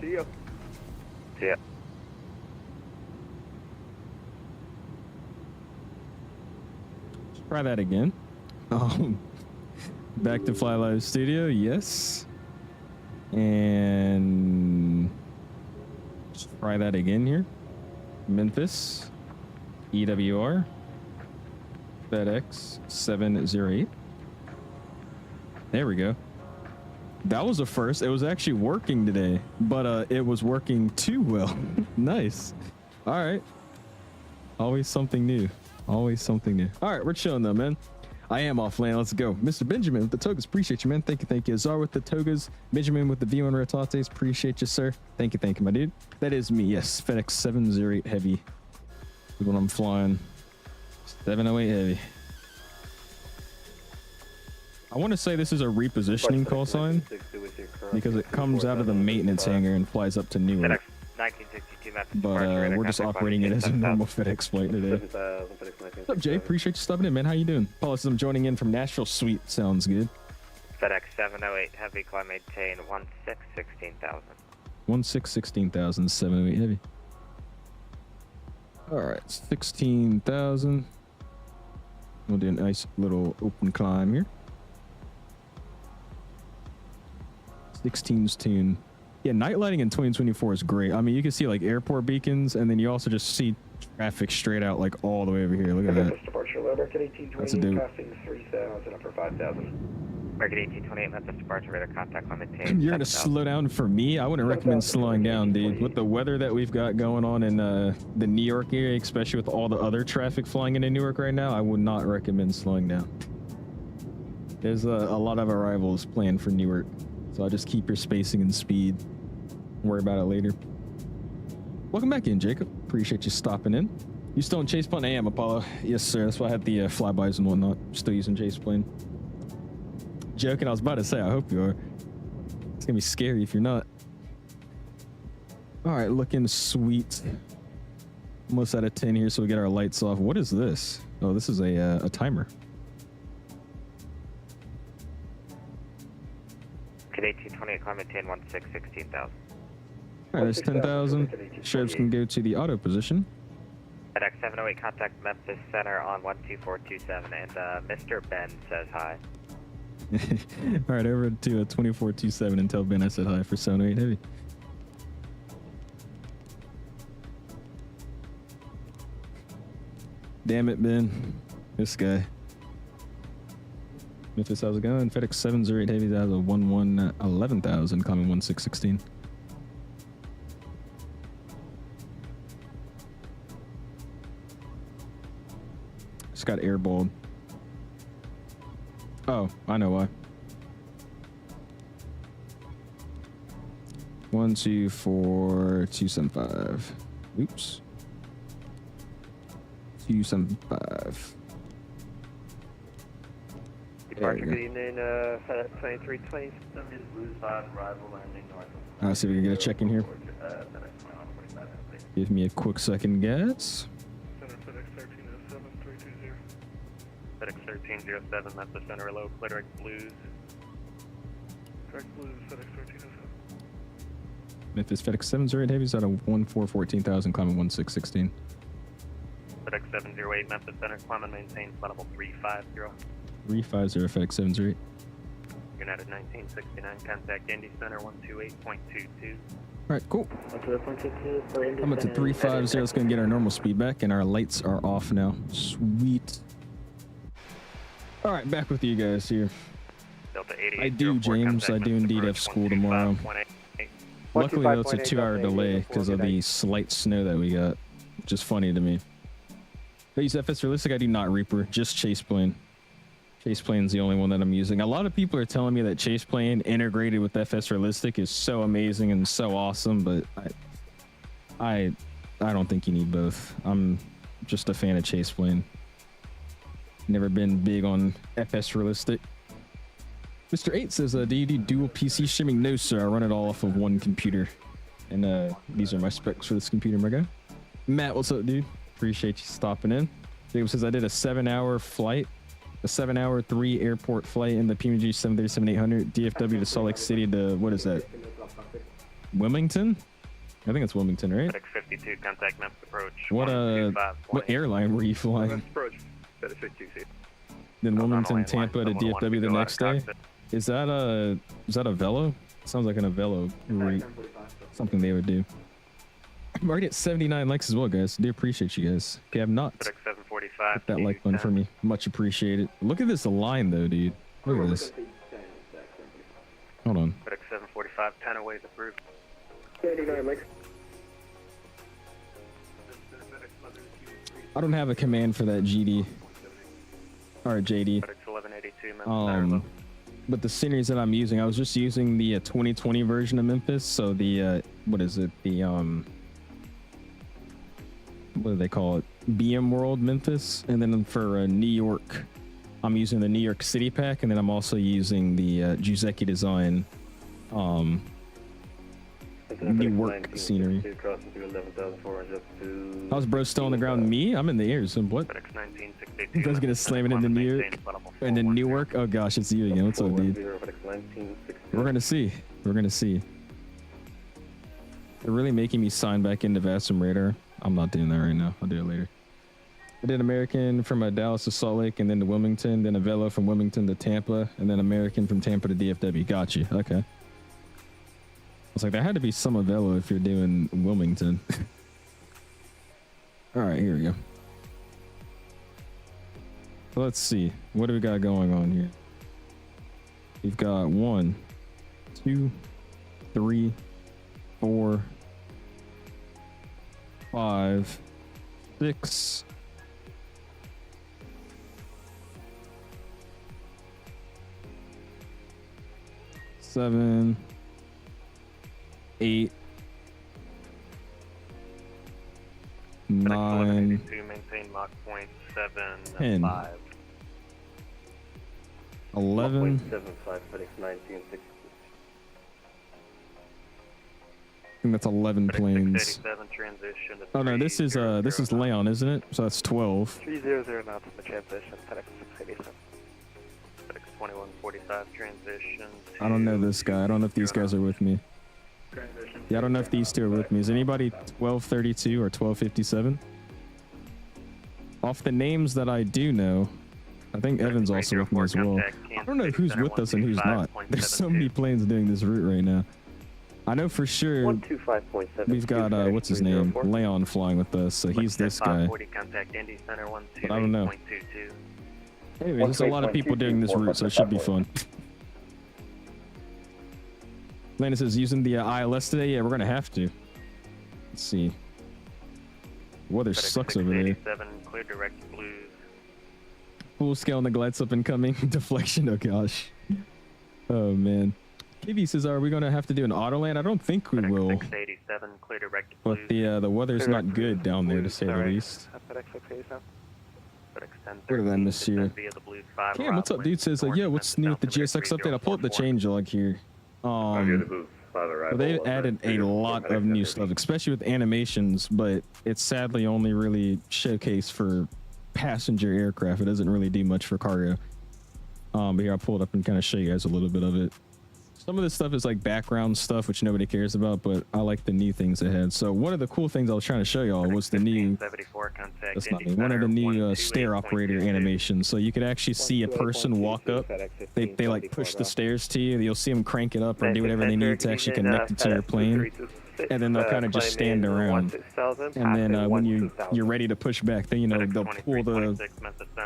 See ya. See ya. Try that again. Back to Fly Live Studio, yes. And try that again here. Memphis, EWR, FedEx 708. There we go. That was a first. It was actually working today, but it was working too well. Nice. All right. Always something new. Always something new. All right, we're chilling though, man. I am off land. Let's go. Mr. Benjamin with the togas. Appreciate you, man. Thank you. Thank you. Czar with the togas. Benjamin with the V1 Rotates. Appreciate you, sir. Thank you, my dude. That is me. Yes. FedEx 708 Heavy is what I'm flying. 708 Heavy. I want to say this is a repositioning call sign because it comes out of the maintenance hangar and flies up to Newark. FedEx 1962 Memphis. But we're just operating it as a normal FedEx flight today. What's up, Jay? Appreciate you stopping in, man. How you doing? Paul, this is I'm joining in from Nashville. Sweet. Sounds good. FedEx 708 Heavy, climb maintain 16,000. 16,000, 708 Heavy. All right, 16,000. We'll do a nice little open climb here. 16's tune. Yeah, night lighting in 2024 is great. I mean, you can see like airport beacons, and then you also just see traffic straight out like all the way over here. Look at that. Departure low, American 1828, That's a dude. passing 3,000, upper 5,000. American 1828 Memphis departure radar contact climb maintain. You're gonna slow down for me? I wouldn't recommend slowing down, dude. With the weather that we've got going on in the New York area, especially with all the other traffic flying into Newark right now, I would not recommend slowing down. There's a lot of arrivals planned for Newark, so I'll just keep your spacing and speed. Worry about it later. Welcome back in, Jacob. Appreciate you stopping in. You still in chase plane? I am, Apollo. Yes, sir. That's why I had the flybys and whatnot. Still using chase plane. Joking. I was about to say, I hope you are. It's gonna be scary if you're not. All right, looking sweet. Almost out of 10 here, so we get our lights off. What is this? Oh, this is a timer. Kid 1828 climb maintain 16,000. All right, there's 10,000. Sheriffs can go to the auto position. FedEx 708 contact Memphis Center on 12427, and Mr. Ben says hi. All right, over to a 2427 and tell Ben I said hi for 708 Heavy. Damn it, Ben. This guy. Memphis, how's it going? FedEx 708 Heavy has a 11,000, coming 1616. Just got airballed. Oh, I know why. 124,275. Oops. 275. Departure, good evening, FedEx 2327 is Blue Side, arrival landing north. I'll see if we can get a check in here. Give me a quick second, guys. FedEx 1307, 320. FedEx 1307 Memphis Center, hello, clear Blues. Correct Blues, FedEx 1307. Memphis FedEx 708 Heavy's out of 14,000, climbing 1616. FedEx 708 Memphis Center, climb and maintain flight level 350. 350 FedEx 708. United 1969, contact Indy Center 128.22. right, cool. I'm up to 350. It's going to get our normal speed back, and our lights are off now. Sweet. All right, back with you guys here. I do, James. I do indeed have school tomorrow. Luckily, though, it's a 2-hour delay because of the slight snow that we got. Just funny to me. I use FS Realistic. I do not Reaper, just Chase Plane. Chase Plane's the only one that I'm using. A lot of people are telling me that Chase Plane integrated with FS Realistic is so amazing and so awesome, but I don't think you need both. I'm just a fan of Chase Plane. Never been big on FS Realistic. Mr. 8 says, do you do dual PC streaming? No, sir. I run it all off of one computer. And these are my specs for this computer, my guy. Matt, what's up, dude? Appreciate you stopping in. Jacob says, I did a 7-hour flight. A 7-hour 3-airport flight in the PMG 737-800 DFW to Salt Lake City to, what is that? Wilmington? I think it's Wilmington, right? 52, contact map approach. What airline were you flying? Approach. Then Wilmington, Tampa to DFW the next day? Is that a Velo? Sounds like an Avelo route. Something they would do. I'm already at 79 likes as well, guys. Do appreciate you guys. If you have not, hit that like button for me. Much appreciated. Look at this line, though, dude. Look at this. Hold on. 745, 10 away is approved. 79 likes. I don't have a command for that GD. Or JD. 1182, but the series that I'm using, I was just using the 2020 version of Memphis. So the, what is it? The, what do they call it? BM World Memphis. And then for New York, I'm using the New York City pack. And then I'm also using the Giuseppe Design Newark scenery. How's bro still on the ground? Me? I'm in the air. So what? I was gonna slam it into New York and then Newark. Oh gosh, it's you again. What's up, dude? We're gonna see. We're gonna see. They're really making me sign back into VATSIM radar. I'm not doing that right now. I'll do it later. I did American from Dallas to Salt Lake and then to Wilmington, then a Velo from Wilmington to Tampa, and then American from Tampa to DFW. Got you. Okay. I was like, there had to be some Velo if you're doing Wilmington. All right, here we go. Let's see. What do we got going on here? We've got 1, 2, 3, 4, 5, 6, 7, 8, 9, maintain Mach point 7, 10, 5. 11, 75, FedEx 1960. I think that's 11 planes. Transition to Oh no, this is Leon, isn't it? So that's 12. 300 knots in the transition, FedEx 687. FedEx 2145 transition. I don't know this guy. I don't know if these guys are with me. Yeah, I don't know if these two are with me. Is anybody 1232 or 1257? Off the names that I do know, I think Evan's also with me as well. I don't know who's with us and who's not. There's so many planes doing this route right now. I know for sure we've got, what's his name? Leon flying with us, so he's this guy. But I don't know. Anyway, there's a lot of people doing this route, so it should be fun. Landon says, using the ILS today? Yeah, we're going to have to. Let's see. Weather sucks over there. Clear direct blues. Full scale neglect up and coming. Deflection, oh gosh. Oh man. KB says, are we going to have to do an auto land? I don't think we will. 687, clear direct but the weather's not good down there, to say the least. What did I miss here? Cam, what's up, dude? Says, yeah, what's new with the GSX update? I'll pull up the changelog here. Well, they added a lot of new stuff, especially with animations, but it's sadly only really showcased for passenger aircraft. It doesn't really do much for cargo. But here, I'll pull it up and kind of show you guys a little bit of it. Some of this stuff is like background stuff, which nobody cares about, but I like the new things it had. So one of the cool things I was trying to show y'all was the new, that's not me, one of the new stair operator animations. So you could actually see a person walk up. They like push the stairs to you. You'll see them crank it up or do whatever they need to actually connect it to your plane. and then they'll kind of just stand around. And then when you're ready to push back, then they'll pull the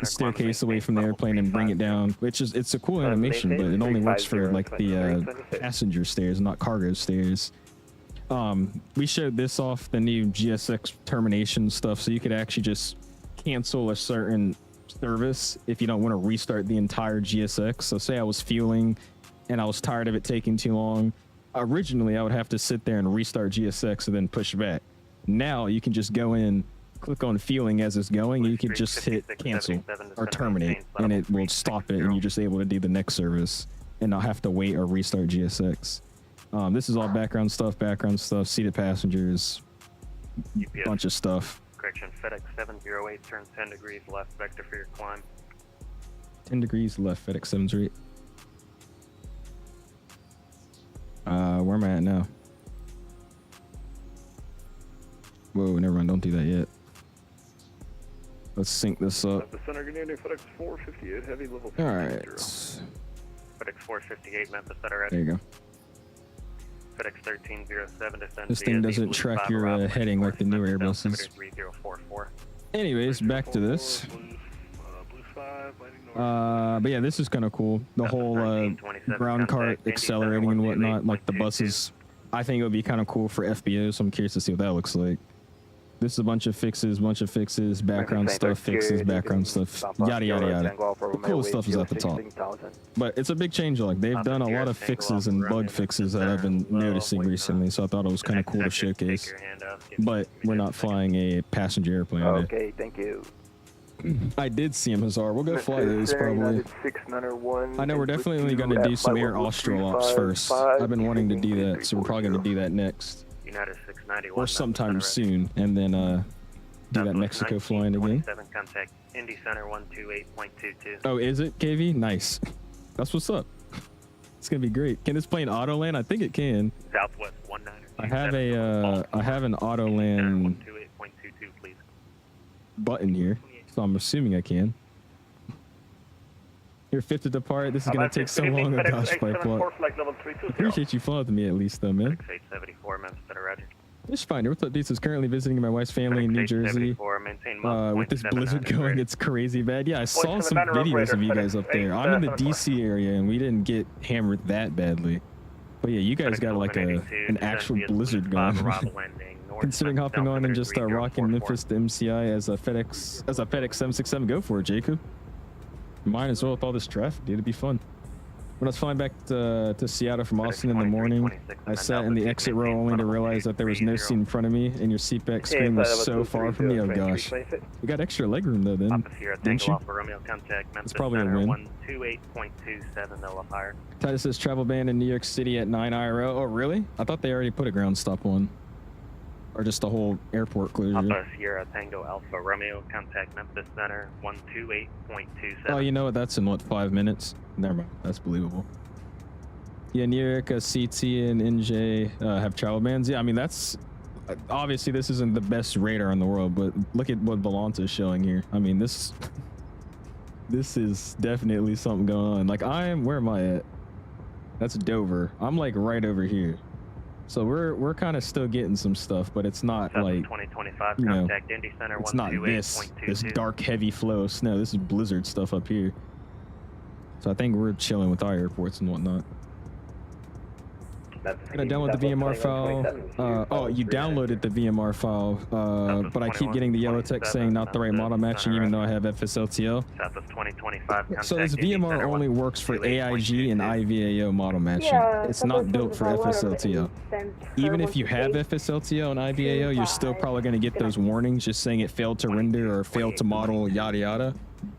staircase away from the airplane and bring it down. Which is it's a cool animation, but it only works for like the passenger stairs, not cargo stairs. We showed this off the new GSX termination stuff, so you could actually just cancel a certain service if you don't want to restart the entire GSX. So say I was fueling and I was tired of it taking too long. Originally, I would have to sit there and restart GSX and then push back. Now you can just go in, click on fueling as it's going, and you can just hit cancel or terminate, and it will stop it, and you're just able to do the next service and not have to wait or restart GSX. This is all background stuff, seated passengers, bunch of stuff. Correction, FedEx 708 turns 10 degrees left vector for your climb. 10 degrees left, FedEx 708. Where am I at now? Whoa, never mind, don't do that yet. Let's sync this up. The center Canadian FedEx 458 heavy level 3. Alright. FedEx 458 Memphis at our There you go. FedEx 1307 descend. This thing doesn't track your heading like the newer Airbuses. Anyways, back to this. But yeah, this is kind of cool. The whole ground cart accelerating and whatnot, like the buses. I think it would be kind of cool for FBO, so I'm curious to see what that looks like. This is a bunch of fixes, background stuff, fixes, background stuff, yada, yada, yada. The cool stuff is at the top. But it's a big change. Like, they've done a lot of fixes and bug fixes that I've been noticing recently, so I thought it was kind of cool to showcase. But we're not flying a passenger airplane today. Okay, thank you. I did see him, Hazar. We'll go fly those probably. I know we're definitely going to do some Air Austral ops first. I've been wanting to do that, so we're probably going to do that next. Or sometime soon, and then do that Mexico flying again. Contact Indy Center 128.22. Oh, is it, KV? Nice. That's what's up. It's gonna be great. Can this plane auto land? I think it can. Southwest 19. I have an auto land button here, so I'm assuming I can. You're fifth to depart. This is gonna take so long. Oh gosh, Flight Plot. Appreciate you following me at least, though, man. 874 Memphis at Roger. It's fine. What's up, dudes? Is currently visiting my wife's family in New Jersey. With this blizzard going, it's crazy bad. Yeah, I saw some videos of you guys up there. I'm in the DC area, and we didn't get hammered that badly. But yeah, you guys got like an actual blizzard going. Considering hopping on and just rocking Memphis to MCI as a FedEx 767, go for it, Jacob. Might as well with all this traffic, dude. It'd be fun. When I was flying back to Seattle from Austin in the morning, I sat in the exit row only to realize that there was no seat in front of me, and your seatback screen was so far from me. Oh gosh. You got extra legroom though, then, didn't you? It's probably a win. Titus says travel ban in New York City at 9 IRO. Oh really? I thought they already put a ground stop on. Or just the whole airport closure. Alpha Sierra Tango Alpha Romeo, contact Memphis Center 128.27. Oh, you know what? That's in what, 5 minutes? Never mind. That's believable. Yeah, Newark, CT, and NJ have travel bans. Yeah, I mean, that's obviously this isn't the best radar in the world, but look at what Volanta is showing here. I mean, this is definitely something going on. Like, where am I at? That's Dover. I'm like right over here. So we're kind of still getting some stuff, but it's not like, 2025, you know, contact Indy Center it's not this dark heavy flow of snow. This is blizzard stuff up here. So I think we're chilling with our airports and whatnot. Gonna download the VMR file. Oh, you downloaded the VMR file, but I keep getting the yellow text saying not the right model matching, even though I have FSLTL. So this VMR only works for AIG and IVAO model matching. It's not built for FSLTL. Even if you have FSLTL and IVAO, you're still probably going to get those warnings just saying it failed to render or failed to model, yada yada.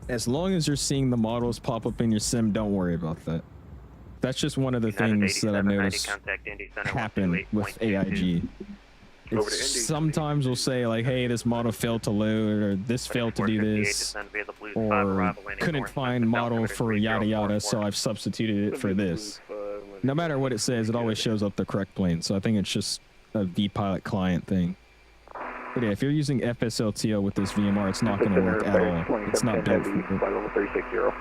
As long as you're seeing the models pop up in your sim, don't worry about that. That's just one of the things that I've noticed happen with AIG. It's sometimes we'll say like, hey, this model failed to load, or this failed to do this, or couldn't find model for yada yada, so I've substituted it for this. No matter what it says, it always shows up the correct plane. So I think it's just a vPilot client thing. But yeah, if you're using FSLTL with this VMR, it's not going to work at all. It's not built for it.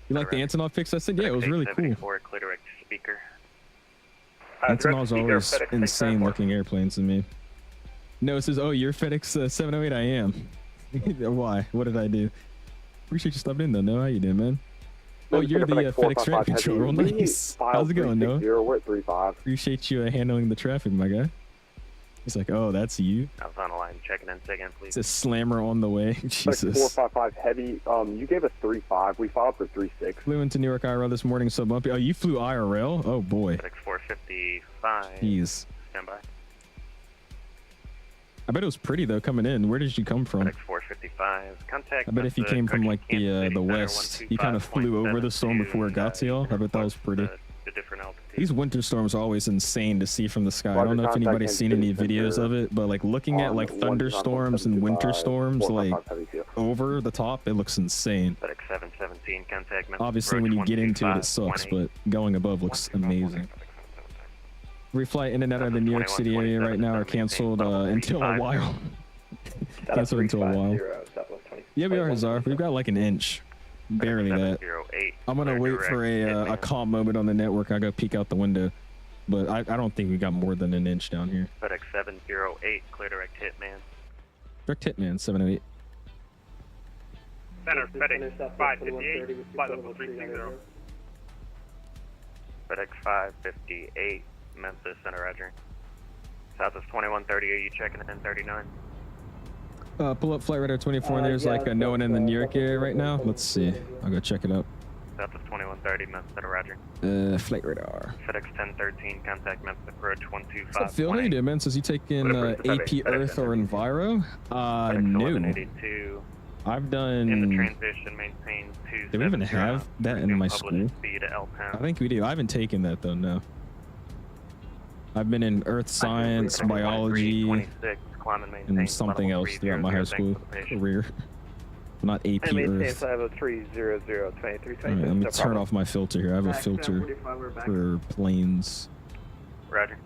You like the Antonov fix I said? Yeah, it was really cool. Sentinels are always insane looking airplanes to me. No, it says, oh, you're FedEx 708. I am. Why? What did I do? Appreciate you stopping in though. No, how you doing, man? Oh, you're the FedEx traffic controller. Nice. How's it going, Noah? We're at 35. Appreciate you handling the traffic, my guy. He's like, oh, that's you. I was on the line checking in, please. It's a slammer on the way. Jesus. 455 heavy. You gave us 3.5. We filed for 3.6. Flew into Newark IRL this morning, so bumpy. Oh, you flew IRL? Oh boy. FedEx 455. Jeez. Stand by. I bet it was pretty though coming in. Where did you come from? FedEx 455. Contact. I bet if you came from like the west, you kind of flew over the storm before it got to y'all. I bet that was pretty. These winter storms are always insane to see from the sky. I don't know if anybody's seen any videos of it, but like looking at like thunderstorms and winter storms like over the top, it looks insane. FedEx 717. Contact. Obviously, when you get into it, it sucks, but going above looks amazing. Reflight in and out of the New York City area right now are canceled until a while. Canceled until a while. Yeah, we are, 𝐓𝐸. We've got like an inch. Barely that. I'm gonna wait for a calm moment on the network. I gotta peek out the window. But I don't think we got more than an inch down here. FedEx 708, clear direct hit, man. Direct hit, man, 708. Center, FedEx 558, flight level 360. FedEx 558, Memphis, center, roger. Southwest 2130, are you checking in 39? Pull up flight radar 24, and there's like no one in the New York area right now. Let's see. I'll go check it out. Southwest 2130, Memphis, center, roger. Flight radar. FedEx 1013, contact Memphis approach 125. What's up, Phil? How you doing, man? Says you taking AP Earth or Enviro? No. I've done. In the transition, maintain 2. Do we even have that in my school? I think we do. I haven't taken that though. No. I've been in Earth Science, Biology, and something else throughout my high school career. Not AP Earth. Alright, let me turn off my filter here. I have a filter for planes. Roger.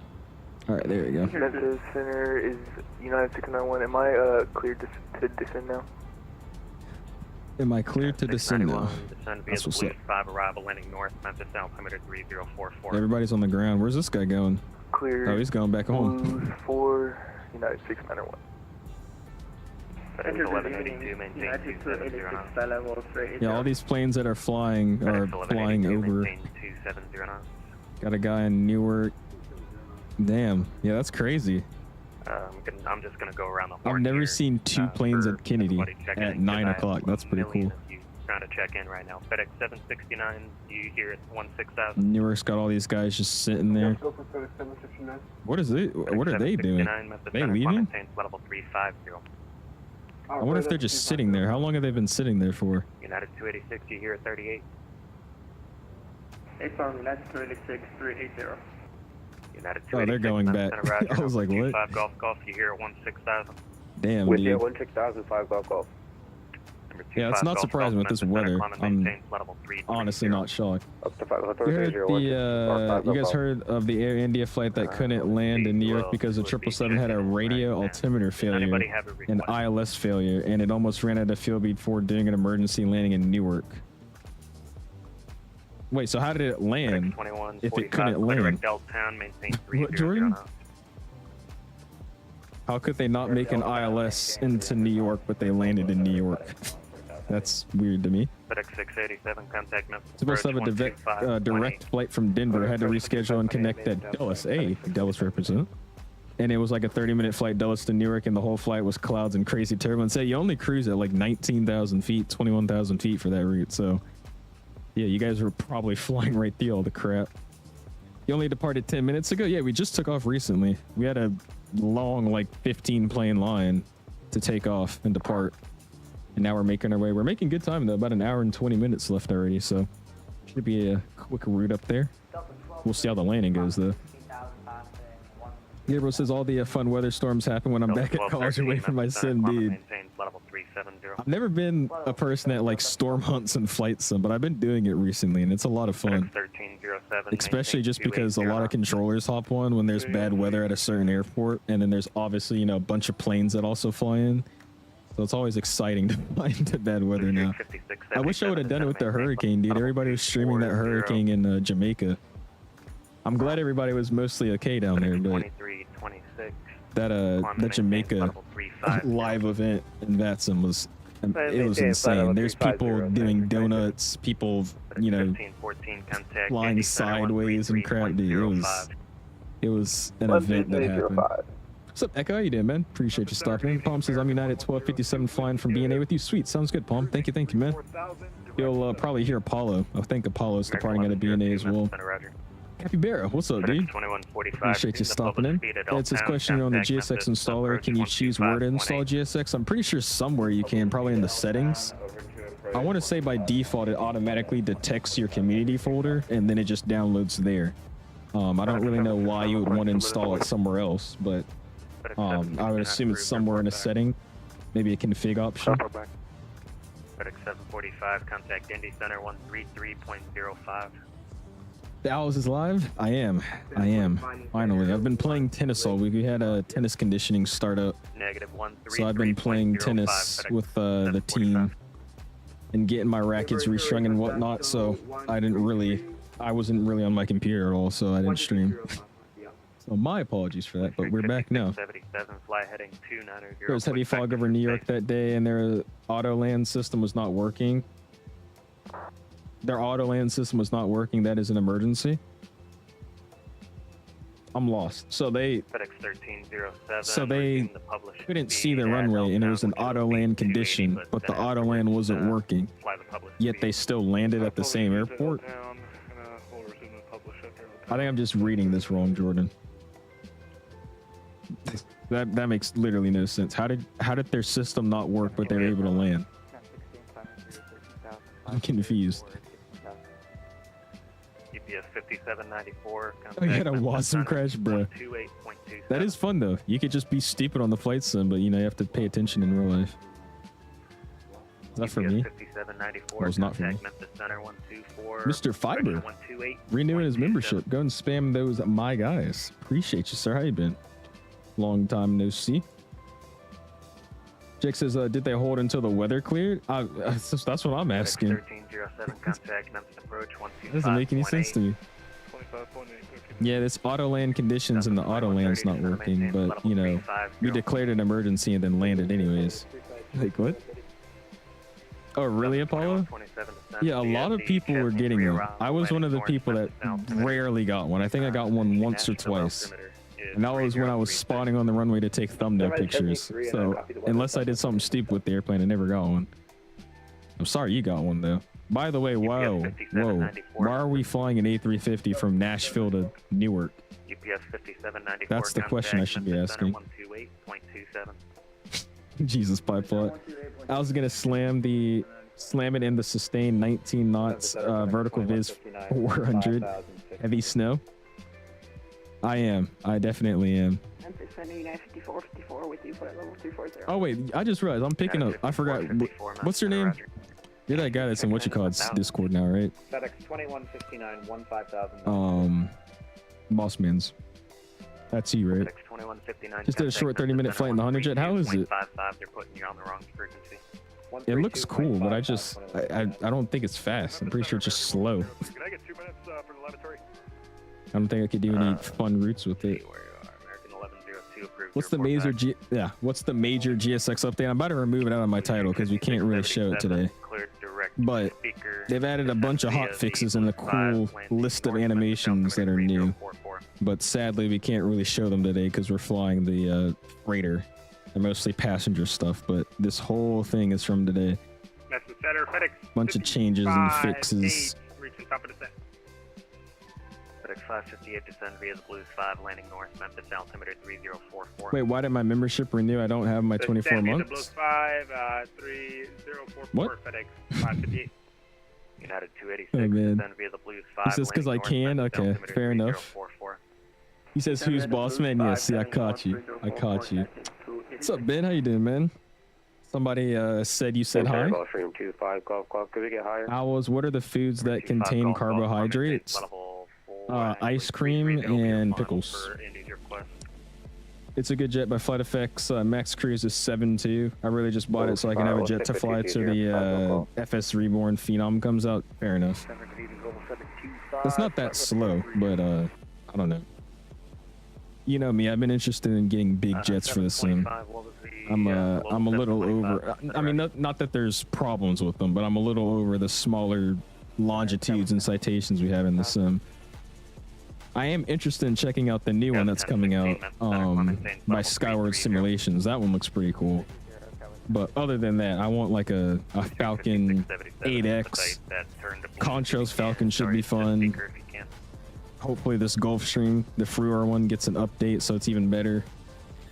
Alright, there you go. Memphis Center is United 691. Am I cleared to descend now? Am I cleared to descend now? That's what's up. 5 arrival landing north, Memphis altimeter 3044. Everybody's on the ground. Where's this guy going? Clear. Oh, he's going back home. 4 United 691. FedEx 1182, maintain 270. Yeah, all these planes that are flying are flying over. Got a guy in Newark. Damn. Yeah, that's crazy. I'm just gonna go around the horn. I've never seen 2 planes at Kennedy at 9 o'clock. That's pretty cool. Trying to check in right now. FedEx 769, you hear it 16000. Newark's got all these guys just sitting there. What is it? What are they doing? They leaving? I wonder if they're just sitting there. How long have they been sitting there for? United 286, you hear it 38. United 286, 380. United 286, oh, they're going back. I was like, what? 5 Golf, you hear it 16000. Damn, With dude. you, 16000, 5 Golf. Yeah, it's not surprising with this weather. I'm honestly not shocked. You guys heard of the Air India flight that couldn't land in New York because the 777 had a radio altimeter failure and ILS failure, and it almost ran out of fuel before doing an emergency landing in Newark. Wait, so how did it land if it couldn't land? What, Jordan? How could they not make an ILS into New York, but they landed in New York? That's weird to me. FedEx 687, contact Memphis. Supposed to have a direct flight from Denver. Had to reschedule and connect at Dulles. Hey, Dulles represent. And it was like a 30-minute flight Dulles to Newark, and the whole flight was clouds and crazy turbulence. Say you only cruise at like 19,000 feet, 21,000 feet for that route. So, yeah, you guys were probably flying right through all the crap. You only departed 10 minutes ago. Yeah, we just took off recently. We had a long, like 15 plane line to take off and depart. And now we're making our way. We're making good time though. About an hour and 20 minutes left already. So should be a quick route up there. We'll see how the landing goes though. Gabriel says all the fun weather storms happen when I'm back at college away from my sim, dude. I've never been a person that like storm hunts and flight sim, but I've been doing it recently and it's a lot of fun. Especially just because a lot of controllers hop on when there's bad weather at a certain airport, and then there's obviously, you know, a bunch of planes that also fly in. So it's always exciting to find the bad weather now. I wish I would have done it with the hurricane, dude. Everybody was streaming that hurricane in Jamaica. I'm glad everybody was mostly okay down there, but 2326. that Jamaica live event in VATSIM was it was insane. There's people doing donuts, people flying sideways and crap. Dude, it was an event that happened. What's up, Echo? How you doing, man? Appreciate you stopping in. Palm says I'm United 1257 flying from BNA with you. Sweet, sounds good, Palm. Thank you, man. You'll probably hear Apollo. I think Apollo's departing out of BNA as well. Capybara, what's up, dude? Appreciate you stopping in. It's his question on the GSX installer. Can you choose where to install GSX? I'm pretty sure somewhere you can, probably in the settings. I want to say by default it automatically detects your community folder and then it just downloads there. I don't really know why you would want to install it somewhere else, but I would assume it's somewhere in a setting, maybe a config option. FedEx 745, contact Indy Center 133.05. The Owls is live? I am. Finally. I've been playing tennis all week. We had a tennis conditioning startup. So I've been playing tennis with the team and getting my rackets restrung and whatnot. So I wasn't really on my computer at all, so I didn't stream. So my apologies for that, but we're back now. There was heavy fog over New York that day and their auto land system was not working. Their auto land system was not working. That is an emergency. I'm lost. So they couldn't see the runway and it was an auto land condition, but the auto land wasn't working. Yet they still landed at the same airport. I think I'm just reading this wrong, Jordan. That makes literally no sense. How did their system not work but they were able to land? I'm confused. UPS 5794. Oh, you had a WASM crash, bro. That is fun though. You could just be stupid on the flight sim, but you know you have to pay attention in real life. Is that for me? No, it's not for me. Mr. Fiber renewing his membership. Go and spam those my guys. Appreciate you, sir. How you been? Long time no see. Jake says, did they hold until the weather cleared? That's what I'm asking. Doesn't make any sense to me. Yeah, this auto land conditions and the auto land's not working, but you know, we declared an emergency and then landed anyways. Like what? Oh, really, Apollo? Yeah, a lot of people were getting it. I was one of the people that rarely got one. I think I got one once or twice. And that was when I was spotting on the runway to take thumbnail pictures. So, unless I did something stupid with the airplane, I never got one. I'm sorry you got one, though. By the way, whoa. Why are we flying an A350 from Nashville to Newark? That's the question I should be asking. Jesus, pipeline. I was gonna slam it in the sustained 19 knots vertical viz 400 heavy snow. I definitely am. Memphis sending 95454 with you for level 240. Oh wait, I just realized I'm picking up. I forgot. What's your name? You're that guy that's in 𝐬𝐸 Discord now, right? FedEx 2159 15000. Boss man's. That's you, right? Just did a short 30-minute flight in the 100 jet. How is it? It looks cool, but I don't think it's fast. I'm pretty sure it's just slow. Can I get 2 minutes for the lavatory? I don't think I could do any fun routes with it. What's the major GSX update? I'm about to remove it out of my title because we can't really show it today. But they've added a bunch of hot fixes and a cool list of animations that are new. But sadly, we can't really show them today because we're flying the freighter. They're mostly passenger stuff, but this whole thing is from today. Bunch of changes and fixes. FedEx 558 descend via the Blues 5 landing north Memphis altimeter 3044. Wait, why did my membership renew? I don't have my 24 months. Blues 5 3044 what? FedEx 558. United 286 oh, man. descend via the Blues 5. He says because I can. Okay, fair enough. He says who's boss man? Yes, see, I caught you. What's up, Ben? How you doing, man? Somebody said you said hi. Owls, what are the foods that contain carbohydrates? Ice cream and pickles. It's a good jet by Flight Effects. Max Cruise is 7.2. I really just bought it so I can have a jet to fly to the FS Reborn Phenom comes out. Fair enough. It's not that slow, but I don't know. You know me, I've been interested in getting big jets for the sim. I'm a little over. I mean, not that there's problems with them, but I'm a little over the smaller longitudes and citations we have in the sim. I am interested in checking out the new one that's coming out by Skyward Simulations. That one looks pretty cool. But other than that, I want like a Falcon 8X. Concho's Falcon should be fun. Hopefully this Gulfstream, the FLIGHTSIMEXPO one, gets an update so it's even better.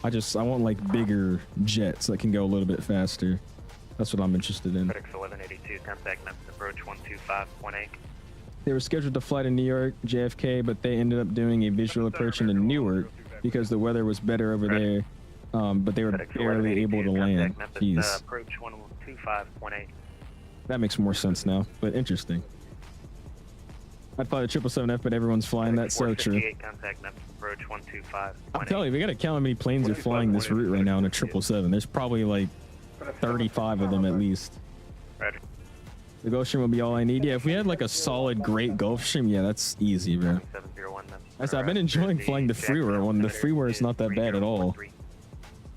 I want like bigger jets that can go a little bit faster. That's what I'm interested in. FedEx 1182, contact Memphis approach 125.8. They were scheduled to fly to New York, JFK, but they ended up doing a visual approach into Newark because the weather was better over there, but they were barely able to land. Jeez. Approach 125.8. That makes more sense now, but interesting. I'd fly the 777F, but everyone's flying. That's so true. I'm telling you, we gotta count how many planes are flying this route right now in a 777. There's probably like 35 of them at least. Roger. The Gulfstream will be all I need. Yeah, if we had like a solid, great Gulfstream, yeah, that's easy, bro. I've been enjoying flying the FLIGHTSIMEXPO one. The FLIGHTSIMEXPO is not that bad at all.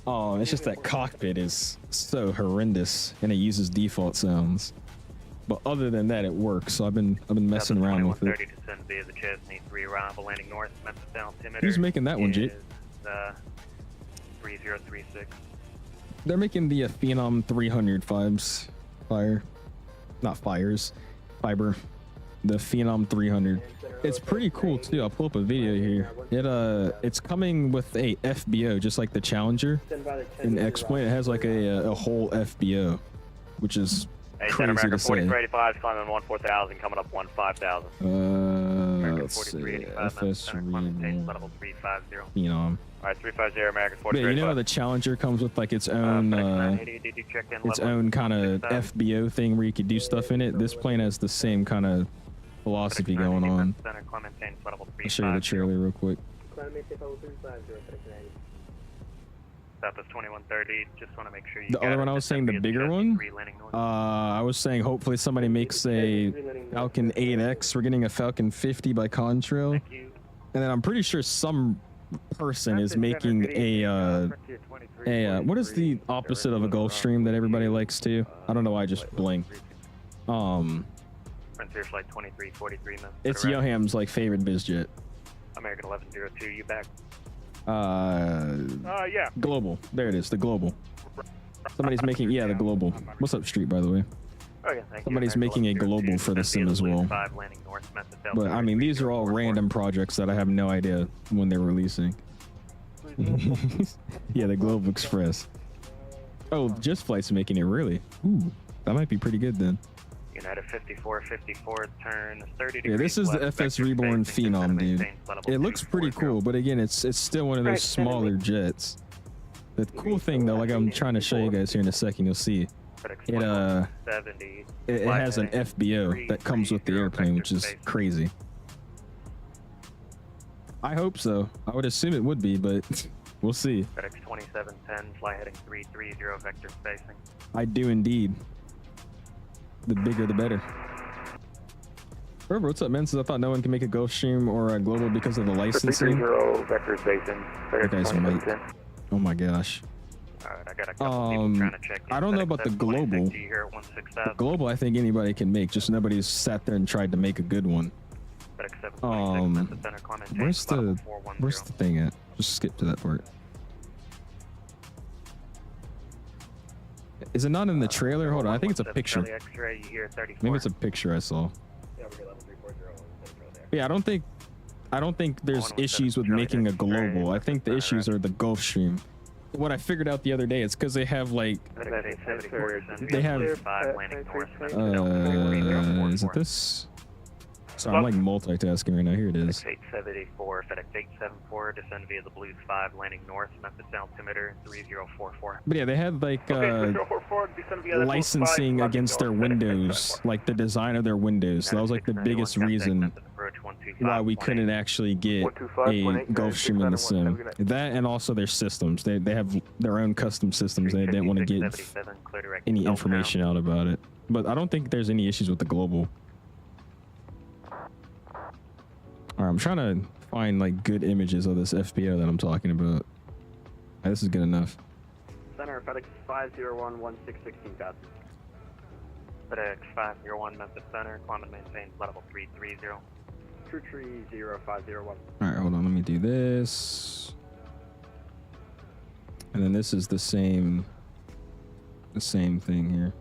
Oh, it's just that cockpit is so horrendous, and it uses default sounds. But other than that, it works. So I've been messing around with it. Who's making that one, Jake? 3036. They're making the Phenom 300 fiber. The Phenom 300. It's pretty cool too. I'll pull up a video here. It's coming with a FBO, just like the Challenger in X-Plane. It has like a whole FBO, which is crazy to say. 4385, climbing 14000, coming up 15000. Let's see. FS level 350. Phenom. Alright, 350 American 4385. Yeah, you know the Challenger comes with like its own kind of FBO thing where you could do stuff in it. This plane has the same kind of philosophy going on. I'll show you the trailer real quick. Southwest 2130, just want to make sure you the other one I was saying, the bigger one, I was saying hopefully somebody makes a Falcon 8X. We're getting a Falcon 50 by Contrail. And then I'm pretty sure some person is making a what is the opposite of a Gulfstream that everybody likes to? I don't know why I just blinked. Frontier Flight 2343. It's Yoham's like favorite biz jet. American 1102, you back? Yeah. Global. There it is, the Global. Somebody's making, yeah, the Global. What's up, Street, by the way? Okay, thank Somebody's making a Global for the sim as well. But I mean, these are all random projects that I have no idea when they're releasing. Yeah, the Global Express. Oh, just Flight's making it, really? Ooh, that might be pretty good then. United 5454, turn 30 degrees. Yeah, this is the FS Reborn Phenom, dude. It looks pretty cool, but again, it's still one of those smaller jets. The cool thing though, like I'm trying to show you guys here in a second, you'll see. It has an FBO that comes with the airplane, which is crazy. I hope so. I would assume it would be, but we'll see. FedEx 2710, fly heading 330, vector spacing. I do indeed. The bigger the better. What's up, man? Since I thought no one can make a Gulfstream or a Global because of the licensing. 330, vector spacing. That guy's right. Oh my gosh. Alright, I got a couple people trying to check. I don't know about the Global. The Global, I think anybody can make, just nobody's sat there and tried to make a good one. Where's the thing at? Just skip to that part. Is it not in the trailer? Hold on, I think it's a picture. Maybe it's a picture I saw. Yeah, I don't think there's issues with making a Global. I think the issues are the Gulfstream. What I figured out the other day, it's because they have like they have is it this? Sorry, I'm like multitasking right now. Here it is. 874, FedEx 874, descend via the Blues 5, landing north, Memphis altimeter 3044. But yeah, they had like licensing against their windows, like the design of their windows. So that was like the biggest reason why we couldn't actually get a Gulfstream in the sim. That and also their systems. They have their own custom systems. They didn't want to give any information out about it. But I don't think there's any issues with the Global. All right, I'm trying to find like good images of this FBO that I'm talking about. This is good enough. Center, FedEx 501-1616 pass. FedEx 501 Memphis Center, climb and maintain level 330. True tree 0501. All right, hold on. Let me do this. And then this is the same thing here.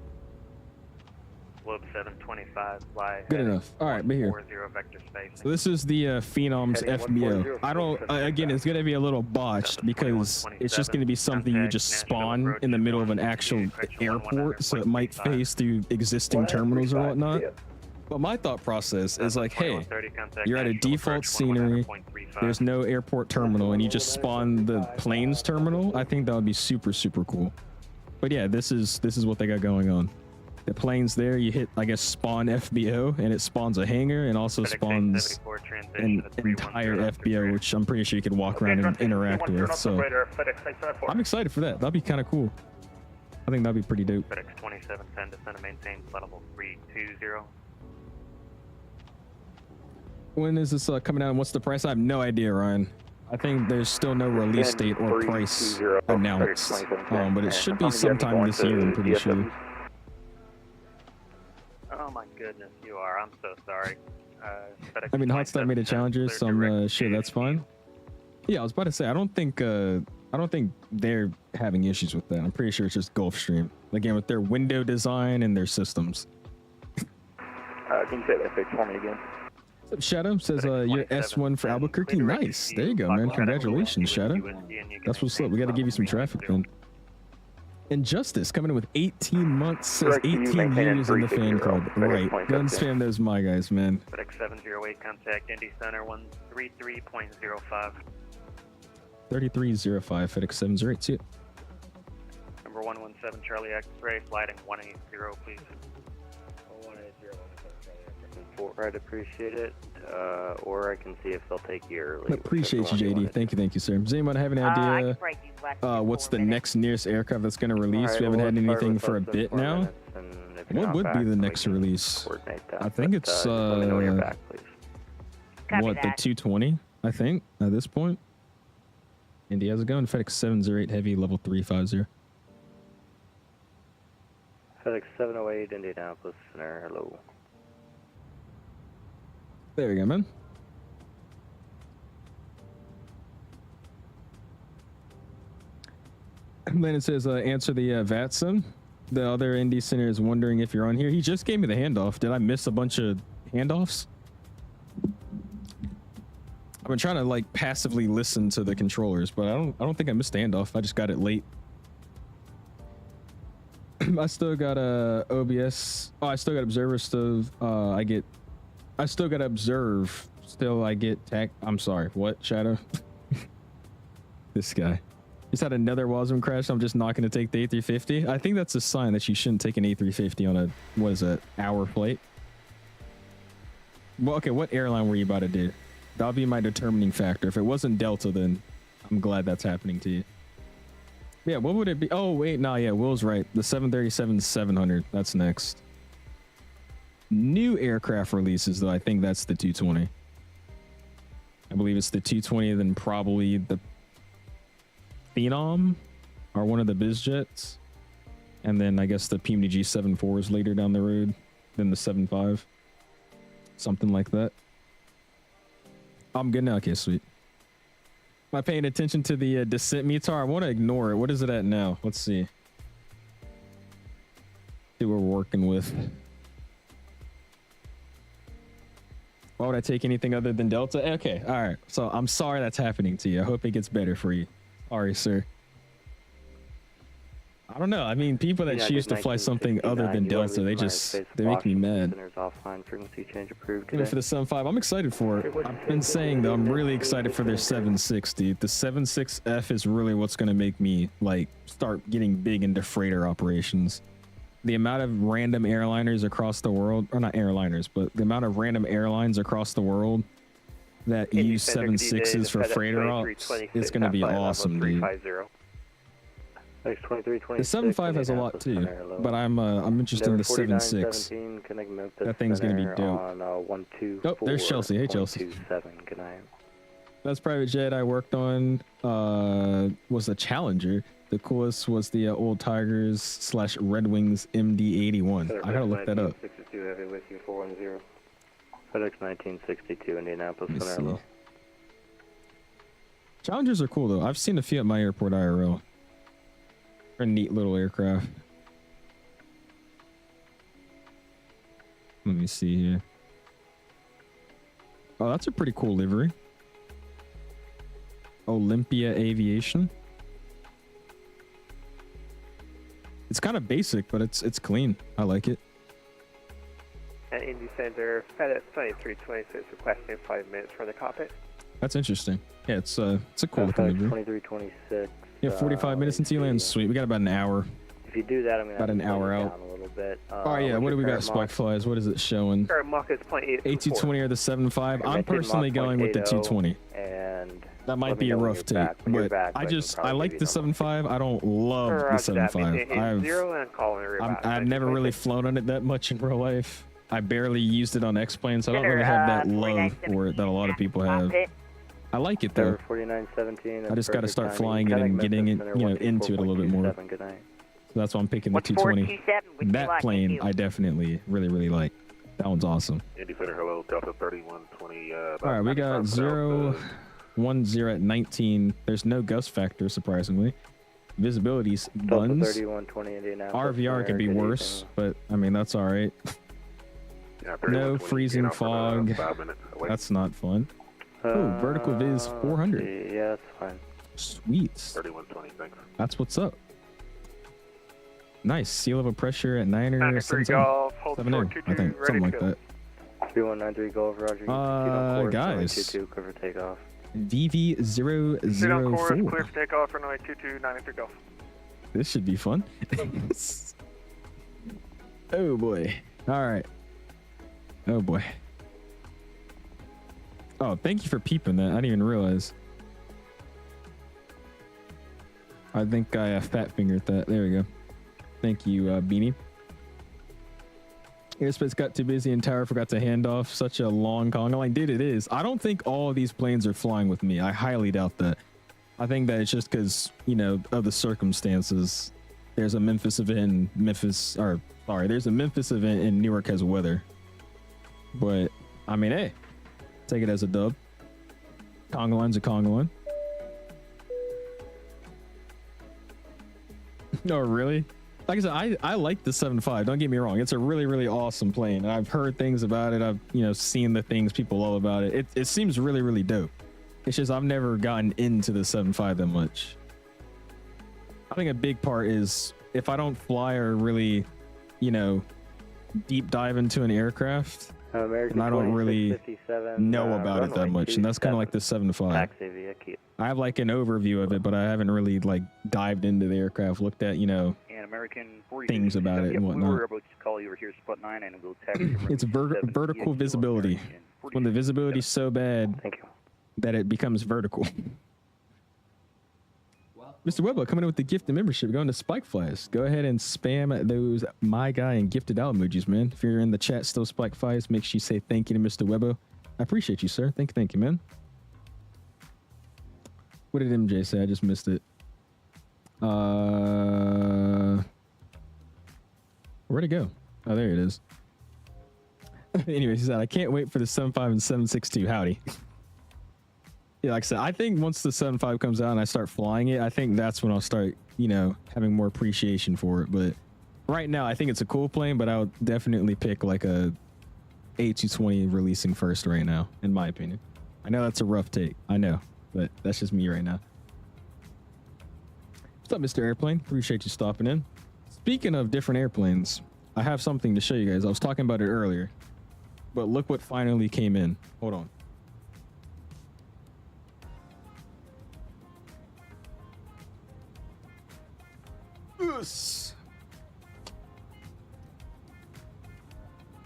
Globe 725, fly. Good enough. All right, be here. 40 vector space. So this is the Phenoms FBO. I don't, again, it's going to be a little botched because it's just going to be something you just spawn in the middle of an actual airport, so it might phase through existing terminals or whatnot. But my thought process is like, hey, you're at a default scenery, there's no airport terminal, and you just spawn the planes terminal. I think that would be super, super cool. But yeah, this is what they got going on. The plane's there, you hit, I guess, spawn FBO, and it spawns a hangar and also spawns an entire FBO, which I'm pretty sure you could walk around and interact with. So I'm excited for that. That'll be kind of cool. I think that'd be pretty dope. FedEx 2710, descend and maintain level 320. When is this coming out and what's the price? I have no idea, Ryan. I think there's still no release date or price announced, but it should be sometime this year, I'm pretty sure. Oh my goodness, you are. I'm so sorry. I mean, Hotstart made a challenger, so I'm sure that's fine. Yeah, I was about to say, I don't think they're having issues with that. I'm pretty sure it's just Gulfstream. Again, with their window design and their systems. Can you say that fix for me again? What's up, Shadow? Says you're S1 for Albuquerque. Nice. There you go, man. Congratulations, Shadow. That's what's up. We got to give you some traffic, then. Injustice coming in with 18 months, says 18 years in the fan club. Right. Gun spam those my guys, man. FedEx 708, contact Indy Center 133.05. 3305, FedEx 708. See it. Number 117, Charlie X-ray, flighting 180, please. 180. I'd appreciate it, or I can see if they'll take your. Appreciate you, JD. Thank you, sir. Does anyone have any idea what's the next nearest aircraft that's going to release? Right, we haven't had anything for a bit now. What would be the next release? I think it's back, what, the 220? I think at this point. Indy, how's it going? FedEx 708 Heavy, level 350. FedEx 708, Indianapolis Center. Hello. There we go, man. And then it says, answer the VATSIM. The other Indy Center is wondering if you're on here. He just gave me the handoff. Did I miss a bunch of handoffs? I've been trying to like passively listen to the controllers, but I don't think I missed the handoff. I just got it late. I still got a OBS. Oh, I still got observer stove. I still got to observe. Still, I get tech. I'm sorry. What, Shadow? This guy. He's had another WASM crash. I'm just not going to take the A350. I think that's a sign that you shouldn't take an A350 on a, what is it, hour flight? Well, okay, what airline were you about to do? That'll be my determining factor. If it wasn't Delta, then I'm glad that's happening to you. Yeah, what would it be? Oh, wait, nah, yeah, Will's right. The 737-700. That's next. New aircraft releases, though, I think that's the 220. I believe it's the 220, then probably the Phenom or one of the biz jets, and then I guess the PMDG 74s later down the road, then the 75, something like that. I'm good now. Okay, sweet. Am I paying attention to the descent METAR? I want to ignore it. What is it at now? Let's see. See what we're working with. Why would I take anything other than Delta? Okay, all right. So I'm sorry that's happening to you. I hope it gets better for you. Sorry, sir. I don't know. I mean, people that choose to fly something other than Delta, they make me mad. Even for the 7.5, I'm excited for it. I've been saying though, I'm really excited for their 7.6, dude. The 7.6F is really what's going to make me like start getting big into freighter operations. The amount of random airliners across the world, or not airliners, but the amount of random airlines across the world that use 7.6s for freighter ops is going to be awesome, dude. The 7.5 has a lot too, but I'm interested in the 7.6. That thing's gonna be dope. Oh, there's Chelsea. Hey, Chelsea. Last private jet I worked on was the Challenger. The coolest was the Old Tigers / Red Wings MD-81. I gotta look that up. 1962 Heavy with you 410. FedEx 1962 Indianapolis Let me Center. see. Challengers are cool though. I've seen a few at my airport IRL. They're a neat little aircraft. Let me see here. Oh, that's a pretty cool livery. Olympia Aviation. It's kind of basic, but it's clean. I like it. At Indy Center, FedEx 2326 requesting 5 minutes for the cockpit. That's interesting. Yeah, it's a cool looking livery. 2326. Yeah, 45 minutes until you land. Sweet. We got about an hour. If you do that, I'm gonna About an hour out. down a little bit. Oh yeah, what do we got? Spike flies. What is it showing? Current Mach is 0.8. A220 or the 75. I'm Mentioned personally Mach going with the 0.80, 220. And That might let me be a know when rough you're take, back. When you're but back, I can just I probably like give the you normal. 75. I don't love the Roger that. 75. I've 0 and calling I've never really flown on it that much in real life. I barely used it on X-Plane, so I don't really have that love for it that a lot of people have. I like it though. 4917. I just got to start flying it and getting it, into it a little bit more. Good night. So that's why I'm picking the 220. That plane I definitely really like. That one's awesome. Indy Center, hello, Delta 3120. All right, we got 010 at 19. There's no gust factor, surprisingly. Visibility's Delta buns. 3120 Indianapolis. RVR could be worse, but I mean that's all right. Yeah, No freezing fog. 5 minutes away. That's not fun. Oh, vertical viz 400. Yeah, that's fine. Sweet. 3120, thanks. That's what's up. Nice. Sea level pressure at 9 or 93 7, Golf, hold 7 short I 22, think. ready Something to like go. that. 3193 Golf, Roger. Guys. 22, cover takeoff. Sit on course, clear VV004. for takeoff, runway 22, 93 Golf. This should be fun. Oh boy. All right. Oh boy. Oh, thank you for peeping that. I didn't even realize. I think I fat fingered that. There we go. Thank you, Beanie. Airspace got too busy and tower forgot to hand off. Such a long call. I'm like, dude, it is. I don't think all of these planes are flying with me. I highly doubt that. I think that it's just because, of the circumstances. There's a Memphis event in there's a Memphis event in Newark has weather. But, I mean, hey, take it as a dub. Conga line's a conga line. Oh, really? Like I said, I like the 7.5. Don't get me wrong. It's a really awesome plane. And I've heard things about it. I've, seen the things people love about it. It seems really dope. It's just I've never gotten into the 7.5 that much. I think a big part is if I don't fly or really, deep dive into an aircraft, and I don't really know about it that much. And that's kind of like the 7.5. I have like an overview of it, but I haven't really like dived into the aircraft, looked at, American things about it and We whatnot. were about to call you over here, spot 9, and we'll text you. It's vertical visibility. When the visibility is so bad that it becomes vertical. Mr. Webbo coming in with the gift and membership, going to Spike Flies. Go ahead and spam those my guy and gifted out emojis, man. If you're in the chat still Spike Flies, make sure you say thank you to Mr. Webbo. I appreciate you, sir. Thank you, man. What did MJ say? I just missed it. Where'd it go? Oh, there it is. Anyways, he said, I can't wait for the 7.5 and 7.62. Howdy. Yeah, like I said, I think once the 7.5 comes out and I start flying it, I think that's when I'll start, having more appreciation for it. But right now, I think it's a cool plane, but I would definitely pick like a A220 releasing first right now, in my opinion. I know that's a rough take. I know, but that's just me right now. What's up, Mr. Airplane? Appreciate you stopping in. Speaking of different airplanes, I have something to show you guys. I was talking about it earlier, but look what finally came in. Hold on.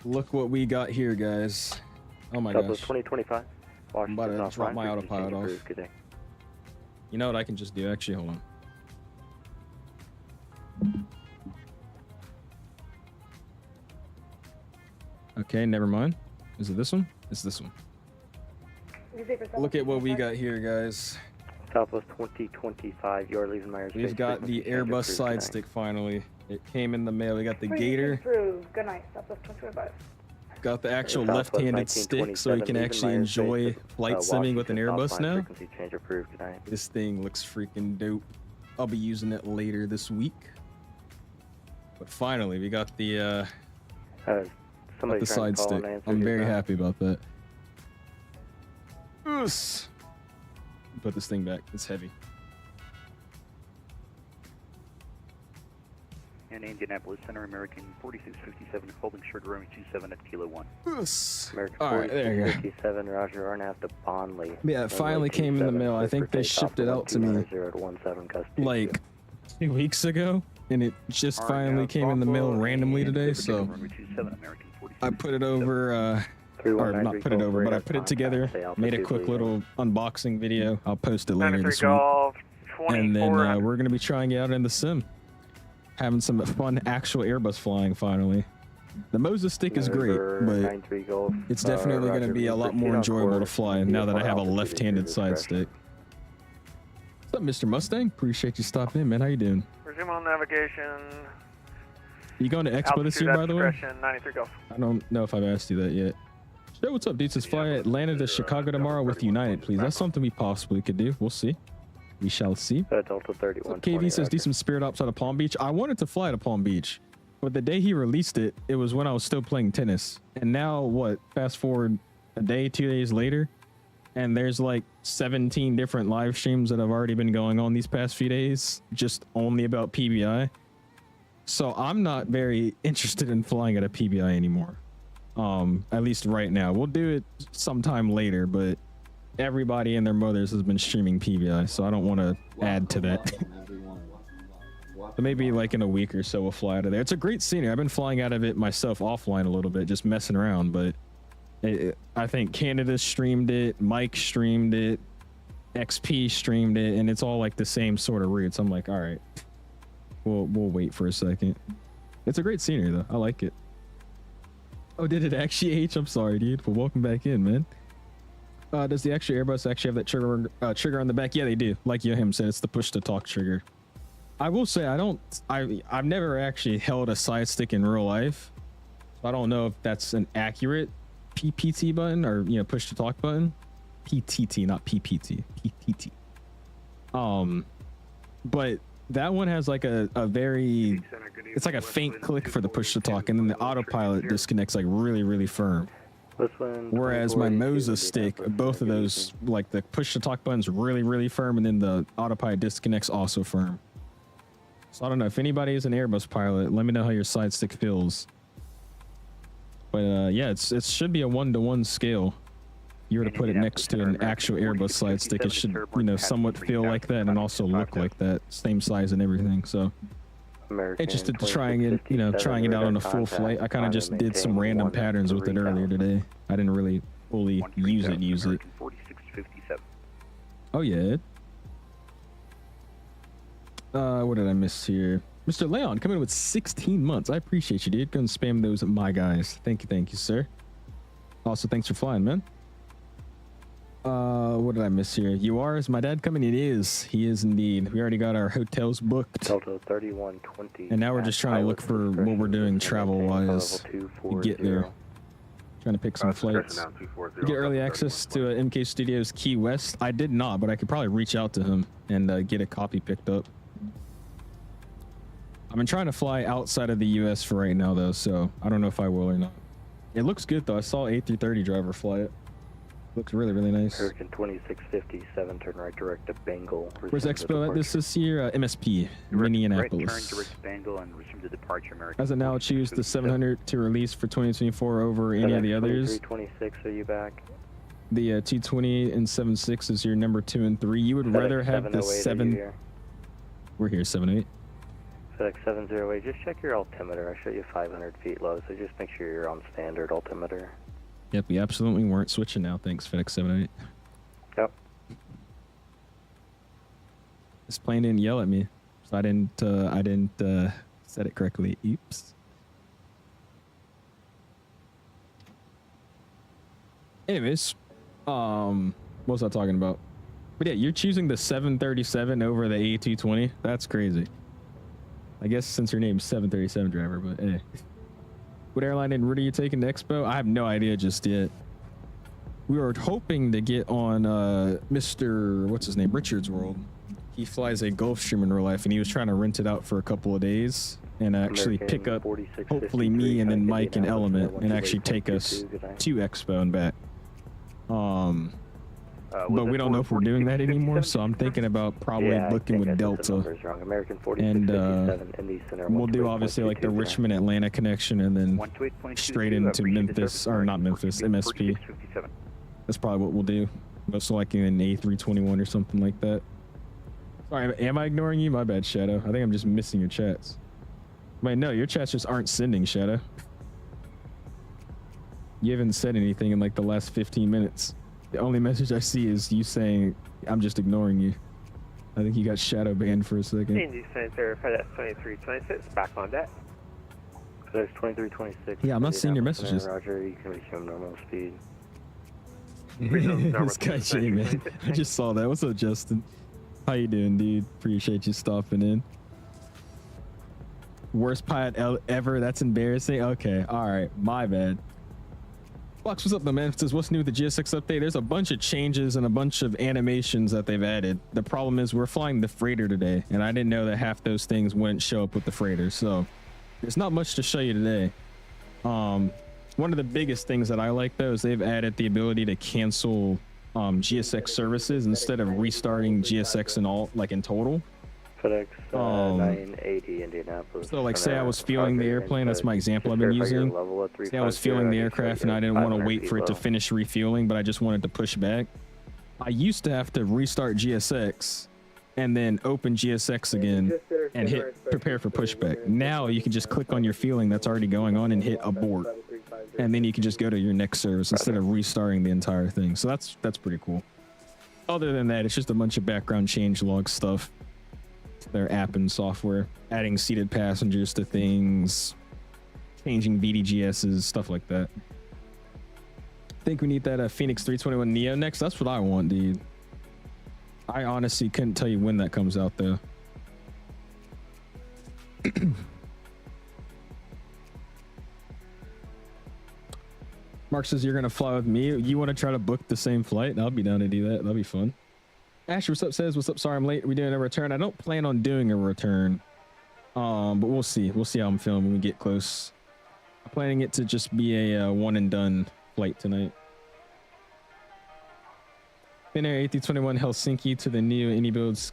Look what we got here, guys. Oh my gosh. 2025. I'm about to drop my autopilot off. Good day. You know what I can just do? Actually, hold on. Okay, never mind. Is it this one? It's this one. Look at what we got here, guys. Southwest 2025, you're leaving Myers. We've got the Airbus side stick finally. It came in the mail. We got the Gator. Approved. Good night. Southwest 2025. Got the actual left-handed stick, so you can actually enjoy flight simming with an Airbus now. Change approved tonight. This thing looks freaking dope. I'll be using it later this week. But finally, we got the side stick. I'm very happy about that. Yes. Put this thing back. It's heavy. And Indianapolis Center, American 4657, holding short runway 27 at Kilo 1. Yes. American All right, there you go. 47, Roger, Arnav to Bondley. Yeah, it finally came in the mail. I think they shipped it out to me like 2 weeks ago, and it just finally came in the mail randomly today. So I put it over, or not put it over, but I put it together, made a quick little unboxing video. I'll post it later this week. And then we're going to be trying it out in the sim. Having some fun actual Airbus flying finally. The MOZA stick is great, but it's definitely going to be a lot more enjoyable to fly now that I have a left-handed side stick. What's up, Mr. Mustang? Appreciate you stopping in, man. How you doing? Resume on navigation. You going to Expo this year, by the way? 93 Golf. I don't know if I've asked you that yet. Hey, what's up, dudes? Let's fly Atlanta to Chicago tomorrow with United, please. That's something we possibly could do. We'll see. We shall see. Delta 31. KV says, do some Spirit Ops out of Palm Beach. I wanted to fly to Palm Beach, but the day he released it, it was when I was still playing tennis. And now, what? Fast forward a day, 2 days later, and there's like 17 different live streams that have already been going on these past few days, just only about PBI. So I'm not very interested in flying at a PBI anymore. At least right now. We'll do it sometime later, but everybody and their mothers has been streaming PBI, so I don't want to add to that. So maybe like in a week or so we'll fly out of there. It's a great scenery. I've been flying out of it myself offline a little bit, just messing around, but I think Canada streamed it, Mike streamed it, XP streamed it, and it's all like the same sort of routes. I'm like, all right, we'll wait for a second. It's a great scenery though. I like it. Oh, did it actually H? I'm sorry, dude. Well, welcome back in, man. Does the actual Airbus actually have that trigger on the back? Yeah, they do. Like Yohim said, it's the push to talk trigger. I will say I've never actually held a side stick in real life, so I don't know if that's an accurate PPT button or push to talk button. PTT, not PPT. PTT. But that one has like a very, it's like a faint click for the push to talk, and then the autopilot disconnects like really firm. Whereas my MOZA stick, both of those, like the push to talk button's really firm, and then the autopilot disconnects also firm. So I don't know if anybody is an Airbus pilot, let me know how your side stick feels. But yeah, it should be a 1-to-1 scale. You were to put it next to an actual Airbus side stick, it should somewhat feel like that and also look like that, same size and everything. So interested to trying it, trying it out on a full flight. I kind of just did some random patterns with it earlier today. I didn't really fully use it. Oh yeah. What did I miss here? Mr. Leon coming in with 16 months. I appreciate you, dude. Go and spam those, my guys. Thank you, sir. Also, thanks for flying, man. What did I miss here? UR, is my dad coming? It is. He is indeed. We already got our hotels booked. Delta 3120. And now we're just trying to look for what we're doing travel-wise to get there. Trying to pick some flights. Get early access to MK Studios Key West. I did not, but I could probably reach out to him and get a copy picked up. I've been trying to fly outside of the US for right now, though, so I don't know if I will or not. It looks good, though. I saw A330 driver fly it. Looks really nice. American 2657, turn right direct to Bengal. Where's Expo at this year? MSP, Minneapolis. Right turn direct Bengal and resume the departure, American. As of now, choose the 700 to release for 2024 over any of the others. 326, are you back? The 220 and 76 is your number 2 and 3. You would rather have the 7. We're here, 78. FedEx 708, just check your altimeter. I showed you 500 feet low, so just make sure you're on standard altimeter. Yep, we absolutely weren't switching now. Thanks, FedEx 708. Yep. This plane didn't yell at me, so I didn't set it correctly. Oops. Anyways, What was I talking about? But yeah, you're choosing the 737 over the A220. That's crazy. I guess since your name's 737 driver, but hey. What airline and route are you taking to Expo? I have no idea just yet. We were hoping to get on Mr. what's his name? Richard's World. He flies a Gulfstream in real life, and he was trying to rent it out for a couple of days and actually pick up hopefully me and then Mike and Element and actually take us to Expo and back. But we don't know if we're doing that anymore, so I'm thinking about probably looking with Delta. And we'll do obviously like the Richmond Atlanta connection and then straight into Memphis, or not Memphis, MSP. That's probably what we'll do. Most likely an A321 or something like that. Sorry, am I ignoring you? My bad, Shadow. I think I'm just missing your chats. Wait, no, your chats just aren't sending, Shadow. You haven't said anything in like the last 15 minutes. The only message I see is you saying, I'm just ignoring you. I think you got shadow banned for a second. Indy Center, FedEx 2326, back on deck. FedEx 2326. Yeah, I'm not seeing your messages. Roger, you can resume normal speed. This guy Jay, man. I just saw that. What's up, Justin? How you doing, dude? Appreciate you stopping in. Worst pilot ever? That's embarrassing. Okay, all right. My bad. Fox, what's up, my man? Says, what's new with the GSX update? There's a bunch of changes and a bunch of animations that they've added. The problem is we're flying the freighter today, and I didn't know that half those things wouldn't show up with the freighter. So there's not much to show you today. One of the biggest things that I like, though, is they've added the ability to cancel GSX services instead of restarting GSX and all, like in total. FedEx 980 Indianapolis. So like say I was fueling the airplane, that's my example I've been using. Say I was fueling the aircraft and I didn't want to wait for it to finish refueling, but I just wanted to push back. I used to have to restart GSX and then open GSX again and hit prepare for pushback. Now you can just click on your fueling that's already going on and hit abort. And then you can just go to your next service instead of restarting the entire thing. So that's pretty cool. Other than that, it's just a bunch of background change log stuff. Their app and software, adding seated passengers to things, changing VDGSs, stuff like that. I think we need that Phoenix 321 Neo next. That's what I want, dude. I honestly couldn't tell you when that comes out, though. Mark says you're going to fly with me. You want to try to book the same flight? I'll be down to do that. That'll be fun. Asher, what's up? Says, what's up? Sorry I'm late. Are we doing a return? I don't plan on doing a return. But we'll see. We'll see how I'm feeling when we get close. I'm planning it to just be a one and done flight tonight. Finnair A321 Helsinki to the new inibuilds.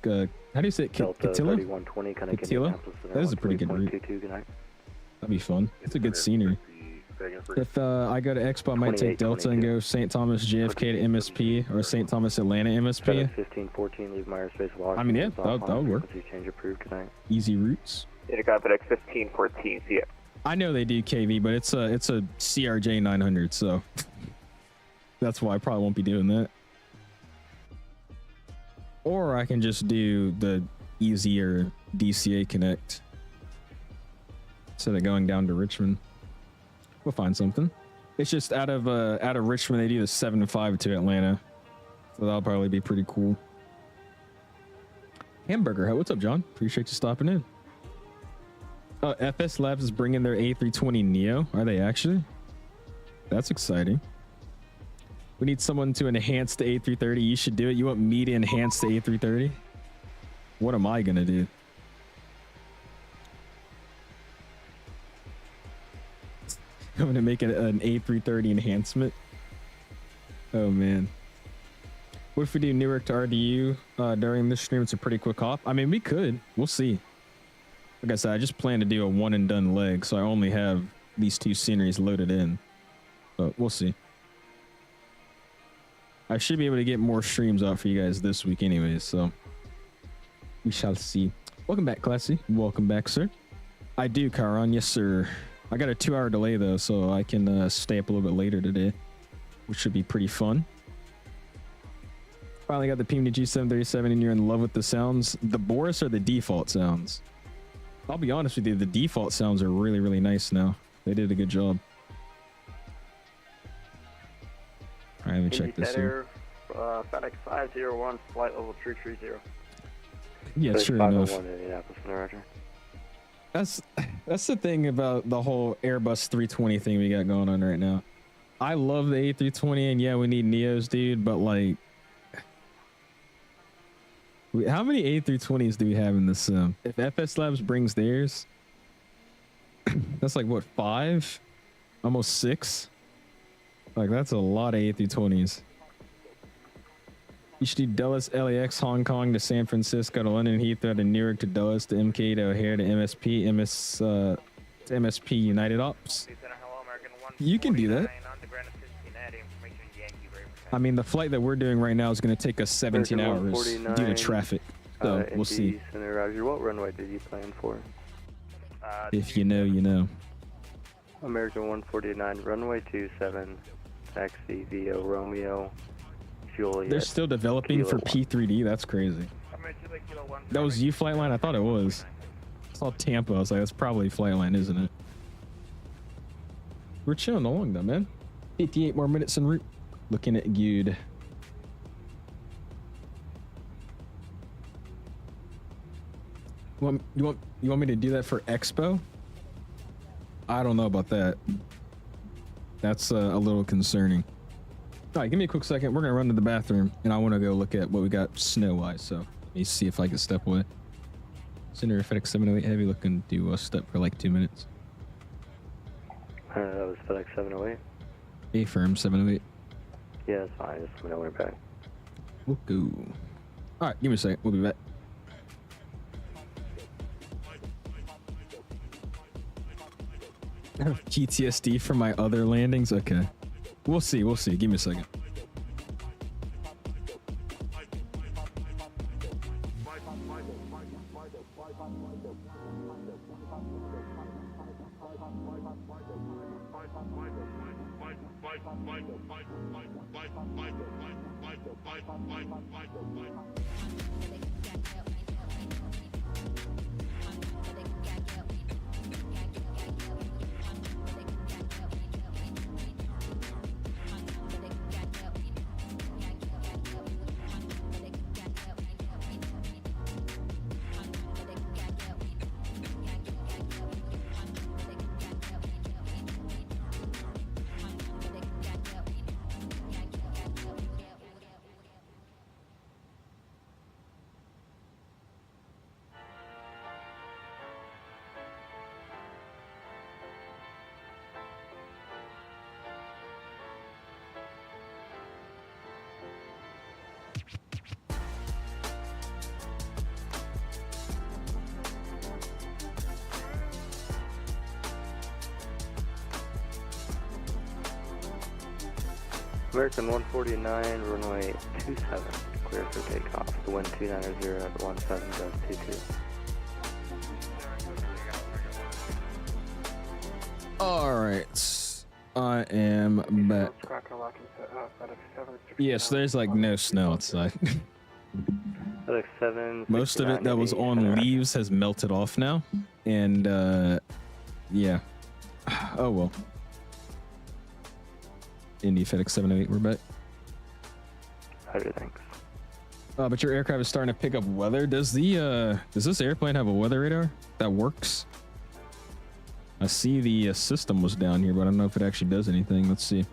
How do you say it? Katila? That is a pretty good route. That'd be fun. It's a good scenery. If I go to Expo, I might take Delta and go St. Thomas JFK to MSP or St. Thomas Atlanta MSP. 1514, leave my airspace locked. I mean, yeah, that would work. Change approved tonight. Easy routes. Intercom FedEx 1514, see ya. I know they do KV, but it's a CRJ 900, so that's why I probably won't be doing that. Or I can just do the easier DCA connect instead of going down to Richmond. We'll find something. It's just out of Richmond they do the 7-5 to Atlanta, so that'll probably be pretty cool. Hamburger Hut, what's up, John? Appreciate you stopping in. FS Labs is bringing their A320 Neo. Are they actually? That's exciting. We need someone to enhance the A330. You should do it. You want me to enhance the A330? What am I gonna do? I'm gonna make it an A330 enhancement. Oh man. What if we do Newark to RDU during this stream? It's a pretty quick hop. I mean, we could. We'll see. Like I said, I just plan to do a one and done leg, so I only have these two sceneries loaded in. But we'll see. I should be able to get more streams out for you guys this week anyways, so we shall see. Welcome back, Classy. Welcome back, sir. I do, Karan. Yes, sir. I got a 2-hour delay though, so I can stay up a little bit later today, which should be pretty fun. Finally got the PMD G737 and you're in love with the sounds. The Boris are the default sounds. I'll be honest with you, the default sounds are really, really nice now. They did a good job. All right, let me check this here. FedEx 501, flight level 330. Yeah, FedEx sure enough. 501 Indianapolis, Center, Roger. That's the thing about the whole Airbus 320 thing we got going on right now. I love the A320, and yeah, we need Neos, dude, but like, how many A320s do we have in this sim? If FS Labs brings theirs, that's like what, 5? Almost 6? Like, that's a lot of A320s. You should do Dulles, LAX, Hong Kong to San Francisco to London Heathrow to Newark to Dulles to MK to O'Hare to MSP, to MSP United Ops. You can do that. I mean, the flight that we're doing right now is going to take us 17 hours due to traffic. So we'll see. Center, Roger. What runway did you plan for? If you know, you know. American 149, runway 27, taxi VO Romeo, Juliet. They're still developing for P3D. That's crazy. That was you, Flightline? I thought it was. I saw Tampa. I was like, that's probably Flightline, isn't it? We're chilling along though, man. 58 more minutes en route. Looking at Gude. You want me to do that for Expo? I don't know about that. That's a little concerning. All right, give me a quick second. We're gonna run to the bathroom, and I want to go look at what we got snow-wise. So let me see if I can step away. Center FedEx 708 Heavy looking to step for like 2 minutes. That was FedEx 708. A-firm 708. Yeah, that's fine. Just let me know when we're back. We'll go. All right, give me a second. We'll be back. PTSD from my other landings? Okay. We'll see. We'll see. Give me a second. American 149, runway 27, clear for takeoff. The wind 290 at 17.22. All right. I am back. Yes, there's like no snow outside. FedEx 7. Most of it that was on leaves has melted off now. And yeah. Oh well. Indy FedEx 708, we're back. Roger, thanks. But your aircraft is starting to pick up weather. Does this airplane have a weather radar that works? I see the system was down here, but I don't know if it actually does anything. Let's see.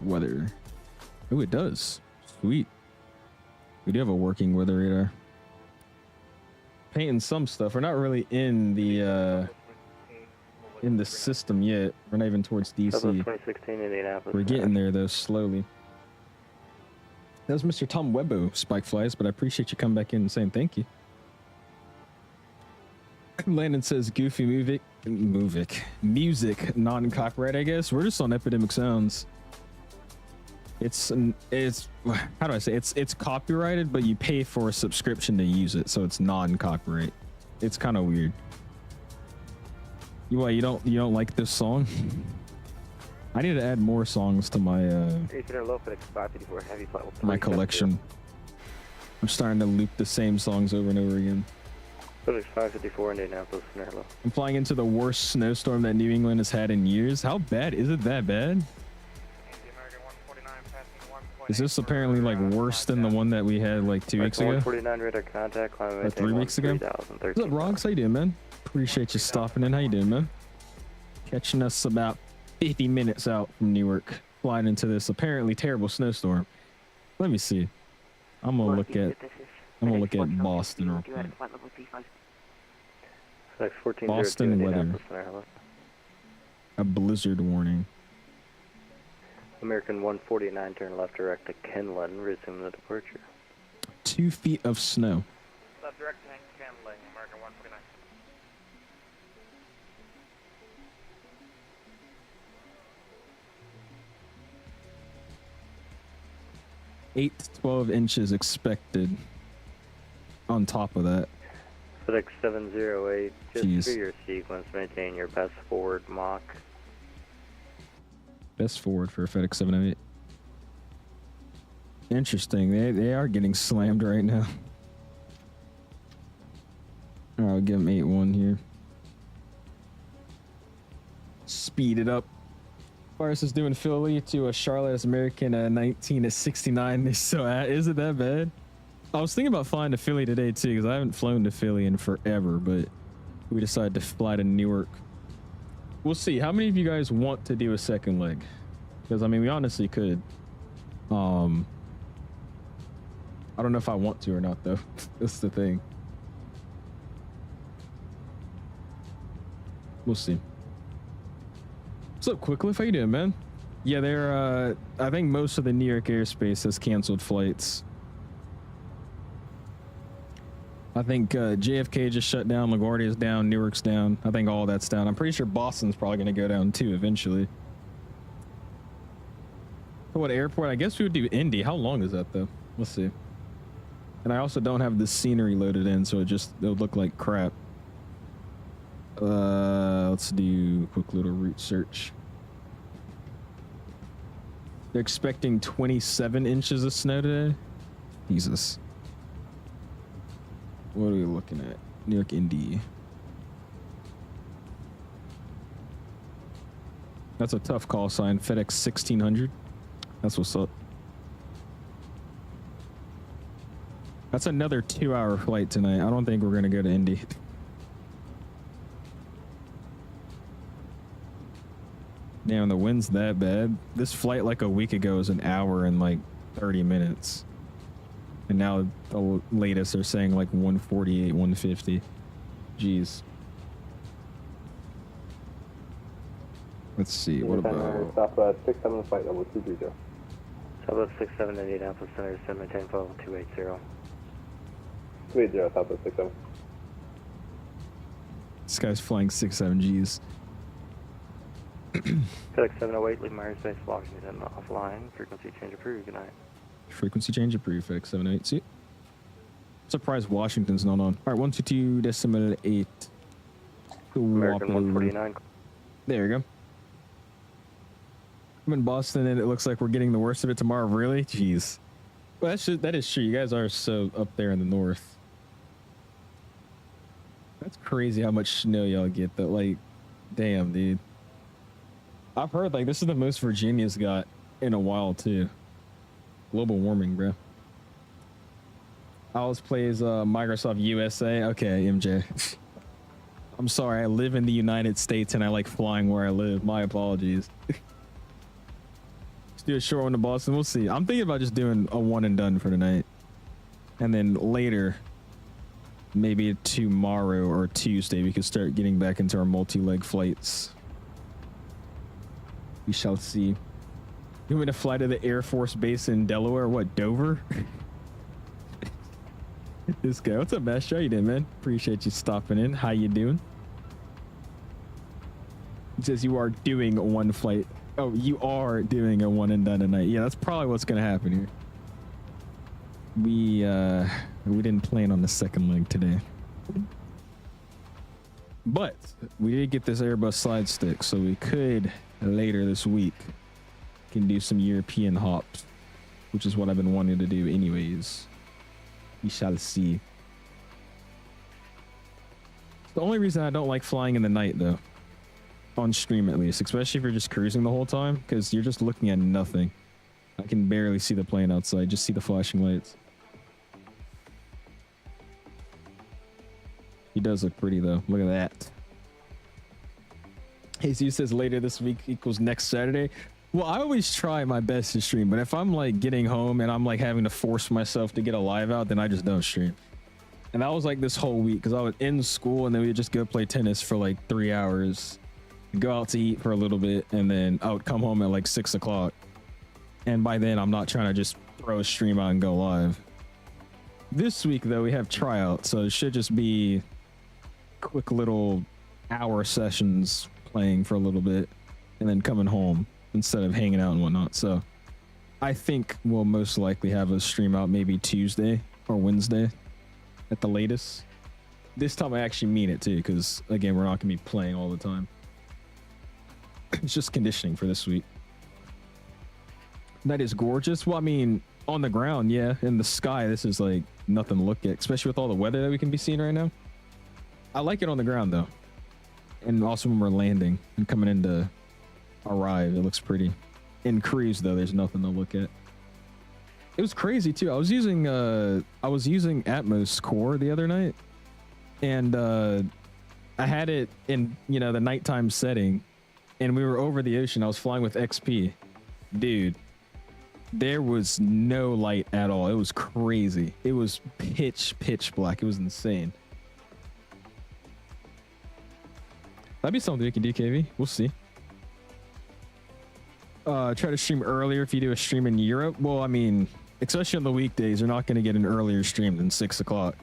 Weather. Oh, it does. Sweet. We do have a working weather radar. Painting some stuff. We're not really in the system yet. We're not even towards DC. 2016 Indianapolis. We're getting there though, slowly. That was Mr. Tom Webbo, Spike Flies, but I appreciate you coming back in and saying thank you. Landon says goofy music, non-copyright, I guess. We're just on Epidemic Sounds. It's how do I say it's copyrighted, but you pay for a subscription to use it, so it's non-copyright. It's kind of weird. You don't like this song? I need to add more songs to my my collection. I'm starting to loop the same songs over and over again. FedEx 554 Indianapolis, Center. I'm flying into the worst snowstorm that New England has had in years. How bad is it? That bad? Is this apparently like worse than the one that we had like 2 weeks ago? 149 radar contact, climb Or 3 weeks ago? What's up, Bronx? How you doing, man? Appreciate you stopping in. How you doing, man? Catching us about 50 minutes out from Newark, flying into this apparently terrible snowstorm. Let me see. I'm gonna look at Boston real quick. Boston weather. A blizzard warning. American 149, turn left direct to Kenlin, resume the departure. 2 feet of snow. Left direct to Kenlin, American 149. 8 to 12 inches expected on top of that. FedEx 708, just Jeez. for your sequence, maintain your best forward Mach. Best forward for FedEx 708. Interesting. They are getting slammed right now. All right, I'll give them 8-1 here. Speed it up. Forrest is doing Philly to a Charlotte as American 19 to 69. So isn't that bad? I was thinking about flying to Philly today too, because I haven't flown to Philly in forever, but we decided to fly to Newark. We'll see. How many of you guys want to do a second leg? Because I mean, we honestly could. I don't know if I want to or not though. That's the thing. We'll see. What's up, Quickliff? How you doing, man? Yeah, they're I think most of the New York airspace has canceled flights. I think JFK just shut down, LaGuardia's down, Newark's down. I think all that's down. I'm pretty sure Boston's probably going to go down too eventually. What airport? I guess we would do Indy. How long is that though? Let's see. And I also don't have the scenery loaded in, so it would look like crap. Let's do a quick little route search. They're expecting 27 inches of snow today. Jesus. What are we looking at? New York, Indy. That's a tough call sign. FedEx 1600. That's what's up. That's another 2-hour flight tonight. I don't think we're going to go to Indy. Damn, the wind's that bad. This flight like a week ago was an hour and like 30 minutes. And now the latest they're saying like 148, 150. Jeez. Let's see, what about... Stop 67 flight level 230. Southwest 67 Indianapolis Center, 710 level 280. 280, Southwest 67. This guy's flying 67Gs. FedEx 708, leave my airspace, Washington offline, frequency change approved, good night. Frequency change approved, FedEx 708. See? Surprised Washington's not on. Alright, 122.8. American 149. There we go. I'm in Boston and it looks like we're getting the worst of it tomorrow. Really? Jeez. Well, that is true. You guys are so up there in the north. That's crazy how much snow y'all get though. Like, damn, dude. I've heard like this is the most Virginia's got in a while too. Global warming, bro. Alice plays Microsoft USA. Okay, MJ. I'm sorry. I live in the United States and I like flying where I live. My apologies. Let's do a short one to Boston. We'll see. I'm thinking about just doing a one and done for tonight. And then later, maybe tomorrow or Tuesday, we could start getting back into our multi-leg flights. We shall see. You want me to fly to the Air Force Base in Delaware? What, Dover? This guy. What's up, Master? How you doing, man? Appreciate you stopping in. How you doing? It says you are doing one flight. Oh, you are doing a one and done tonight. Yeah, that's probably what's going to happen here. We didn't plan on the second leg today. But we did get this Airbus slide stick, so we could later this week can do some European hops, which is what I've been wanting to do anyways. We shall see. The only reason I don't like flying in the night though, on stream at least, especially if you're just cruising the whole time, because you're just looking at nothing. I can barely see the plane outside, just see the flashing lights. He does look pretty though. Look at that. Jesus says later this week equals next Saturday. Well, I always try my best to stream, but if I'm like getting home and I'm like having to force myself to get a live out, then I just don't stream. And that was like this whole week because I was in school and then we would just go play tennis for like 3 hours, go out to eat for a little bit, and then I would come home at like 6 o'clock. And by then I'm not trying to just throw a stream out and go live. This week though, we have tryouts, so it should just be quick little hour sessions playing for a little bit and then coming home instead of hanging out and whatnot. So I think we'll most likely have a stream out maybe Tuesday or Wednesday at the latest. This time I actually mean it too, because again, we're not gonna be playing all the time. It's just conditioning for this week. That is gorgeous. Well, I mean, on the ground, yeah. In the sky, this is like nothing to look at, especially with all the weather that we can be seeing right now. I like it on the ground though. And also when we're landing and coming into arrive, it looks pretty. In cruise though, there's nothing to look at. It was crazy too. I was using Atmos Core the other night, and I had it in, you know, the nighttime setting, and we were over the ocean. I was flying with XP. Dude, there was no light at all. It was crazy. It was pitch black. It was insane. That'd be something we can do, KV. We'll see. Try to stream earlier if you do a stream in Europe. Well, I mean, especially on the weekdays, you're not going to get an earlier stream than 6 o'clock.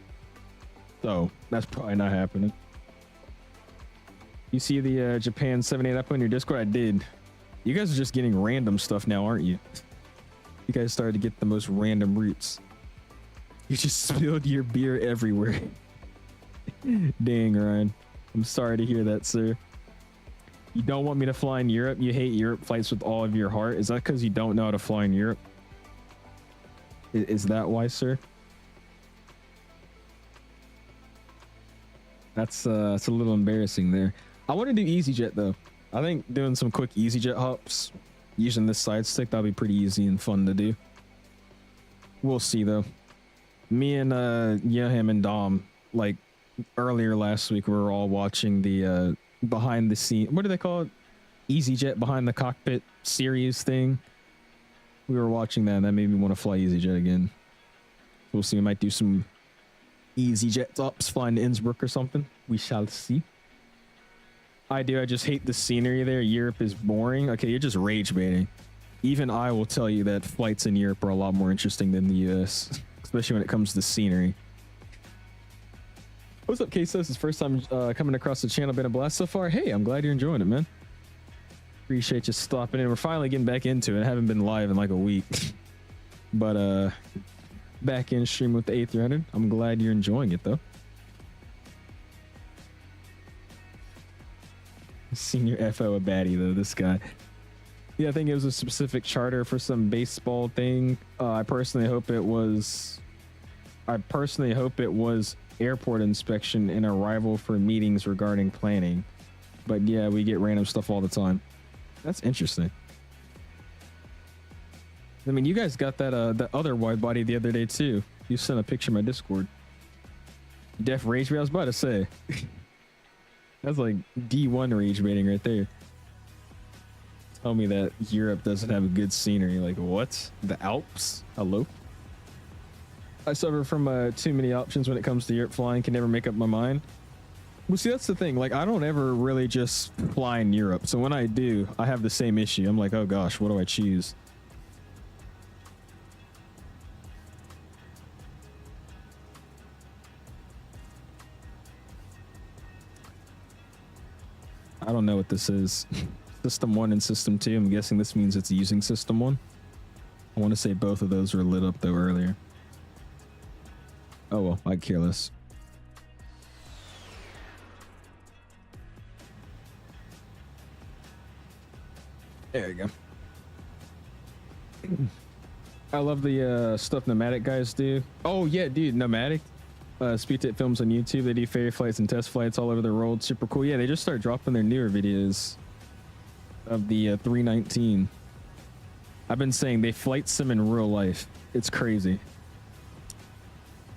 So that's probably not happening. You see the Japan 78 up on your Discord? I did. You guys are just getting random stuff now, aren't you? You guys started to get the most random routes. You just spilled your beer everywhere. Dang, Ryan. I'm sorry to hear that, sir. You don't want me to fly in Europe? You hate Europe flights with all of your heart? Is that because you don't know how to fly in Europe? Is that why, sir? That's a little embarrassing there. I want to do EasyJet though. I think doing some quick EasyJet hops using this side stick, that'll be pretty easy and fun to do. We'll see though. Me and Yoham and Dom, like earlier last week, we were all watching the behind the scene, what do they call it? EasyJet behind the cockpit series thing. We were watching that and that made me want to fly EasyJet again. We'll see. We might do some EasyJet ups flying to Innsbruck or something. We shall see. I just hate the scenery there. Europe is boring. Okay, you're just rage baiting. Even I will tell you that flights in Europe are a lot more interesting than the US, especially when it comes to scenery. What's up, Queso? This is first time coming across the channel. Been a blast so far. Hey, I'm glad you're enjoying it, man. Appreciate you stopping in. We're finally getting back into it. I haven't been live in like a week. But back in stream with the A300. I'm glad you're enjoying it though. Senior FO a baddie though, this guy. Yeah, I think it was a specific charter for some baseball thing. I personally hope it was airport inspection and arrival for meetings regarding planning. But yeah, we get random stuff all the time. That's interesting. I mean, you guys got that the other wide body the other day too. You sent a picture in my Discord. Def rage bait. I was about to say. That's like D1 rage baiting right there. Tell me that Europe doesn't have a good scenery. Like what? The Alps? Hello? I suffer from too many options when it comes to Europe flying. Can never make up my mind. Well, see, that's the thing. Like, I don't ever really just fly in Europe. So when I do, I have the same issue. I'm like, oh gosh, what do I choose? I don't know what this is. System 1 and System 2. I'm guessing this means it's using System 1. I want to say both of those were lit up though earlier. Oh well, I care less. There you go. I love the stuff Nomadic guys do. Oh yeah, dude, Nomadic. Speedtip films on YouTube. They do ferry flights and test flights all over the world. Super cool. Yeah, they just started dropping their newer videos of the 319. I've been saying they flight sim in real life. It's crazy.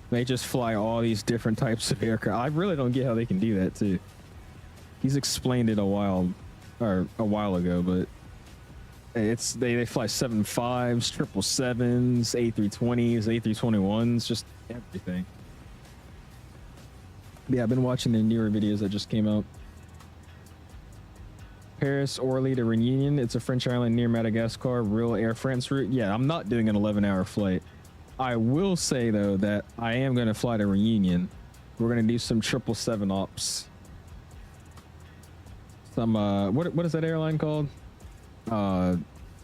They just fly all these different types of aircraft. I really don't get how they can do that too. He's explained it a while ago, but it's they fly 75s, 777s, A320s, A321s, just everything. Yeah, I've been watching their newer videos that just came out. Paris, Orly to Réunion. It's a French island near Madagascar. Real Air France route. Yeah, I'm not doing an 11-hour flight. I will say though that I am going to fly to Réunion. We're going to do some 777 ops. Some what is that airline called?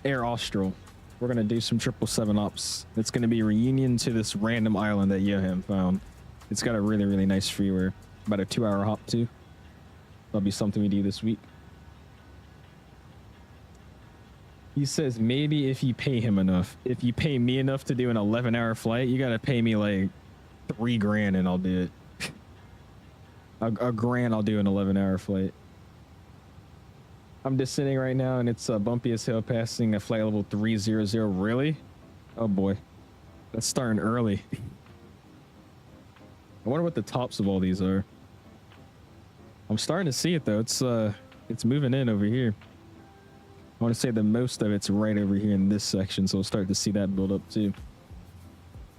Air Austral. We're going to do some 777 ops. It's going to be Réunion to this random island that Johan found. It's got a really, really nice freeware. About a 2-hour hop too. That'll be something we do this week. He says maybe if you pay him enough. If you pay me enough to do an 11-hour flight, you gotta pay me like $3 grand and I'll do it. a grand, I'll do an 11-hour flight. I'm descending right now and it's bumpy as hell, passing a flight level 300. Really? Oh boy, that's starting early. I wonder what the tops of all these are. I'm starting to see it though. It's moving in over here. I want to say the most of it's right over here in this section, so we'll start to see that build up too.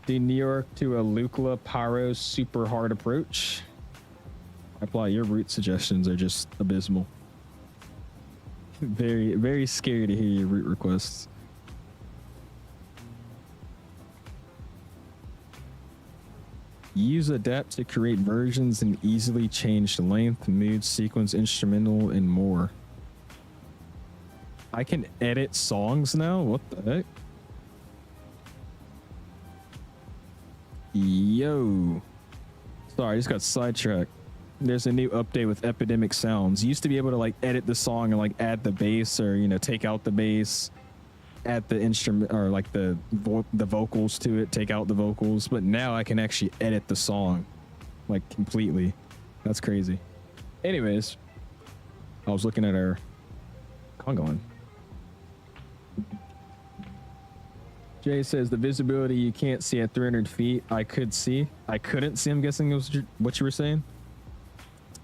The New York to a Lukla Pyro super hard approach. Apply your route suggestions are just abysmal. Very, very scary to hear your route requests. Use adapt to create versions and easily change length, mood, sequence, instrumental, and more. I can edit songs now? What the heck? Yo. Sorry, I just got sidetracked. There's a new update with Epidemic Sounds. You used to be able to like edit the song and like add the bass or, you know, take out the bass, add the instrument or like the vocals to it, take out the vocals. But now I can actually edit the song like completely. That's crazy. Anyways, I was looking at our conga line. Jay says the visibility you can't see at 300 feet. I could see. I couldn't see. I'm guessing it was what you were saying.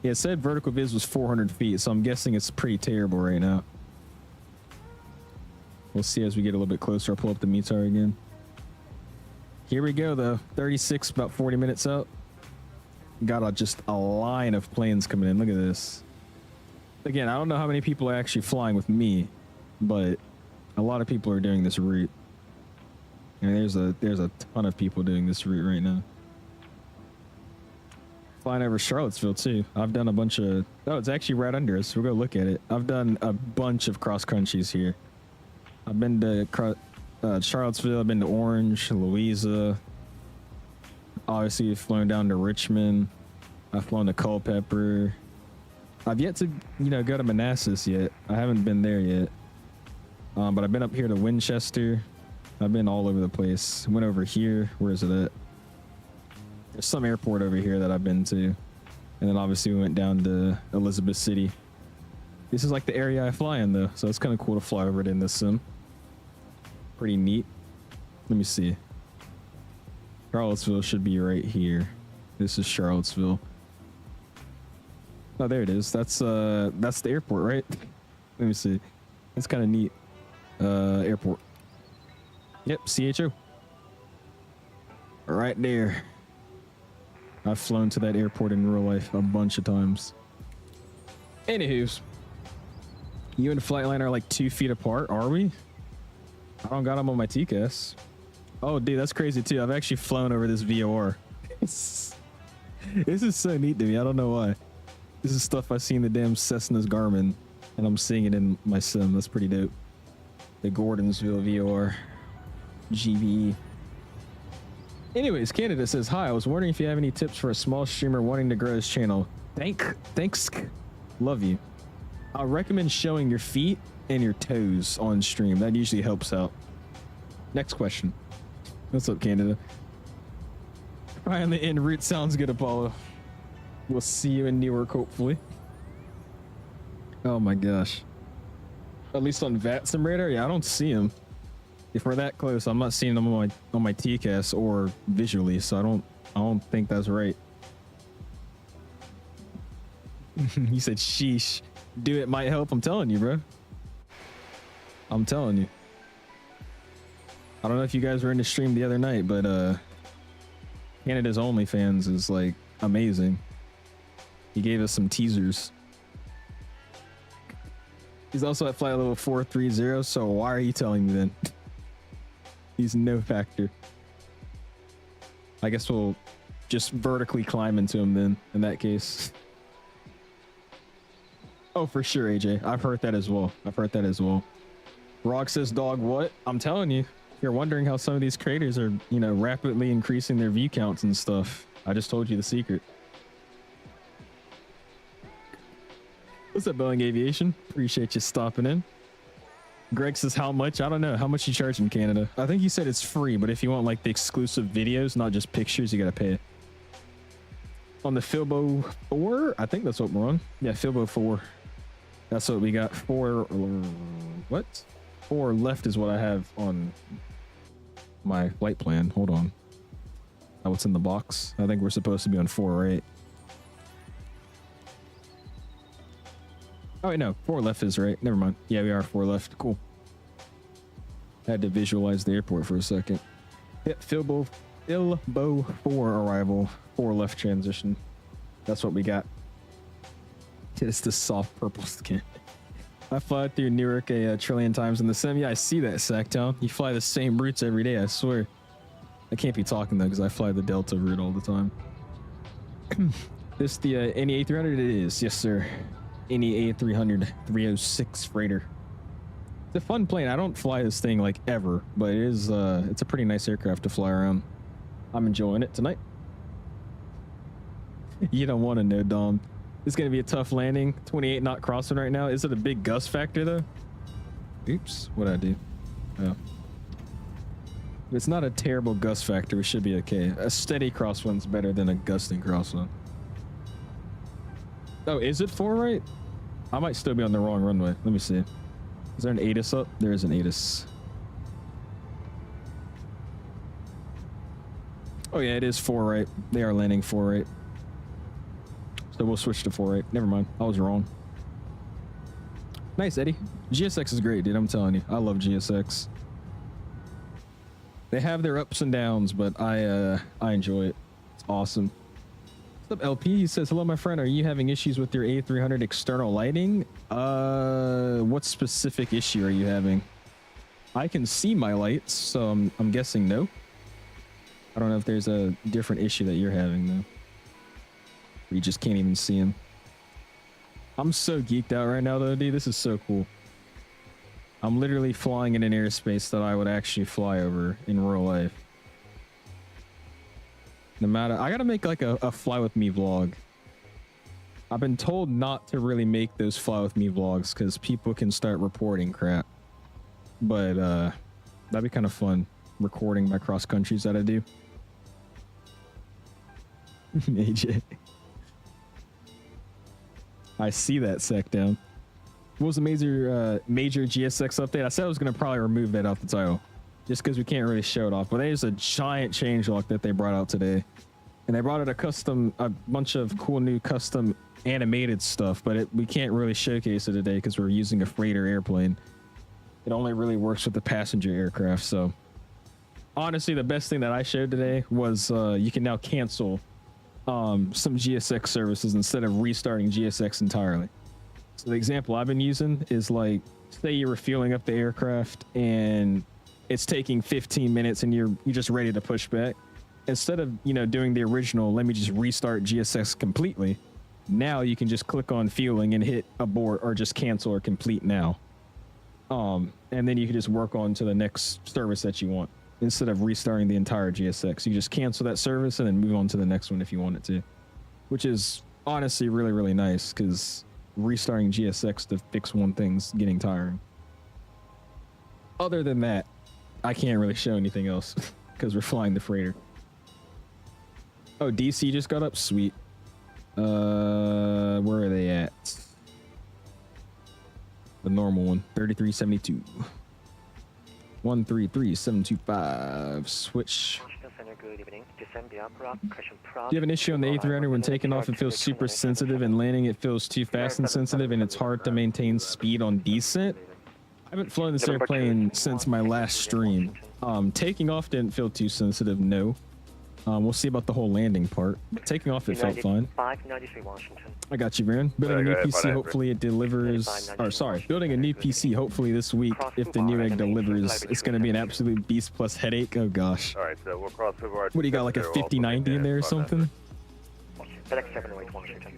Yeah, it said vertical vis was 400 feet, so I'm guessing it's pretty terrible right now. We'll see as we get a little bit closer. I'll pull up the METAR again. Here we go though. 36, about 40 minutes out. Got just a line of planes coming in. Look at this. Again, I don't know how many people are actually flying with me, but a lot of people are doing this route. And there's a ton of people doing this route right now. Flying over Charlottesville too. I've done a bunch of, oh, it's actually right under us. We'll go look at it. I've done a bunch of cross countries here. I've been to Charlottesville. I've been to Orange, Louisa. Obviously, I've flown down to Richmond. I've flown to Culpeper. I've yet to, you know, go to Manassas yet. I haven't been there yet. But I've been up here to Winchester. I've been all over the place. Went over here. Where is it at? There's some airport over here that I've been to. And then obviously we went down to Elizabeth City. This is like the area I fly in though. So it's kind of cool to fly over it in this sim. Pretty neat. Let me see. Charlottesville should be right here. This is Charlottesville. Oh, there it is. That's the airport, right? Let me see. It's kind of neat. Airport. Yep, CHO. Right there. I've flown to that airport in real life a bunch of times. Anywho's, you and Flightliner are like 2 feet apart, are we? I don't got them on my TCAS. Oh, dude, that's crazy too. I've actually flown over this VOR. This is so neat to me. I don't know why. This is stuff I see in the damn Cessna's Garmin, and I'm seeing it in my sim. That's pretty dope. The Gordonsville VOR. GBE. Anyways, Canada says, hi, I was wondering if you have any tips for a small streamer wanting to grow his channel. Thanks. Love you. I'll recommend showing your feet and your toes on stream. That usually helps out. Next question. What's up, Canada? Finally en route. Sounds good, Apollo. We'll see you in Newark, hopefully. Oh my gosh. At least on VATSIM radar? Yeah, I don't see him. If we're that close, I'm not seeing them on my TCAS or visually, so I don't think that's right. You said sheesh. Do it might help. I'm telling you, bro. I'm telling you. I don't know if you guys were in the stream the other night, but Canada's OnlyFans is like amazing. He gave us some teasers. He's also at flight level 430, so why are you telling me then? He's no factor. I guess we'll just vertically climb into him then, in that case. Oh, for sure, AJ. I've heard that as well. I've heard that as well. Rog says, dog, what? I'm telling you. You're wondering how some of these craters are, you know, rapidly increasing their view counts and stuff. I just told you the secret. What's up, Boeing Aviation? Appreciate you stopping in. Greg says, how much? I don't know. How much you charge in Canada? I think you said it's free, but if you want like the exclusive videos, not just pictures, you gotta pay it. On the Filbo 4, I think that's what we're on. Yeah, Filbo 4. That's what we got. 4, what? 4 left is what I have on my flight plan. Hold on. Oh, what's in the box? I think we're supposed to be on 4, right? Oh, wait, no. 4 left is right. Never mind. Yeah, we are 4 left. Cool. Had to visualize the airport for a second. Yep, Filbo 4 arrival. 4 left transition. That's what we got. It's the soft purple skin. I fly through Newark a trillion times in the sim. Yeah, I see that, Sacktown. You fly the same routes every day, I swear. I can't be talking though, because I fly the Delta route all the time. This the NE A300? It is, yes sir. NE A300 306 freighter. It's a fun plane. I don't fly this thing like ever, but it is it's a pretty nice aircraft to fly around. I'm enjoying it tonight. You don't want to know, Dom. It's going to be a tough landing. 28 knot crossing right now. Is it a big gust factor though? Oops, what'd I do? Oh. If it's not a terrible gust factor, we should be okay. A steady crosswind's better than a gusting crosswind. Oh, is it 4 right? I might still be on the wrong runway. Let me see. Is there an ATIS up? There is an ATIS. Oh yeah, it is 4 right. They are landing 4 right. So we'll switch to 4 right. Never mind. I was wrong. Nice, Eddie. GSX is great, dude. I'm telling you. I love GSX. They have their ups and downs, but I enjoy it. It's awesome. What's up, LP? He says, hello, my friend. Are you having issues with your A300 external lighting? What specific issue are you having? I can see my lights, so I'm guessing no. I don't know if there's a different issue that you're having, though. You just can't even see him. I'm so geeked out right now, though, dude. This is so cool. I'm literally flying in an airspace that I would actually fly over in real life. No matter, I gotta make like a fly with me vlog. I've been told not to really make those fly with me vlogs because people can start reporting crap. But that'd be kind of fun, recording my cross countries that I do. AJ. I see that sec down. What was the major GSX update? I said I was going to probably remove that off the title just because we can't really show it off. But there's a giant changelog that they brought out today. And they brought out a bunch of cool new custom animated stuff, but we can't really showcase it today because we're using a freighter airplane. It only really works with the passenger aircraft. So honestly, the best thing that I showed today was you can now cancel some GSX services instead of restarting GSX entirely. So the example I've been using is like, say you were fueling up the aircraft and it's taking 15 minutes and you're just ready to push back. Instead of, you know, doing the original, let me just restart GSX completely. Now you can just click on fueling and hit abort or just cancel or complete now. And then you can just work on to the next service that you want. Instead of restarting the entire GSX, you just cancel that service and then move on to the next one if you wanted to, which is honestly really, really nice because restarting GSX to fix one thing's getting tiring. Other than that, I can't really show anything else because we're flying the freighter. Oh, DC just got up. Sweet. Where are they at? The normal one, 3372. 133725. Switch. Washington Center, good evening. Descend the upper up, correction Do prop. you have an issue on the A300 when taking off? It feels super sensitive, and landing it feels too fast and sensitive, and it's hard to maintain speed on descent. I haven't flown this airplane since my last stream. Taking off didn't feel too sensitive, no. We'll see about the whole landing part. Taking off, it felt fine. 593 Washington. I got you, Baron. Building a new PC, hopefully it delivers. Or sorry, building a new PC, hopefully this week. If the Newegg delivers, it's going to be an absolute beast plus headache. Oh gosh. All right, so we'll cross over. What do you got, like a 5090 in there or something? FedEx 708 Washington.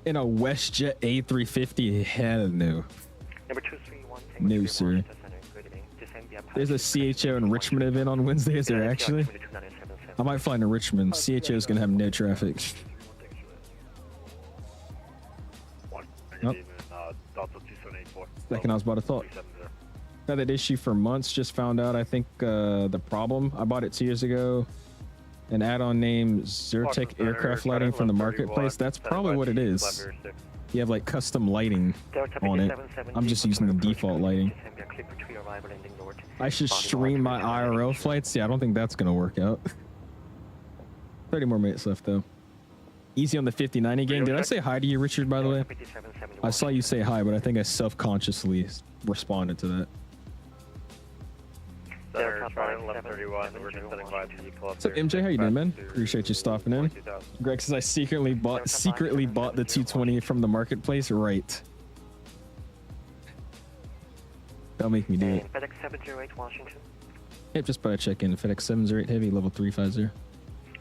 In a WestJet A350? Hell no. Number 231. No, sir. There's a CHO in Richmond event on Wednesday. Is there actually? I might fly to Richmond. CHO is going to have no traffic. Nope. Second I was about to talk. Had that issue for months. Just found out, I think, the problem. I bought it 2 years ago. An add-on named Zertec aircraft lighting from the marketplace. That's probably what it is. You have like custom lighting on it. I'm just using the default lighting. I should stream my IRL flights. Yeah, I don't think that's gonna work out. 30 more minutes left though. Easy on the 5090 game. Did I say hi to you, Richard, by the way? I saw you say hi, but I think I self-consciously responded to that. What's up, MJ? How you doing, man? Appreciate you stopping in. Greg says I secretly bought the 220 from the marketplace. Right. Don't make me do it. FedEx 708 Washington. Yep, just about to check in. FedEx 708 Heavy, level 350.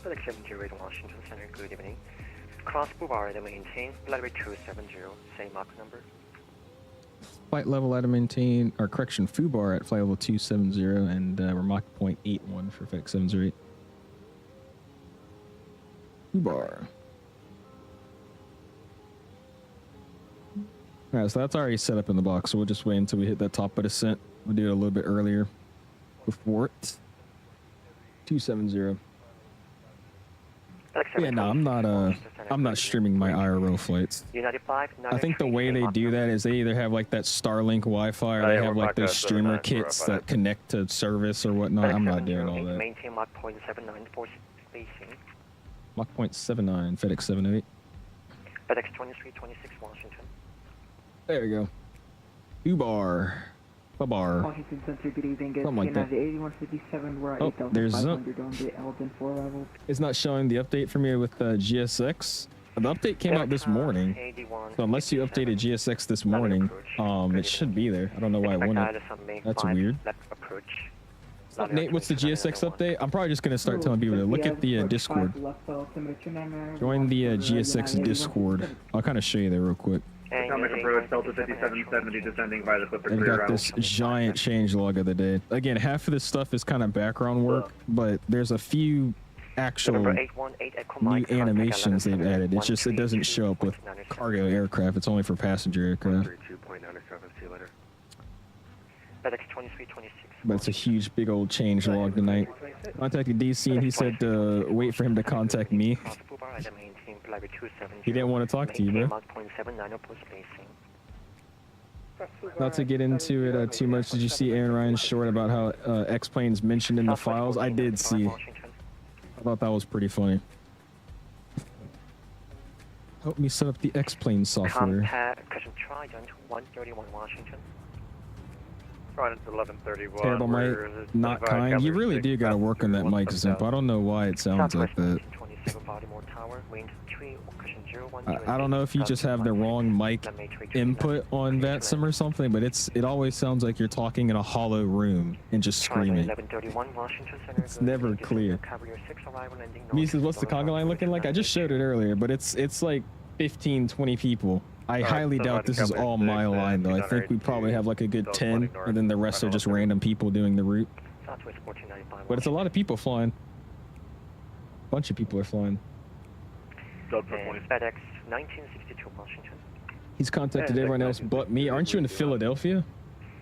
FedEx 708 Washington Center, good evening. Cross Boulevard to maintain, flight rate 270, same Mach number. Flight level at a maintain, or correction, FUBAR at flight level 270, and we're Mach 0.81 for FedEx 708. FUBAR. Alright, so that's already set up in the box, so we'll just wait until we hit that top of descent. We'll do it a little bit earlier before it. 270. Yeah, no, I'm not streaming my IRL flights. I think the way they do that is they either have like that Starlink Wi-Fi or they have like those streamer kits that connect to service or whatnot. I'm not doing all that. Maintain Mach 0.79 for spacing. Mach 0.79, FedEx 708. FedEx 2326 Washington. There you go. FUBAR. FUBAR. Washington Center, good evening. Something like that. 8157, we're at Oh, there's 8,500 on the Elton 4 level. It's not showing the update for me with the GSX. The update came out this morning, so unless you updated GSX this morning, it should be there. I don't know why it wouldn't. That's weird. Nate, what's the GSX update? I'm probably just going to start telling people to look at the Discord. Join the GSX Discord. I'll kind of show you there real quick. Atomic approach, Delta 5770 descending by the Flipper They've got this giant change log of the day. Again, half of this stuff is kind of background work, but there's a few actual new animations they've added. It's just, it doesn't show up with cargo aircraft. It's only for passenger aircraft. But it's a huge, big old change log tonight. Contacted DC and he said to wait for him to contact me. He didn't want to talk to you, bro. Not to get into it too much, did you see Aaron Ryan's short about how X-Plane's mentioned in the files? I did see. I thought that was pretty funny. Help me set up the X-Plane software. Trident 131 Washington. Trident 1131. Terrible mic, not kind. You really do gotta work on that mic, Zimp. I don't know why it sounds like that. I don't know if you just have the wrong mic input on VATSIM or something, but it always sounds like you're talking in a hollow room and just screaming. It's never clear. Me says, what's the conga line looking like? I just showed it earlier, but it's like 15, 20 people. I highly doubt this is all my line, though. I think we probably have like a good 10, and then the rest are just random people doing the route. But it's a lot of people flying. A bunch of people are flying. FedEx 1962 Washington. He's contacted everyone else but me. Aren't you in Philadelphia?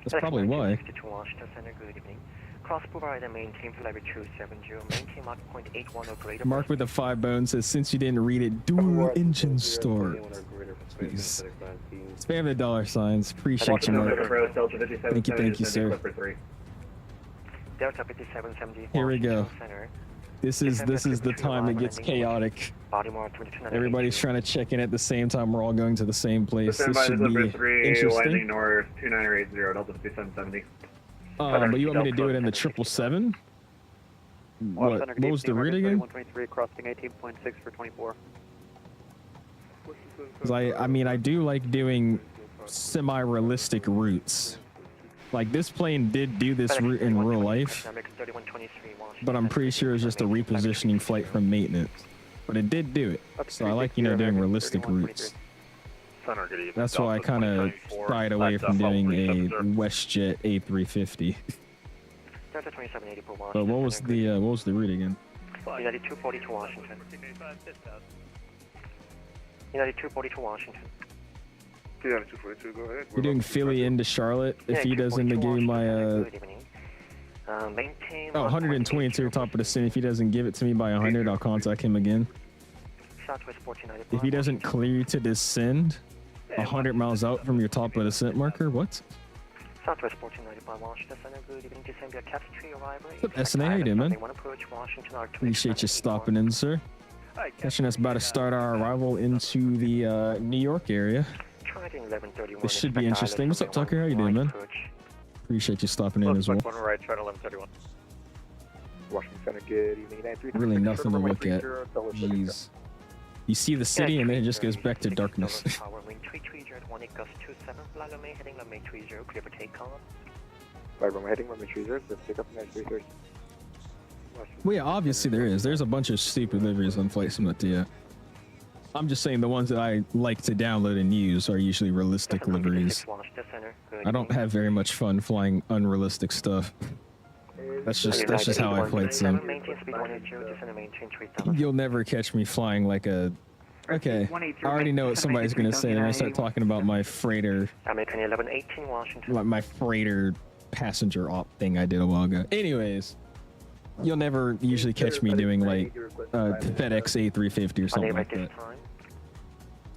That's probably why. 1962 Washington Center, good evening. Cross provider maintain flight 270, maintain Mach 0.81 or greater. Mark with the 5 bone says, since you didn't read it, dual engine start. Please. Spam the dollar signs. Appreciate you, Mark. Thank you, sir. Delta 5770. Here we go. This is the time it gets chaotic. Everybody's trying to check in at the same time. We're all going to the same place. This should be interesting. North 2980 Delta 5770. But you want me to do it in the 777? What was the route again? 123 crossing 18.6 for 24. Because I mean, I do like doing semi-realistic routes. Like, this plane did do this route in real life, but I'm pretty sure it's just a repositioning flight from maintenance. But it did do it, so I like, you know, doing realistic routes. That's why I kind of shied away from doing a WestJet A350. But what was the route again? United 240 to Washington. United 240 to Washington. United 242, go ahead. You're doing Philly into Charlotte. If he doesn't give me my oh, 120 to the top of the city. If he doesn't give it to me by 100, I'll contact him again. If he doesn't clear you to descend 100 miles out from your top of the descent marker, what? Southwest 1495 Washington Center, good evening to Zambia Captain 3 arrival. What's up, SNA? How you doing, man? Appreciate you stopping in, sir. Catching us about to start our arrival into the New York area. This should be interesting. What's up, Tucker? How you doing, man? Appreciate you stopping in as well. Right, try to 1131. Washington Center, good evening. Really nothing to look at. Jeez. You see the city and then it just goes back to darkness. Well, yeah, obviously there is. There's a bunch of stupid liveries on Flight Simulator. I'm just saying the ones that I like to download and use are usually realistic liveries. I don't have very much fun flying unrealistic stuff. That's just how I flight sim. You'll never catch me flying like a... Okay, I already know what somebody's gonna say. They're gonna start talking about my freighter... my freighter passenger op thing I did a while ago. Anyways, you'll never usually catch me doing like FedEx A350 or something like that.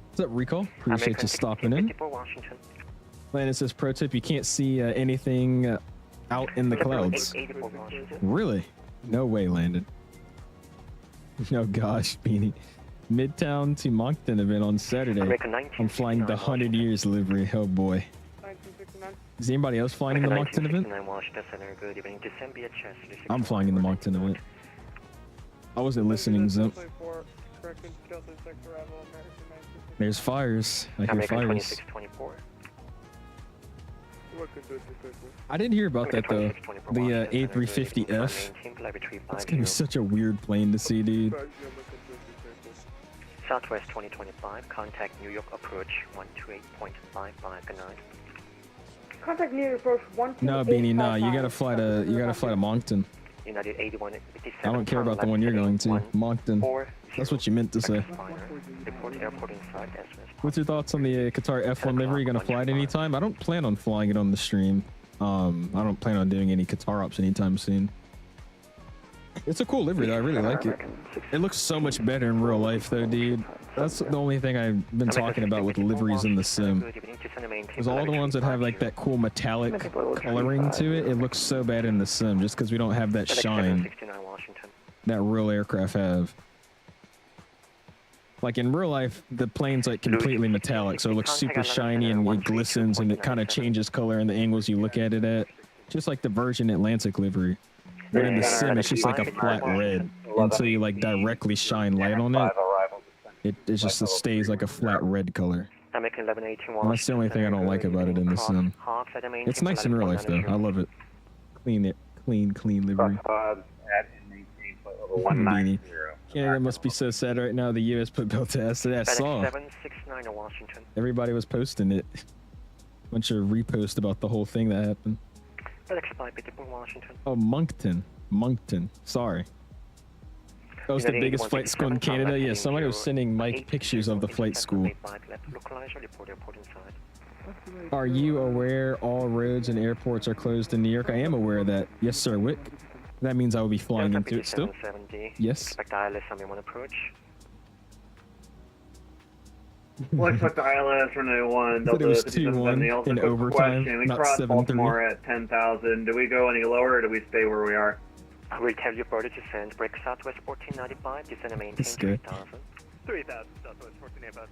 What's up, Recall? Appreciate you stopping in. Landon says, pro tip, you can't see anything out in the clouds. Really? No way, Landon. Oh gosh, Beanie. Midtown to Moncton event on Saturday. I'm flying the 100 years livery. Oh boy. Is anybody else flying in the Moncton event? I'm flying in the Moncton event. I wasn't listening, Zimp. There's fires. I hear fires. I didn't hear about that though. The A350F. It's gonna be such a weird plane to see, dude. Southwest 2025, contact New York approach 128.559. Contact New York approach 128.559. No, Beanie, no. You gotta fly to Moncton. United 81, I don't care about the one you're going to. Moncton. That's what you meant to say. What's your thoughts on the Qatar F1 livery? You gonna fly it anytime? I don't plan on flying it on the stream. I don't plan on doing any Qatar ops anytime soon. It's a cool livery though. I really like it. It looks so much better in real life though, dude. That's the only thing I've been talking about with liveries in the sim. Because all the ones that have like that cool metallic coloring to it, it looks so bad in the sim just because we don't have that shine that real aircraft have. Like in real life, the plane's like completely metallic, so it looks super shiny and it glistens and it kind of changes color in the angles you look at it at. Just like the Virgin Atlantic livery. But in the sim, it's just like a flat red until you like directly shine light on it. It just stays like a flat red color. And that's the only thing I don't like about it in the sim. It's nice in real life though. I love it. Clean livery. Beanie. Canada must be so sad right now. The U.S. put Bill to acid. I saw. Everybody was posting it. Bunch of reposts about the whole thing that happened. Oh, Moncton. Sorry. That was the biggest flight school in Canada. Yeah, somebody was sending Mike pictures of the flight school. Are you aware all roads and airports are closed in New York? I am aware of that. Yes, sir, Wick. That means I will be flying into it still. Yes. Looks like the ILS runway 1, Said it was Delta 2-1 in overtime, question. We not crossed 7-3. Baltimore at 10,000. Do we go any lower or do we stay where we are? We have you boarded descend, break southwest 1495, descend and maintain That's good. 3000. 3000, southwest 1485.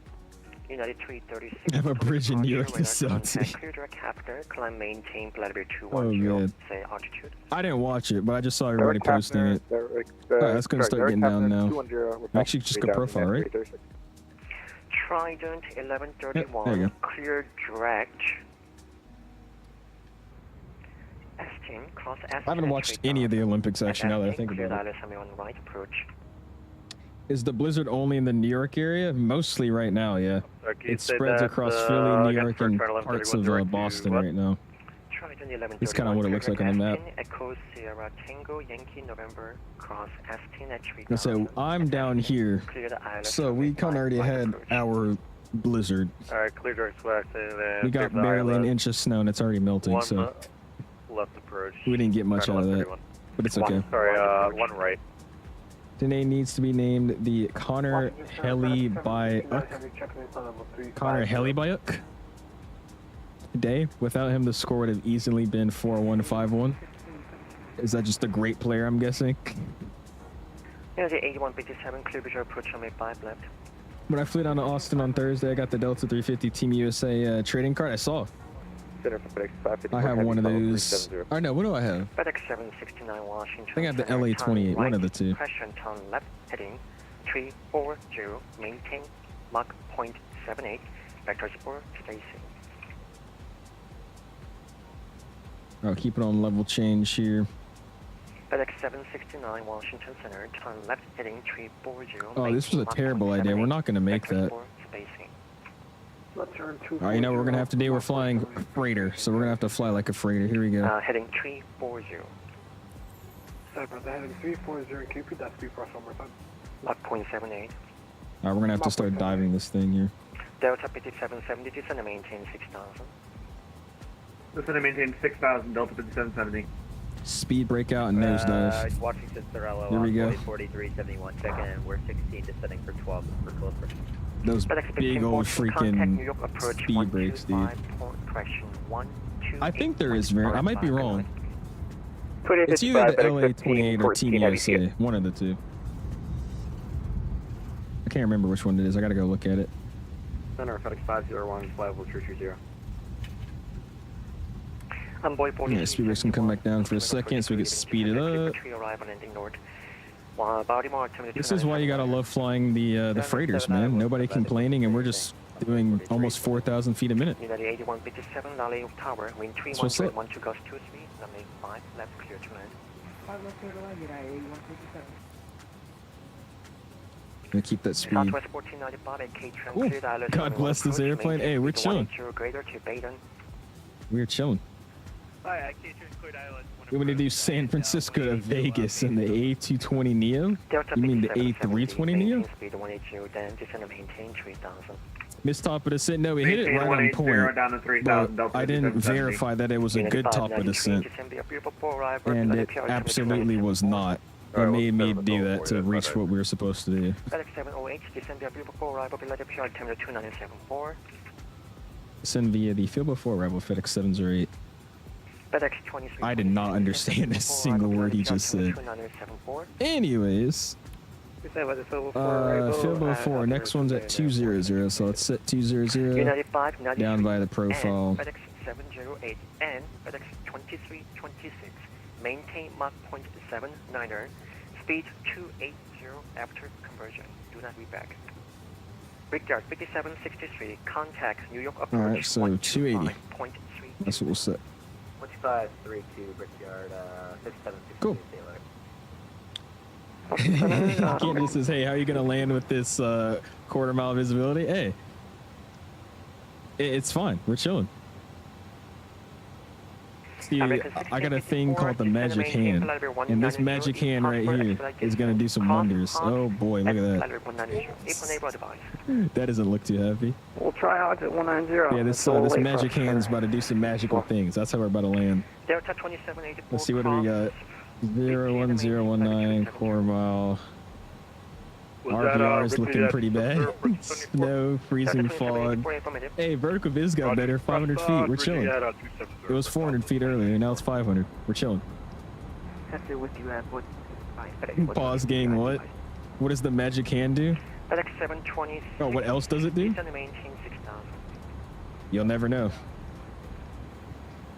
United 336. I have a bridge in New York radar facility. contact, clear direct captor, climb maintain, Vladimir Oh, 210, man. say altitude. I didn't watch it, but I just saw everybody posting it. Alright, that's gonna start getting down now. Actually, just go profile, right? Trident 1131, there you go. clear direct. S10, cross S10. I haven't watched any of the Olympics actually. Now that I think clear about it, ILS on right approach. is the blizzard only in the New York area? Mostly right now, yeah. It spreads across Philly, New York, and parts of Boston right now. Trident 1131. It's kind of what it looks like on the map. Echo Sierra Tango Yankee November cross S10 at 3000. So I'm down here, Clear the ILS so we kind of already had our blizzard. Alright, clear direct west. We got barely an inch of snow and it's already melting, so Left approach. we didn't get much out of that, but it's okay. Sorry, one right. Danae needs to be named the Connor 𝐓𝐿𝐲𝐲 Connor 𝐓𝐿𝐲𝐲 Today, without him, the score would have easily been 4-1-5-1. Is that just a great player, I'm guessing? United 8157, clear visual approach on 5 left. When I flew down to Austin on Thursday, I got the Delta 350 Team USA trading card. I saw. I have one of those. I know. What do I have? FedEx 769 Washington. I think I have the LA28, one of the two. Pressure turn left heading 340, maintain Mach 0.78, vector sport spacing. I'll keep it on level change here. FedEx 769 Washington Center, turn left heading 340. Oh, this was a terrible idea. We're not going to make that. Alright, you know what we're going to have to do? We're flying freighter, so we're going to have to fly like a freighter. Here we go. Heading 340. Sorry about that, heading 340, can you repeat that speed for us one more time? Mach 0.78. Alright, we're going to have to start diving this thing here. Delta PT 770, descend and maintain 6000. Descend and maintain 6,000, Delta 5770. Speed breakout and nosedive. Washington Sorello, Here we go. 4371, check in. We're 16, descending for 12 for closer. Those big old freaking speed breaks, dude. I think there is variant. I might be wrong. It's either the LA28 or Team USA. One of the two. I can't remember which one it is. I gotta go look at it. Center, FedEx 501, flyable 330. Yeah, speed breaks can come back down for a second so we can speed it up. This is why you gotta love flying the freighters, man. Nobody complaining, and we're just doing almost 4,000 feet a minute. United 8157, Lally Tower, wind 313, 1 to gust 23, runway 5, left clear to land. 5 left clear to land, United 8157. Gonna keep that speed. Southwest 1495 and K-Tram Ooh, cleared ILS. God bless this airplane. Hey, we're chilling. We're chilling. Hi, K-Tram cleared ILS. We want to do San Francisco to Vegas in the A220 Neo? You mean the A320 Neo? Speed 180, then descend and maintain 3000. Missed top of descent. No, we hit it right on point. But I didn't verify that it was a good top of descent. And it absolutely was not. It made me do that to reach what we were supposed to do. FedEx 708, descend via before arrival, below the PR, terminal 2974. Send via the field before arrival, FedEx 708. FedEx 23. I did not understand a single word he just said. Anyways, field before. Next one's at 200, so let's set 200 down by the profile. FedEx 708 and FedEx 2326. Maintain Mach 0.79er. Speed 280 after conversion. Do not read back. Brickyard 5763. Contact New York approach. Alright, so 280. 125.3. That's what we'll set. 2532 Brickyard, 5762. Cool. Candy says, hey, how are you going to land with this quarter-mile visibility? Hey, it's fine. We're chilling. See, I got a thing called the magic hand, and this magic hand right here is going to do some wonders. Oh boy, look at that. That doesn't look too happy. We'll try out at 190. Yeah, this magic hand is about to do some magical things. That's how we're about to land. Let's see what do we got. 01019 quarter mile. RVR is looking pretty bad. Snow, freezing fog. Hey, vertical viz got better. 500 feet. We're chilling. It was 400 feet earlier. Now it's 500. We're chilling. Pause gang. What? What does the magic hand do? FedEx 720. Oh, what else does it do? You'll never know.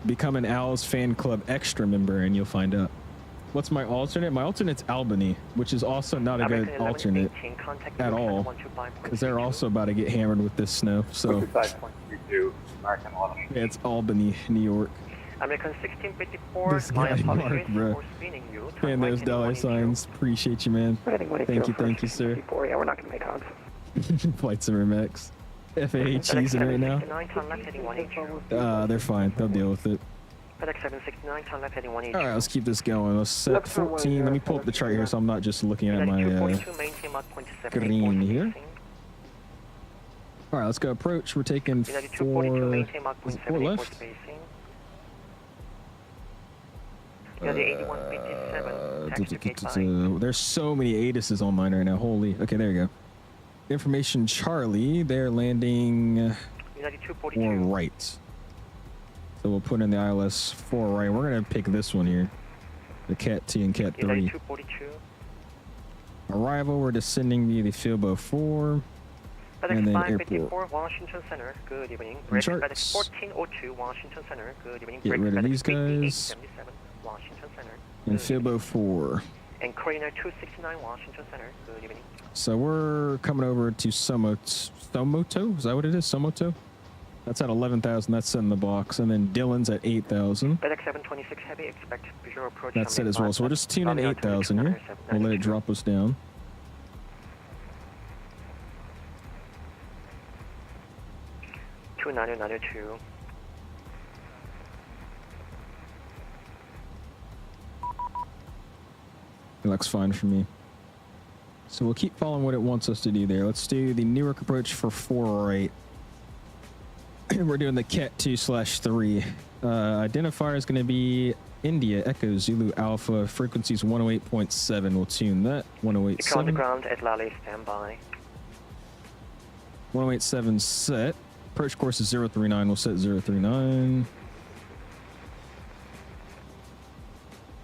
Become an Owls fan club extra member and you'll find out. What's my alternate? My alternate's Albany, which is also not a good alternate at all, because they're also about to get hammered with this snow. So yeah, it's Albany, New York. American 1654. This guy Mark, bro. And those dollar signs. Appreciate you, man. Thank you, sir. Yeah, we're not gonna make odds. FlightSimeXPO. FAA cheesing right now. They're fine. They'll deal with it. Alright, let's keep this going. Let's set 14. Let me pull up the chart here so I'm not just looking at my green here. Alright, let's go approach. We're taking four left. There's so many ATIS's on mine right now. Holy. Okay, there you go. Information Charlie. They're landing 4 right. So we'll put in the ILS 4 right. We're going to pick this one here. The Cat T and Cat 3. Arrival, we're descending via the Filbo 4. And then airport. Washington Center, good evening. Charts. 1402 Washington Center, good evening. Get rid of these guys. 77 Washington Center. And Filbo 4. And Coordinator 269 Washington Center, good evening. So we're coming over to Somoto. Is that what it is? Somoto? That's at 11,000. That's in the box. And then Dylan's at 8,000. FedEx 726 Heavy, expect visual approach. That's it as well. So we'll just tune in 8,000 here. We'll let it drop us down. $2,992. It looks fine for me. So we'll keep following what it wants us to do there. Let's do the Newark approach for 4 right. We're doing the Cat 2/3. Identifier is going to be India Echo Zulu Alpha. Frequencies 108.7. We'll tune that. 108.7. On the ground at Lally, standby. 108.7 set. Approach course is 039. We'll set 039.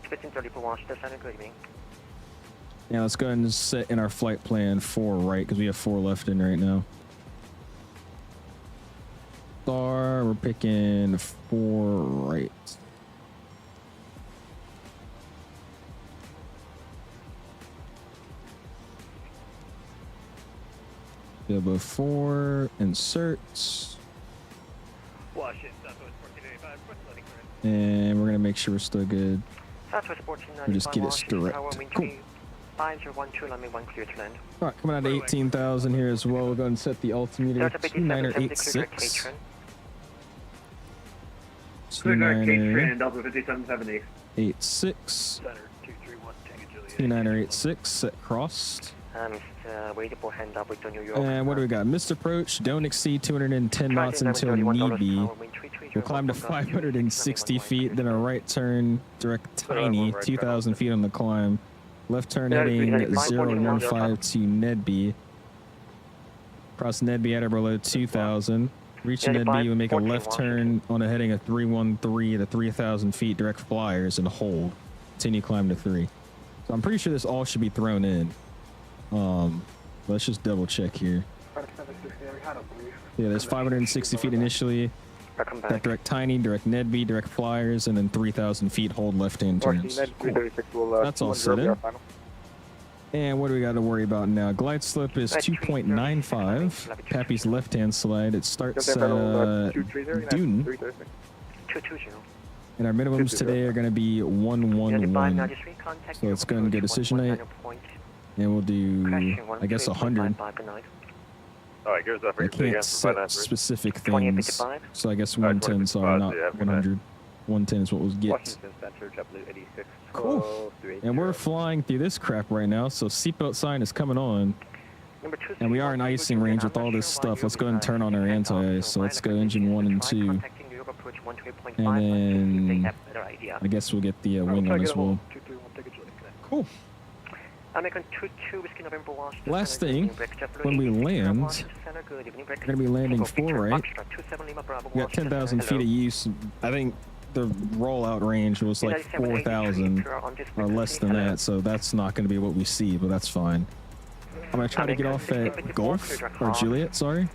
1530 for Washington Center, good evening. Yeah, let's go ahead and set in our flight plan 4 right, because we have 4 left in right now. Star, we're picking 4 right. Filbo 4, inserts. Washington, Southwest 1485, landing correct. And we're going to make sure we're still good. Southwest 1495, We'll just get it direct. Cool. 5012, let me 1 clear to land. All right, coming out to 18,000 here as well. We'll go and set the altimeter 2986. 2986. 2986, set crossed. Waiting for hand up with the New York. And what do we got? Missed approach, don't exceed 210 knots until need be. We'll climb to 560 feet, then a right turn, direct tiny, 2,000 feet on the climb. Left turn heading 015 to Nedby. Cross Nedby at or below 2,000. Reaching Nedby, we make a left turn on a heading of 313 to 3,000 feet, direct flyers, and hold. Continue climb to 3. So I'm pretty sure this all should be thrown in. Let's just double check here. Yeah, there's 560 feet initially. That direct tiny, direct Nedby, direct flyers, and then 3,000 feet hold left-hand turns. Cool. That's all set in. And what do we got to worry about now? Glide slope is 2.95. Pappy's left-hand slide. It starts at Dune. 220. And our minimums today are going to be 111. So let's go and get decision night. And we'll do, I guess, 100. Alright, gears up. I can't set specific things, so I guess 110, sorry, not 100. 110 is what we'll get. Washington Center, JetBlue 86. Cool. And we're flying through this crap right now, so seatbelt sign is coming on. And we are in icing range with all this stuff. Let's go ahead and turn on our anti-ice. So let's go engine 1 and 2. And then I guess we'll get the wing on as well. Cool. American 22 Whiskey November Washington. Last thing, when we land, we're going to be landing 4 right. We got 10,000 feet of use. I think the rollout range was like 4,000 or less than that, so that's not going to be what we see, but that's fine. I'm going to try to get off at Gulf, or Juliet, sorry.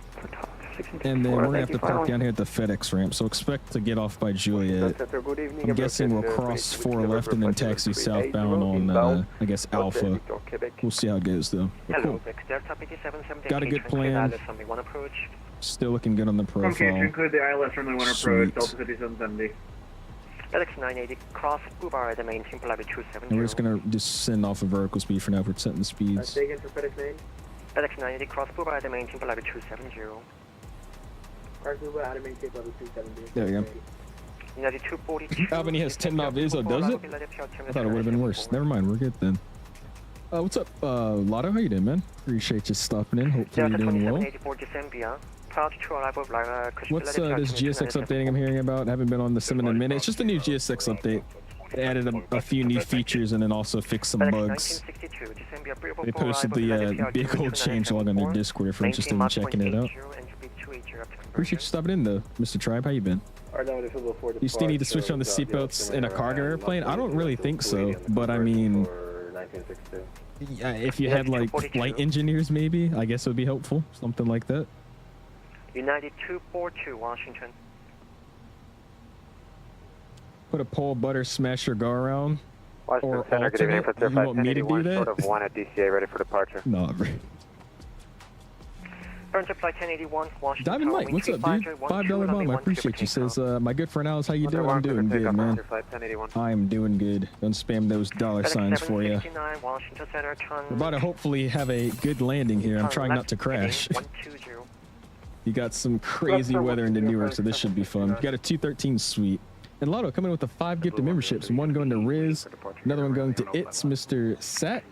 And then we're going to have to park down here at the FedEx ramp, so expect to get off by Juliet. I'm guessing we'll cross 4 left and then taxi southbound on, I guess, Alpha. We'll see how it goes, though. But cool. Got a good plan. Still looking good on the profile. Okay, to include the ILS runway 1 approach, Delta 5770. FedEx 980, cross Bubar at the main team, level 270. And we're just going to just send off a vertical speed for now. We're setting the speeds. Say again for FedEx 9. FedEx 980, cross Bubar at the main team, level 270. Cross Bubar at the main team, level 270. There you go. Albany has 10 knot vis, does it? I thought it would have been worse. Never mind, we're good then. What's up, Lotto? How you doing, man? Appreciate you stopping in. Hopefully you're doing well. What's this GSX updating I'm hearing about? Haven't been on the sim in a minute. It's just a new GSX update. They added a few new features and then also fixed some bugs. They posted the big old changelog on their Discord if you're interested in checking it out. Appreciate you stopping in though, Mr. Tribe. How you been? You still need to switch on the seatbelts in a cargo airplane? I don't really think so, but I mean, if you had like flight engineers maybe, I guess it would be helpful. Something like that. United 242 Washington. Put a pole butter smasher go around. Washington Center, good evening, for you want me to do that? Short of 1 at DCA, ready for departure. No, Burns up flight 1081 Washington. Diamond Mike, what's up, dude? $5 bomb, I appreciate you. Says, my good friend Alice, how you doing? I'm doing good, man. I am doing good. Don't spam those dollar signs for you. We're about to hopefully have a good landing here. I'm trying not to crash. You got some crazy weather into Newark, so this should be fun. You got a 213 suite. And Lotto coming with the 5 gifted memberships. One going to Riz, another one going to Mr. Sack.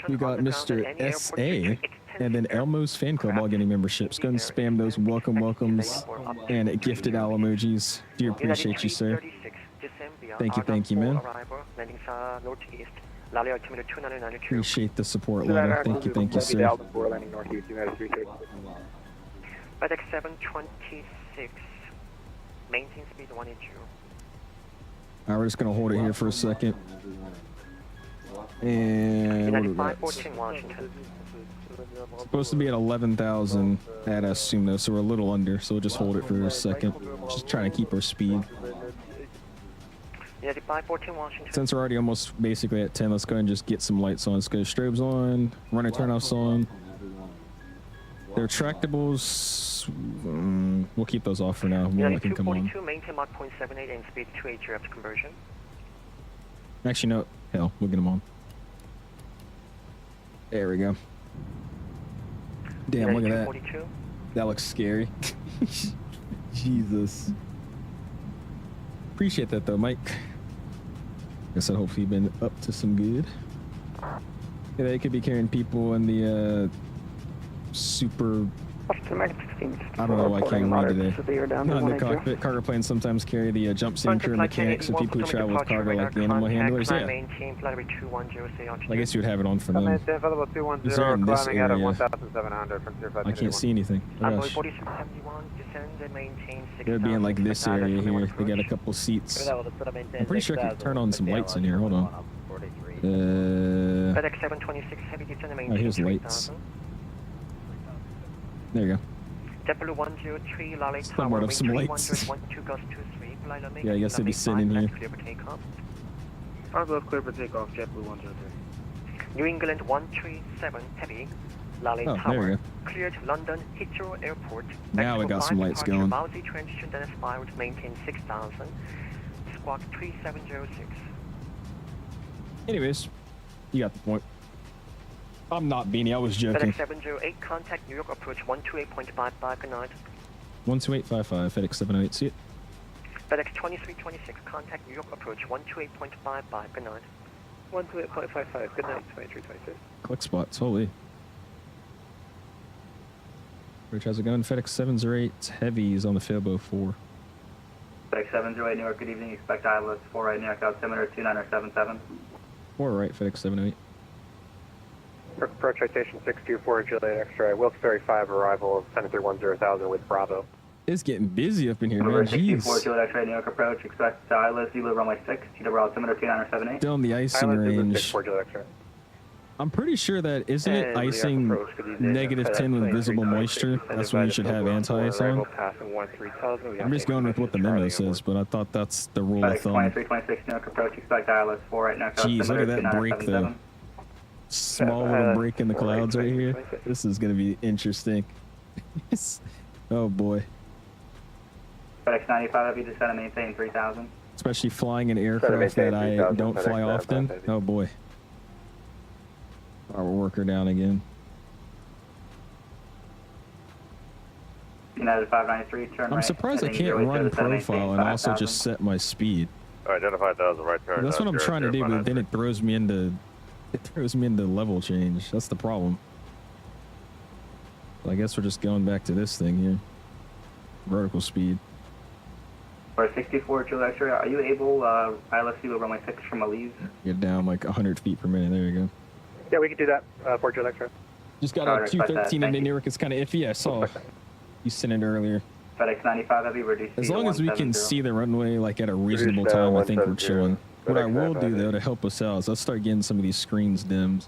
You got Mr. SA, and then Elmo's fan club all getting memberships. Go and spam those welcomes and gifted owl emojis. Do appreciate you, sir. Thank you, man. Appreciate the support, Lotto. Thank you, sir. FedEx 726, maintain speed 180. Alright, we're just gonna hold it here for a second. And what do we got? Supposed to be at 11,000 at assume though, so we're a little under. So we'll just hold it for a second. Just trying to keep our speed. Since we're already almost basically at 10, let's go ahead and just get some lights on. Let's go strobes on, runner turnoffs on. They're retractables. We'll keep those off for now. We'll let them come on. Maintain Mach 0.78 and speed 280 up to conversion. Actually, no. Hell, we'll get them on. There we go. Damn, look at that. That looks scary. Jesus. Appreciate that though, Mike. I said hopefully you've been up to some good. Yeah, they could be carrying people in the super. I don't know why I can't read today. Not in the cockpit. Cargo planes sometimes carry the jump seating crew mechanics and people who travel with cargo like the animal handlers. Yeah. I guess you would have it on for them. Is there in this area? I can't see anything. Oh, gosh. They're being like this area here. They got a couple seats. I'm pretty sure I can turn on some lights in here. Hold on. FedEx 726 heavy descent oh, here's lights. There you go. JetBlue 103 somewhat of some lights. Yeah, I guess they'd be sitting in here. Cargo clear for takeoff, JetBlue 103. New England 137 heavy. Lally Tower. Cleared London Heathrow Airport. Now we got some lights going. Bounty transition then aspired maintain 6,000. Squawk 3706. Anyways, you got the point. I'm not Beanie, I was joking. FedEx 708, contact New York approach 128.55, good night. 12855, FedEx 708, see it. FedEx 2326, contact New York approach 128.55, good night. 128.55, good night, 2326. Click spots, holy. Rich, how's it going? FedEx 708, heavies on the Filbo 4. FedEx 708, New York, good evening, expect ILS 4 right, New York altimeter 2977. 4 right, FedEx 708. Approach citation 624 Juliet X-ray, Wilkes Ferry 5, arrival of 7310000 with Bravo. It's getting busy up in here, Number man. 64 Jeez. Juliet X-ray, New York approach, expect ILS Zulu runway 6, TWR altimeter 2978. Still in the icing Island Zulu range. 64 Juliet X-ray. I'm pretty sure that, isn't it And New York icing approach, good evening. negative 10 with visible moisture? That's when you should have anti-ice on. Passing 13,000. We I'm just going with what the memo says, but I thought that's the rule of FedEx thumb. 2326 New York approach, expect ILS 4 right now. Jeez, look at that break though. Small little break in the clouds right here. This is going to be interesting. Oh boy. FedEx 95, have you descend and maintain 3000. Especially flying an aircraft that I don't fly often. Oh boy. Alright, we'll work her down again. United 593, turn right. I'm surprised I can't run profile and also just set my speed. Identify 5,000 right turn. That's what I'm trying to do, but then it throws me into level change. That's the problem. I guess we're just going back to this thing here. Vertical speed. For 64 Juliet X-ray, are you able, ILS Zulu runway 6 from Elise? Get down like 100 feet per minute. There you go. Yeah, we can do that for Juliet X-ray. Just got a 213 in Newark. It's kind of iffy. I saw you sent it earlier. FedEx 95, have you reduced As speed to long as we can 170. see the runway like at a reasonable time, I think we're chilling. What I will do though to help us out is let's start getting some of these screens dimmed.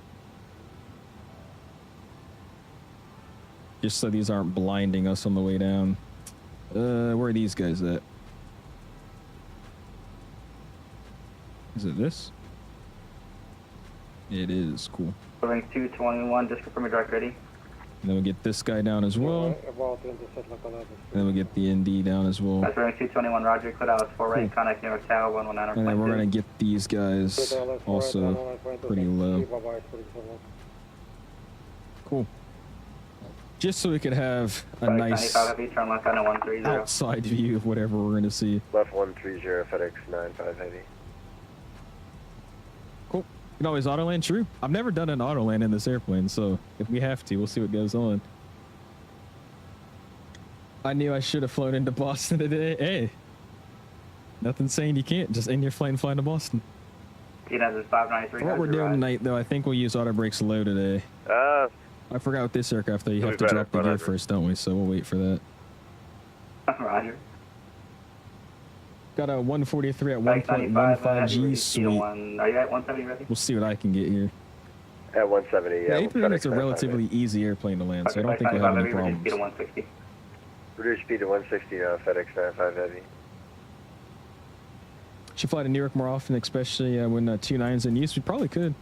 Just so these aren't blinding us on the way down. Where are these guys at? Is it this? It is. Cool. Moving 221, just confirm your direct ready. And then we'll get this guy down as well. And then we'll get the ND down as well. That's moving 221, roger, clear out 4 right, contact Newark Tower 119. And then we're going to get these guys also pretty low. Cool. Just so we could have a nice outside view of whatever we're going to see. Left 130, FedEx 95 heavy. Cool. You can always auto land. True. I've never done an auto land in this airplane, so if we have to, we'll see what goes on. I knew I should have flown into Boston today. Hey, nothing saying you can't. Just in your plane flying to Boston. What we're doing tonight, though, I think we'll use auto brakes low today. I forgot with this aircraft, though, you have to drop the gear first, don't we? So we'll wait for that. Roger. Got a 143 at 1.15 G. Sweet. Are you at 170 ready? We'll see what I can get here. At 170, yeah. A300 is a relatively easy airplane to land, so I don't think we'll have any problems. Reduce speed to 160, FedEx 95 heavy. Should fly to Newark more often, especially when 29's in use. We probably could.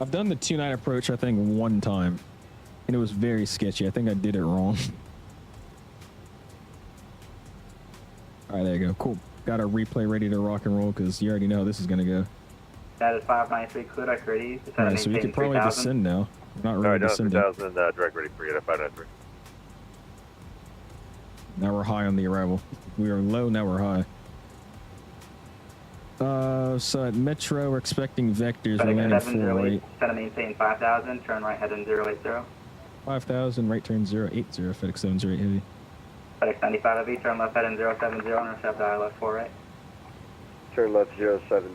I've done the 29 approach, I think, one time, and it was very sketchy. I think I did it wrong. All right, there you go. Cool. Got our replay ready to rock and roll because you already know how this is going to go. That is 593, clear direct ready. All right, so we can probably descend now. We're not really descending. 2000, direct ready for you at 593. Now we're high on the arrival. We were low, now we're high. So at Metro, we're expecting vectors. We're landing 4 right. Set to maintain 5,000, turn right heading 080. 5,000, right turn 080, FedEx 708 heavy. FedEx 95 heavy, turn left heading 070, intercept ILS 4 right. Turn left 070,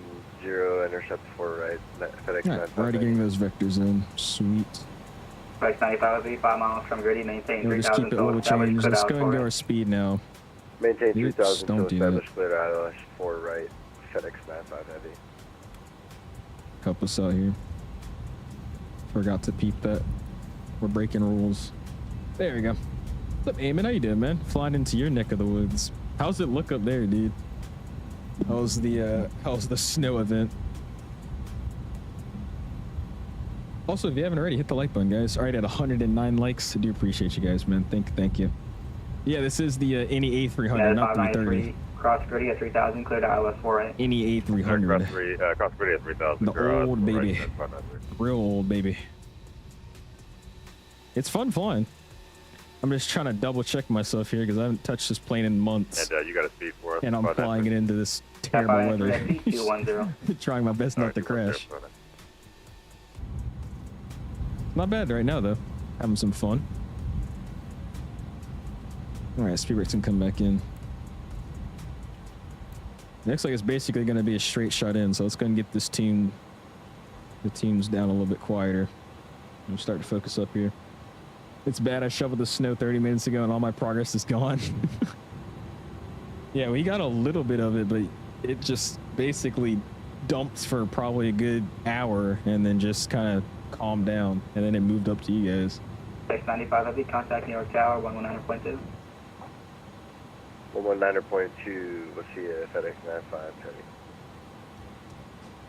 intercept 4 right. FedEx 95 already getting those vectors in. Sweet. FedEx 95 heavy, 5 miles from griddy, maintain 3,000. We'll just keep it low change. Let's go and go our speed now. Maintain 3,000 don't to do establish clear ILS 4 right. FedEx 95 heavy. Help us out here. Forgot to peep that. We're breaking rules. There we go. What's up, Eamon? How you doing, man? Flying into your neck of the woods. How's it look up there, dude? How's the snow event? Also, if you haven't already, hit the like button, guys. All right, at 109 likes. I do appreciate you guys, man. Thank you. Yeah, this is the any A300, not 330. Cross griddy at 3,000, clear to ILS 4 right. Any A300. Cross griddy at 3,000. The old baby. Real old baby. It's fun flying. I'm just trying to double check myself here because I haven't touched this plane in months. And you got a speed for us. And I'm flying it into this terrible weather. Trying my best not to crash. Not bad right now, though. Having some fun. Alright, speed brakes can come back in. Looks like it's basically going to be a straight shot in, so let's go and get this team, the teams down a little bit quieter. I'm starting to focus up here. It's bad. I shoveled the snow 30 minutes ago and all my progress is gone. Yeah, we got a little bit of it, but it just basically dumped for probably a good hour and then just kind of calmed down. And then it moved up to you guys. 695 Heavy, contact New York Tower, 119.2. 119.2, we'll see you FedEx 95 Heavy.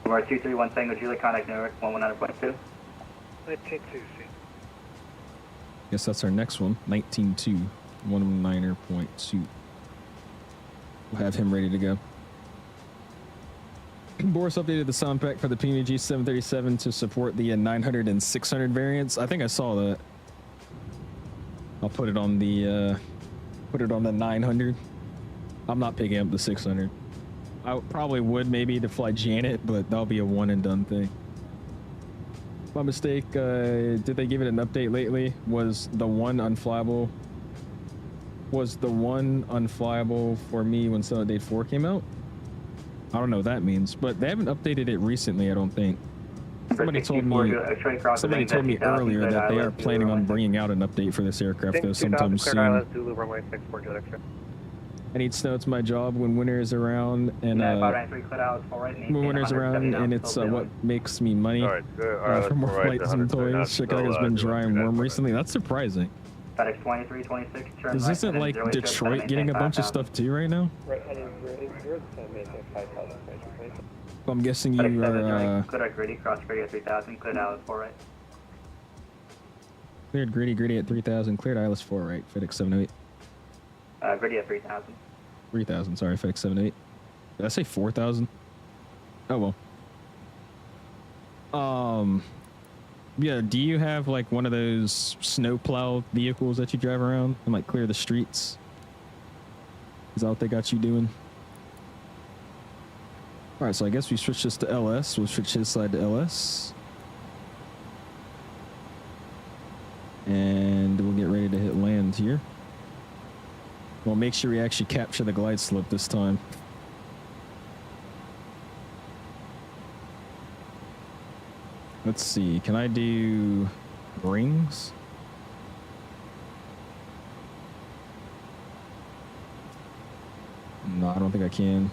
We're 231 Tango Juliet, contact New York, 119.2. 19.2, Guess that's our next one. 19.2, 119.2. We'll have him ready to go. Boris updated the sound pack for the PMG 737 to support the 900 and 600 variants. I think I saw that. I'll put it on the 900. I'm not picking up the 600. I probably would maybe to fly Janet, but that'll be a one and done thing. My mistake. Did they give it an update lately? Was the one unflyable for me when Solid Date 4 came out? I don't know what that means, but they haven't updated it recently, I don't think. Somebody told me earlier that they are planning on bringing out an update for this aircraft though sometime soon. I need snow. It's my job when winter is around, and when winter's around, and it's what makes me money. For more flights and toys. Chicago's been dry and warm recently. That's surprising. FedEx 2326. This isn't like Detroit getting a bunch of stuff too right now. I'm guessing you are. Cleared Gritty, cross Gritty at 3000, cleared Alice 4 right. Cleared Gritty at 3000, cleared Alice 4 right. FedEx 708. Gritty at 3000. 3000, sorry, FedEx 708. Did I say 4000? Oh well. Yeah, do you have like one of those snowplow vehicles that you drive around and like clear the streets? Is that what they got you doing? All right, so I guess we switch this to LS. We'll switch his side to LS. And we'll get ready to hit land here. We'll make sure we actually capture the glide slope this time. Let's see, can I do rings? No, I don't think I can.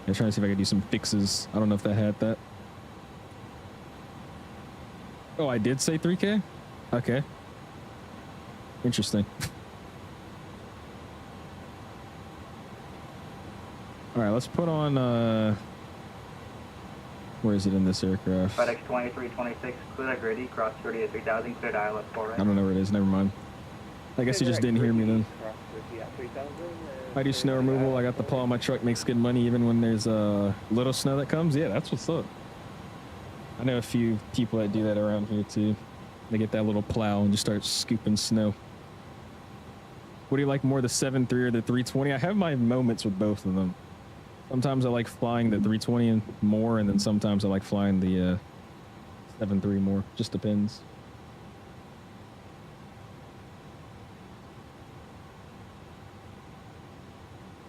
I'm trying to see if I can do some fixes. I don't know if that had that. Oh, I did say 3K? Okay. Interesting. All right, let's put on, where is it in this aircraft? FedEx 2326, clear Gritty, cross 30 at 3000, cleared ILS 4 right. I don't know where it is, never mind. I guess you just didn't hear me then. I do snow removal. I got the plow on my truck, makes good money even when there's little snow that comes. Yeah, that's what's up. I know a few people that do that around here too. They get that little plow and just start scooping snow. What do you like more, the 7.3 or the 320? I have my moments with both of them. Sometimes I like flying the 320 more, and then sometimes I like flying the 7.3 more. Just depends.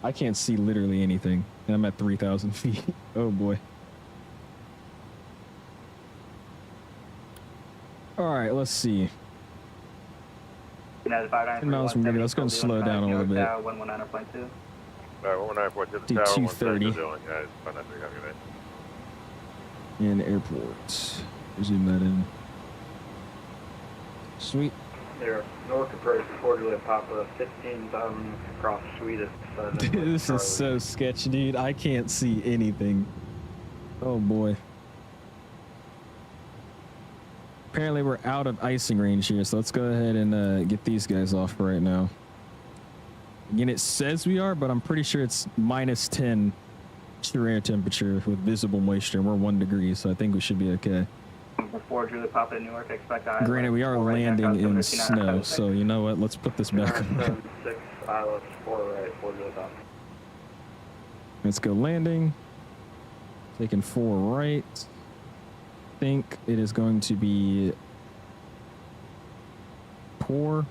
I can't see literally anything, and I'm at 3,000 feet. Oh boy. All right, let's see. 10 miles from Gritty. Let's go and slow down a little bit. 119.2. All right, 119.2 Do tower, 230. In airport. Zoom that in. Sweet. There, Newark approach before Juliet Papa, 15,000 across Sweden. This is so sketchy, dude. I can't see anything. Oh boy. Apparently we're out of icing range here, so let's go ahead and get these guys off right now. Again, it says we are, but I'm pretty sure it's -10 true air temperature with visible moisture, and we're 1 degree, so I think we should be okay. Before Juliet Papa in Newark, expect Granted, we are landing in snow, so you know what? Let's put this back on. 6 ILS 4 right, 4 Juliet Papa. Let's go landing. Taking 4 right. Think it is going to be poor.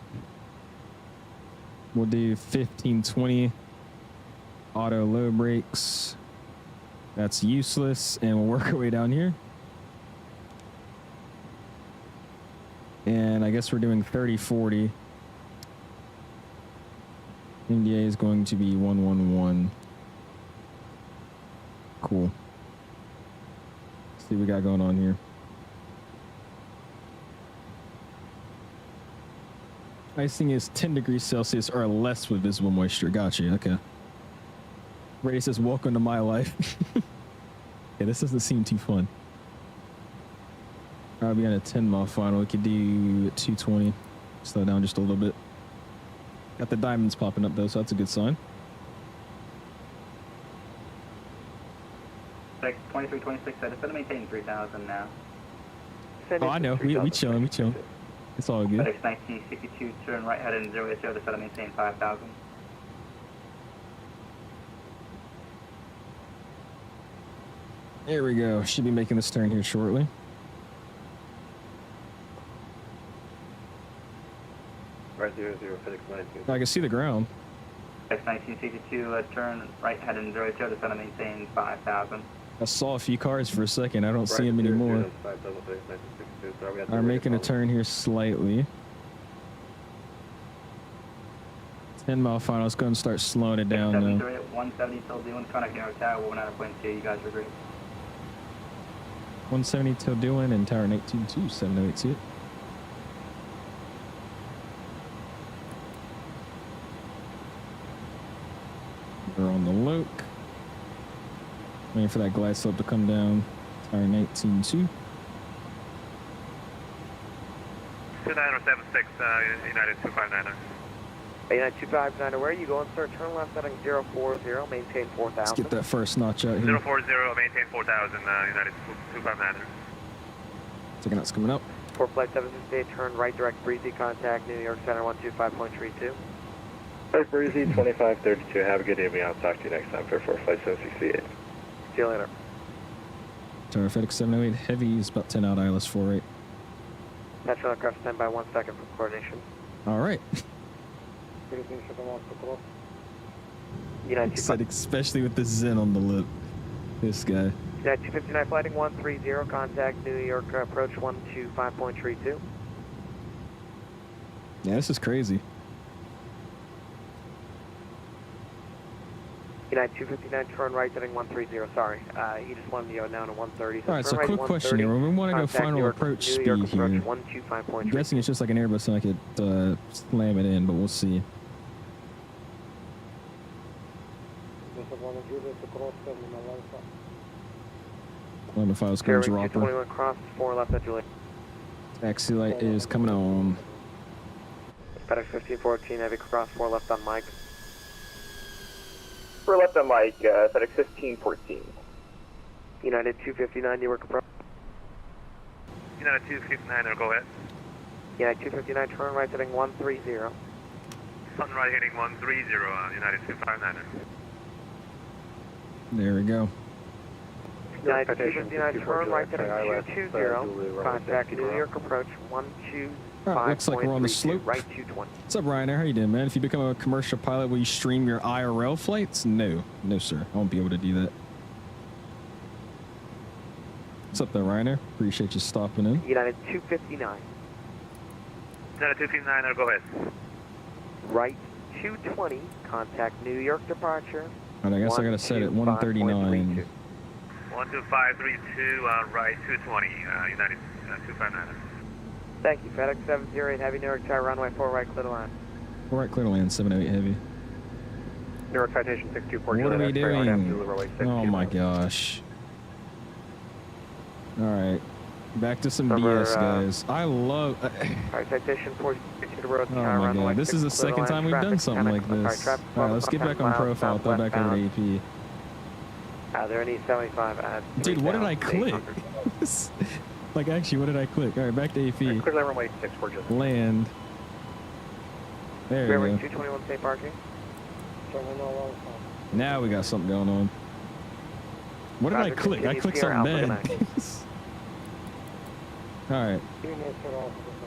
We'll do 15-20 auto low brakes. That's useless, and we'll work our way down here. And I guess we're doing 30-40. NDA is going to be 111. Cool. Let's see what we got going on here. Icing is 10 degrees Celsius or less with visible moisture. Gotcha. Okay. Ray says, welcome to my life. Yeah, this doesn't seem too fun. All right, we got a 10-mile final. We could do 220. Slow down just a little bit. Got the diamonds popping up, though, so that's a good sign. 2326, I just gotta maintain 3,000 now. Oh, I know. We chilling. We chilling. It's all good. FedEx 1962, turn right heading 080, just gotta maintain 5,000. There we go. Should be making this turn here shortly. Right 00, FedEx 19. I can see the ground. FedEx 1962, turn right heading 080, just gotta maintain 5,000. I saw a few cars for a second. I don't see them anymore. I'm making a turn here slightly. 10-mile final. Let's go and start slowing it down now. 170 till doing contact Newark Tower 19.2. You guys are great. 170 till doing and Tower 19.2, 708, see it. We're on the Loke. Waiting for that glide slope to come down. Tower 19.2. 2976, United 259er. United 259er, where are you going, sir? Turn left heading 040, maintain 4,000. Let's get that first notch out here. 040, maintain 4,000, United 259er. Second knot's coming up. For flight 768, turn right direct breezy, contact New York Center 125.32. Flight Breezy 2532, have a good evening. I'll talk to you next time for flight 768. See you later. Tower FedEx 708 Heavy is about 10 out, ILS 48. National aircraft stand by 1 second for coordination. All right. United Said especially with the Zen on the lip. This guy. United 259 flighting 130, contact New York approach 125.32. Yeah, this is crazy. United 259, turn right heading 130, sorry. You just wanted to go down to 130. All right, so quick question here. When we want to go final approach speed here, I'm guessing it's just like an Airbus so I could slam it in, but we'll see. One of the files going dropper. 221 cross, 4 left at Juliet. Taxi light is coming on. FedEx 1514, heavy cross, 4 left on Mike. 4 left on Mike, FedEx 1514. United 259, Newark approach. United 259, go ahead. United 259, turn right heading 130. Sun right heading 130, United 259. There we go. United 259, turn right heading 220, contact New York approach 125.32, Alright, looks like we're on the slope. right 220. What's up, Ryanair? How you doing, man? If you become a commercial pilot, will you stream your IRL flights? No. No, sir. I won't be able to do that. What's up there, Ryanair? Appreciate you stopping in. United 259. United 259, go ahead. Right 220, contact New York departure. Alright, I guess I gotta set it 139. 12532, right 220, United 259. Thank you, FedEx 708 Heavy, Newark Tower, runway 4 right, clear to land. 4 right, clear to land, 708 Heavy. Newark Citation 624. What are we doing? Oh my gosh. Alright. Back to some BS, guys. I love... Alright, Citation 462 to road, oh my god, this is the second time we've done something like this. Alright, let's get back on profile, throw back over to AP. There an E75 at... Dude, what did I click? Like, actually, what did I click? Alright, back to AP. Clear that runway 64, just land. There we Railway go. 221 safe parking. Now we got something going on. What did I click? I clicked something bad. Alright.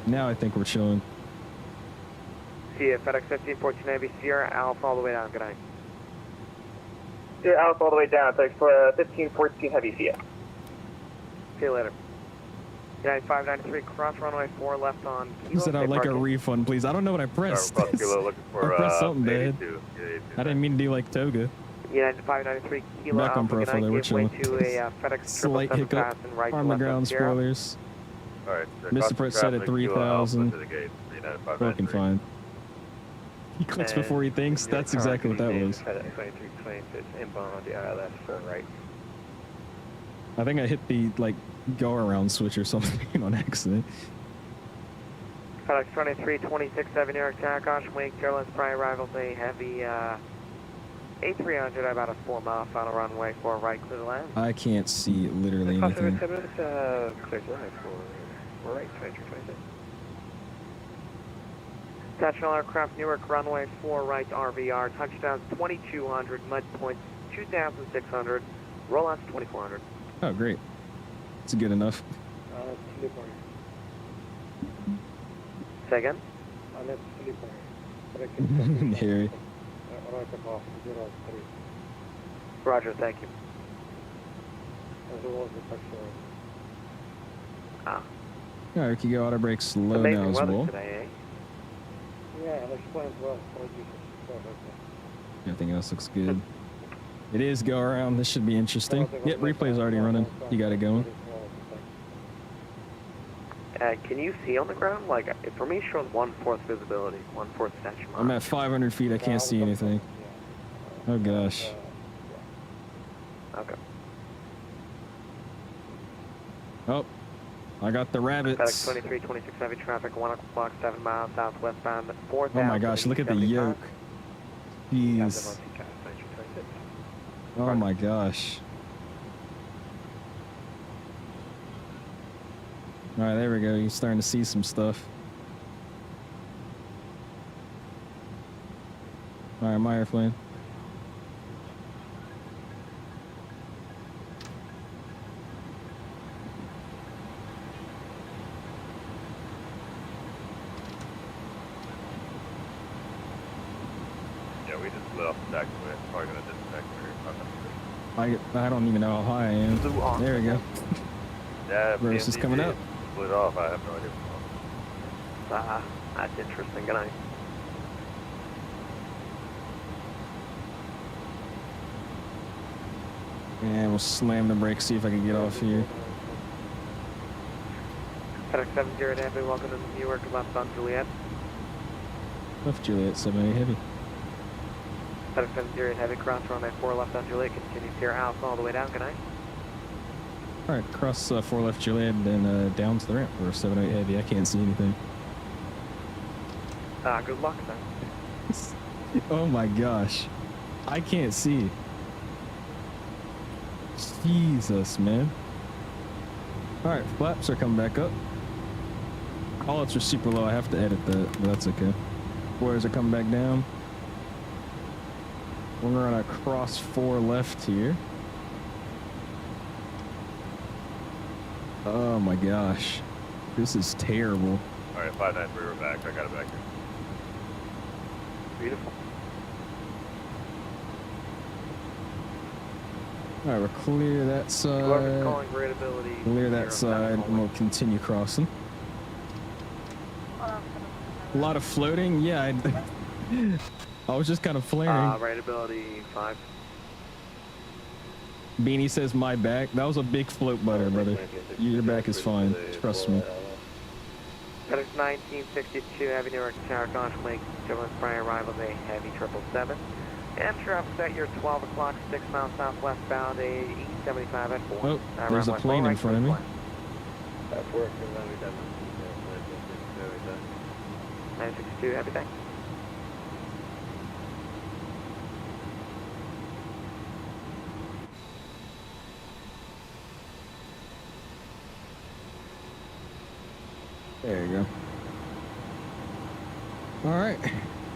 Now I think we're chilling. See you, FedEx 1514 Navy, Sierra Alpha all the way down. Good night. Steer Alpha all the way down. Thanks for 1514 heavy. See ya. See you later. United 593, cross runway 4 left on Kilo. He said I'd like a refund, please. I don't know what I pressed. I pressed something bad. I didn't mean to do like Toga. United 593, Kilo Back on Alpha, profile, good we're night. Give way chilling. to a FedEx Slight hiccup right on the ground spoilers. Alright, Mr. Pritt set at 3,000. Broken fine. He clicks before he thinks. That's exactly what that was. FedEx 2326, inbound on the ILS for right. I think I hit the like go around switch or something on accident. FedEx 2326, Newark, J wing, Carolyn's prior arrival, a heavy A300, about a 4-mile final runway for right, clear to land. I can't see literally anything. Clear to land for right, 2326. Attachment aircraft, Newark, runway 4 right, RVR, touchdown 2200, mud point 2600, rollouts 2400. Oh, great. It's good enough. Say again? Harry. Roger, thank you. Ah. Alright, we can go auto brake slow now as well. Today, eh? Yeah, it explains well. Everything else looks good. It is go around. This should be interesting. Yep, replay's already running. You got it going. Can you see on the ground? Like, for me, showing 1/4 visibility, 1/4 statue mark. I'm at 500 feet. I can't see anything. Oh gosh. Okay. Oh, I got the FedEx rabbits. 2326 heavy traffic, 1 o'clock, 7 miles southwestbound, 4,000. Oh my gosh, look at the yoke. Jeez. Oh my gosh. All right, there we go. You're starting to see some stuff. All right, my airplane. Yeah, we just lit off the deck. We're probably going to disconnect for I don't even know how high I am. There we go. Yeah, Verse is coming up. Split off. I have no idea. That's interesting. Good night. And we'll slam the brakes, see if I can get off here. FedEx 70 Heavy, welcome to Newark, left on Juliet. Left Juliet, 78 heavy. FedEx 70 Heavy, cross runway 4 left on Juliet, continue Sierra Alpha all the way down. Good night. All right, cross 4 left Juliet and then down to the ramp for 78 heavy. I can't see anything. Good luck then. Oh my gosh. I can't see. Jesus, man. All right, flaps are coming back up. Callouts are super low. I have to edit that, but that's okay. Spoilers are coming back down. We're gonna cross 4 left here. Oh my gosh. This is terrible. Alright, 593, we're back. I got it back here. Beautiful. All right, we'll clear that side. Clear that side, and we'll continue crossing. A lot of floating. Yeah, I was just kind of flaring. Rateability 5. Beanie says my back. That was a big float butter, brother. Your back is fine. Trust me. FedEx 1962 Heavy Newark Tower Caution Lake, Children's prior arrival day, Heavy 777. Amtrak offset your 12 o'clock, 6 miles southwestbound, a E75 at 4. Oh, there's a plane in front of me. That's working, 962, happy day. There you go. All right,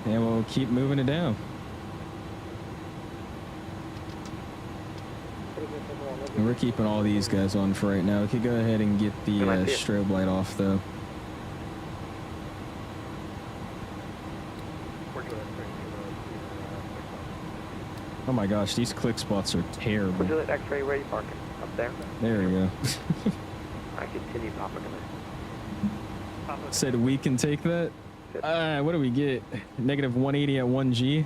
and we'll keep moving it down. And we're keeping all these guys on for right now. We could go ahead and get the strobe light off, though. Oh my gosh, these click spots are terrible. Would you let X-ray where you parking? Up there? There we go. I continue popping them. Said we can take that. What do we get? Negative 180 at 1G.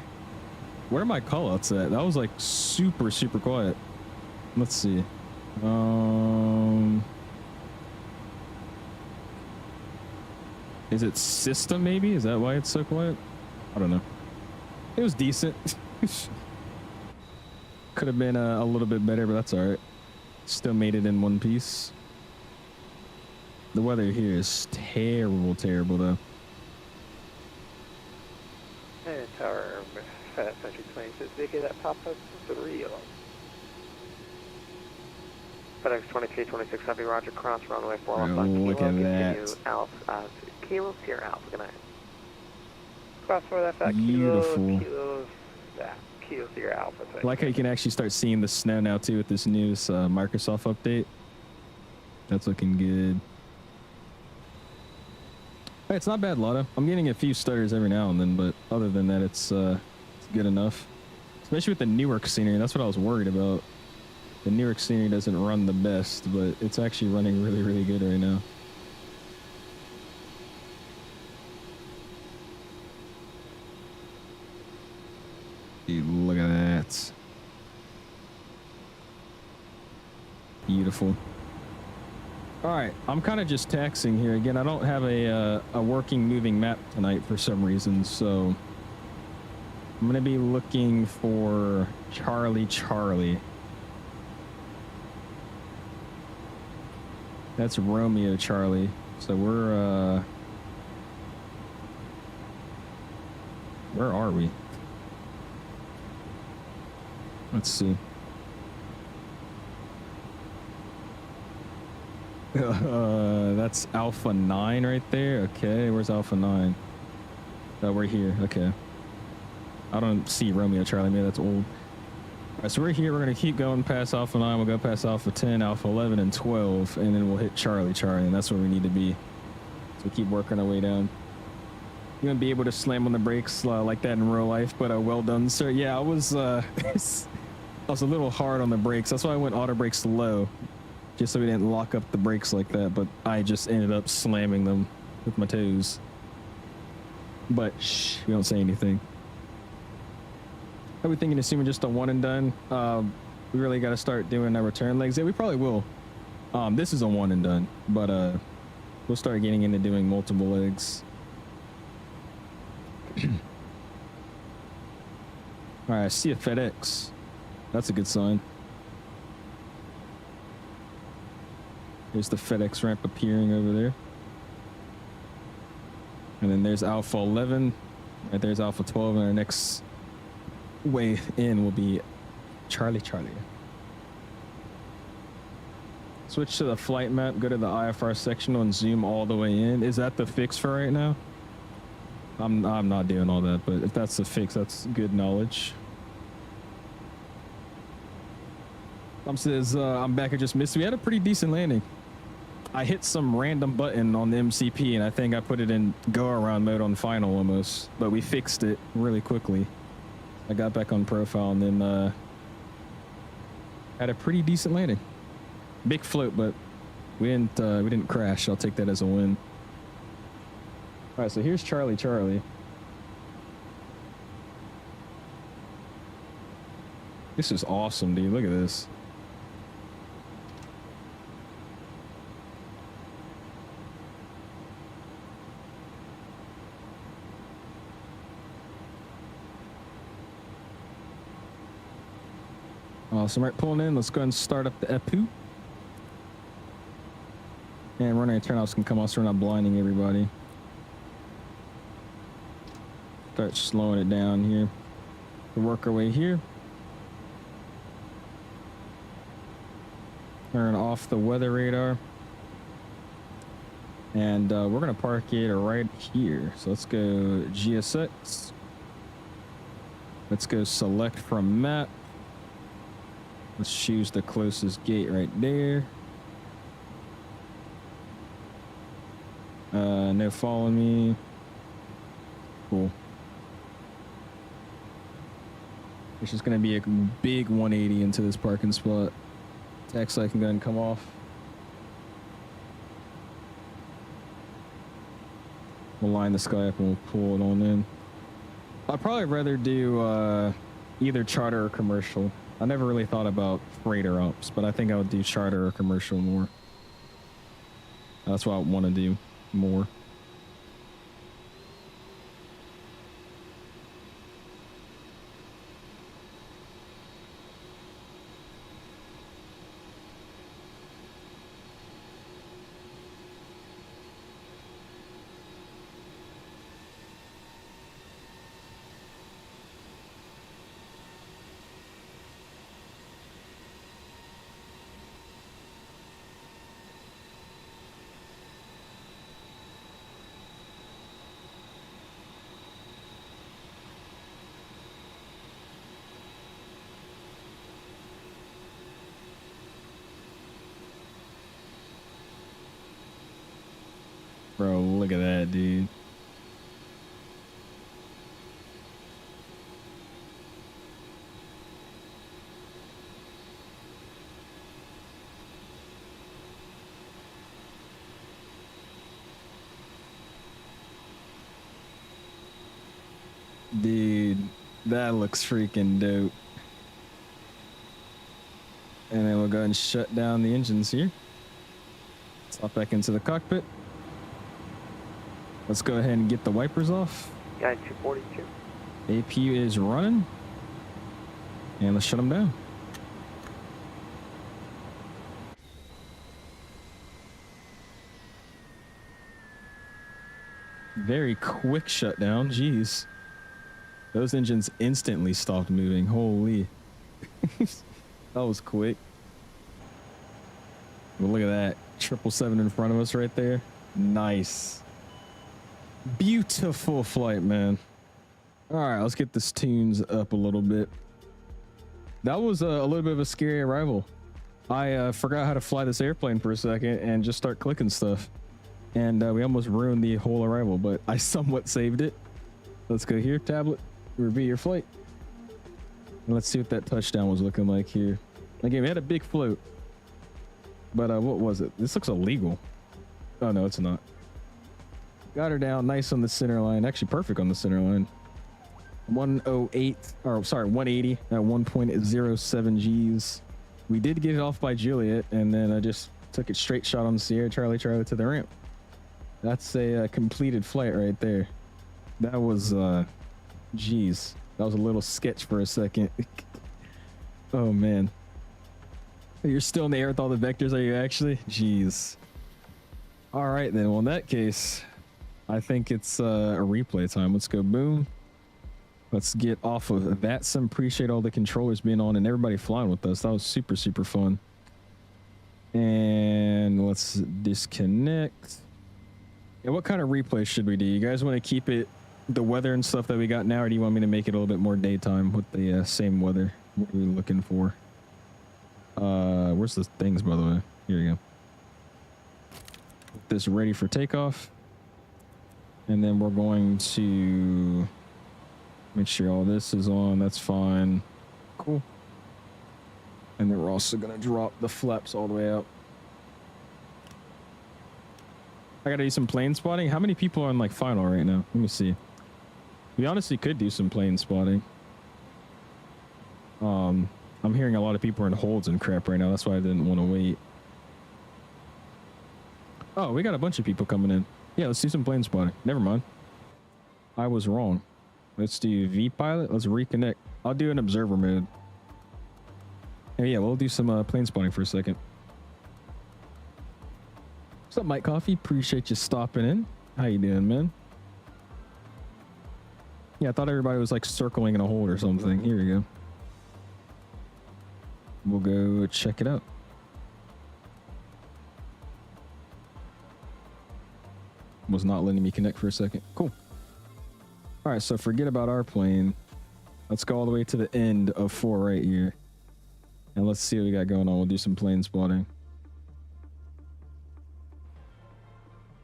Where are my callouts at? That was like super quiet. Let's see. Is it system maybe? Is that why it's so quiet? I don't know. It was decent. Could have been a little bit better, but that's all right. Still made it in one piece. The weather here is terrible though. Hey, Tower, Century 26, Vicky, that pop up for real. FedEx 2326 Heavy, Roger, cross runway 415 look Kilo, at continue that. Alpha, Kilo, Sierra Alpha, good night. Cross for that fact, Beautiful. Kilo, Sierra Alpha. I like how you can actually start seeing the snow now too with this new Microsoft update. That's looking good. Hey, it's not bad, Lotto. I'm getting a few stutters every now and then, but other than that, it's good enough. Especially with the Newark scenery, that's what I was worried about. The Newark scenery doesn't run the best, but it's actually running really good right now. Dude, look at that. Beautiful. All right, I'm kind of just taxing here again. I don't have a working moving map tonight for some reason, so I'm gonna be looking for Charlie. That's Romeo Charlie. So we're where are we? Let's see. That's Alpha 9 right there. Okay, where's Alpha 9? Oh, we're here. Okay. I don't see Romeo Charlie. Maybe that's old. All right, so we're here. We're going to keep going past Alpha 9. We'll go past Alpha 10, Alpha 11, and 12, and then we'll hit Charlie, and that's where we need to be. So we keep working our way down. You won't be able to slam on the brakes like that in real life, but well done, sir. Yeah, I was I was a little hard on the brakes. That's why I went auto brakes low, just so we didn't lock up the brakes like that, but I just ended up slamming them with my toes. But shh, we don't say anything. Are we thinking assuming just a one and done? We really got to start doing our return legs. Yeah, we probably will. This is a one and done, but we'll start getting into doing multiple legs. All right, I see a FedEx. That's a good sign. There's the FedEx ramp appearing over there. And then there's Alpha 11. Right there's Alpha 12, and our next way in will be Charlie. Switch to the flight map, go to the IFR sectional and zoom all the way in. Is that the fix for right now? I'm not doing all that, but if that's the fix, that's good knowledge. Says I'm back. I just missed. We had a pretty decent landing. I hit some random button on the MCP, and I think I put it in go-around mode on final almost, but we fixed it really quickly. I got back on profile and then had a pretty decent landing. Big float, but we didn't crash. I'll take that as a win. All right, so here's Charlie. This is awesome, dude. Look at this. Awesome. Right, pulling in. Let's go ahead and start up the EPU. And running turnoffs can come off so we're not blinding everybody. Start slowing it down here. We'll work our way here. Turn off the weather radar. And we're going to park it right here. So let's go GSX. Let's go select from map. Let's choose the closest gate right there. No following me. Cool. It's just gonna be a big 180 into this parking spot. Tax light can go ahead and come off. We'll line the sky up and we'll pull it on in. I'd probably rather do either charter or commercial. I never really thought about freighter ops, but I think I would do charter or commercial more. That's what I want to do more. Bro, look at that, dude. Dude, that looks freaking dope. And then we'll go ahead and shut down the engines here. Let's hop back into the cockpit. Let's go ahead and get the wipers off. Guy 242. APU is running. And let's shut them down. Very quick shutdown. Jeez. Those engines instantly stopped moving. Holy. That was quick. Well, look at that. 777 in front of us right there. Nice. Beautiful flight, man. All right, let's get this tunes up a little bit. That was a little bit of a scary arrival. I forgot how to fly this airplane for a second and just start clicking stuff. And we almost ruined the whole arrival, but I somewhat saved it. Let's go here, tablet. Review your flight. And let's see what that touchdown was looking like here. Again, we had a big float. But what was it? This looks illegal. Oh, no, it's not. Got her down nice on the center line. Actually, perfect on the center line. 108, or sorry, 180 at 1.07 Gs. We did get it off by Juliet, and then I just took it straight shot on Sierra Charlie Charlie to the ramp. That's a completed flight right there. That was, geez, that was a little sketch for a second. Oh man. You're still in the air with all the vectors, are you actually? Jeez. All right then, well in that case, I think it's a replay time. Let's go boom. Let's get off of VATSIM. Appreciate all the controllers being on and everybody flying with us. That was super, super fun. And let's disconnect. Yeah, what kind of replay should we do? You guys want to keep it the weather and stuff that we got now, or do you want me to make it a little bit more daytime with the same weather? What are we looking for? Where's the things, by the way? Here we go. Get this ready for takeoff. And then we're going to make sure all this is on. That's fine. Cool. And then we're also going to drop the flaps all the way out. I got to do some plane spotting. How many people are on like final right now? Let me see. We honestly could do some plane spotting. I'm hearing a lot of people are in holds and crap right now. That's why I didn't want to wait. Oh, we got a bunch of people coming in. Yeah, let's do some plane spotting. Never mind. I was wrong. Let's do V pilot. Let's reconnect. I'll do an observer mode. And yeah, we'll do some plane spotting for a second. What's up, Mike Coffee? Appreciate you stopping in. How you doing, man? Yeah, I thought everybody was like circling in a hold or something. Here we go. We'll go check it out. Was not letting me connect for a second. Cool. All right, so forget about our plane. Let's go all the way to the end of 4 right here. And let's see what we got going on. We'll do some plane spotting.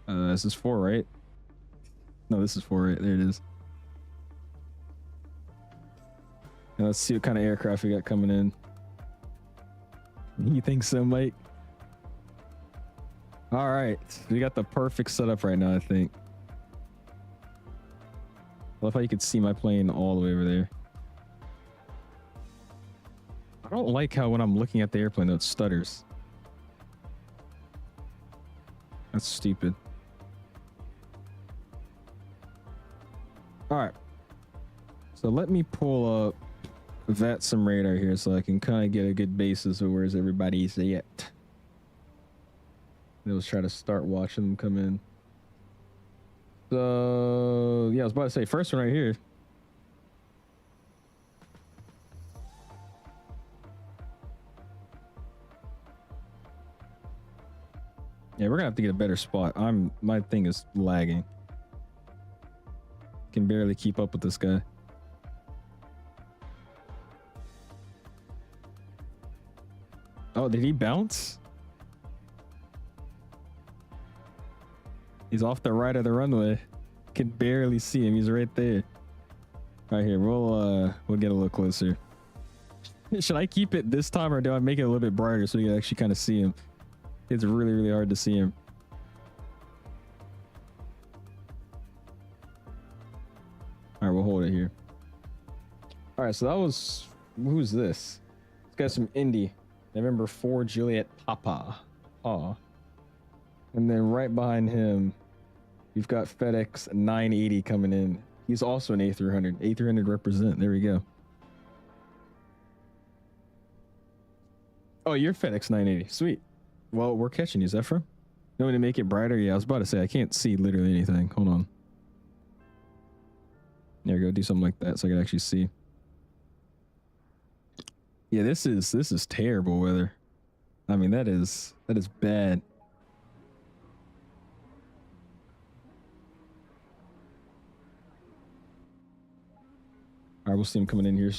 This is 4, right? No, this is 4, right? There it is. And let's see what kind of aircraft we got coming in. You think so, Mike? All right, we got the perfect setup right now, I think. I love how you can see my plane all the way over there. I don't like how when I'm looking at the airplane, though, it stutters. That's stupid. All right. So let me pull up VATSIM radar here so I can kind of get a good basis of where's everybody's at. Let's try to start watching them come in. So yeah, I was about to say first one right here. Yeah, we're gonna have to get a better spot. My thing is lagging. Can barely keep up with this guy. Oh, did he bounce? He's off the right of the runway. Can barely see him. He's right there. Right here. We'll get a little closer. Should I keep it this time or do I make it a little bit brighter so you can actually kind of see him? It's really, really hard to see him. All right, we'll hold it here. All right, so that was, who's this? This guy's from Indy. November 4 Juliet Papa. And then right behind him, we've got FedEx 980 coming in. He's also an A300. A300 represent. There we go. Oh, you're FedEx 980. Sweet. Well, we're catching you, 𝐓𝐸. You want me to make it brighter? Yeah, I was about to say, I can't see literally anything. Hold on. There we go. Do something like that so I can actually see. Yeah, this is terrible weather. I mean, that is bad. All right, we'll see him coming in here.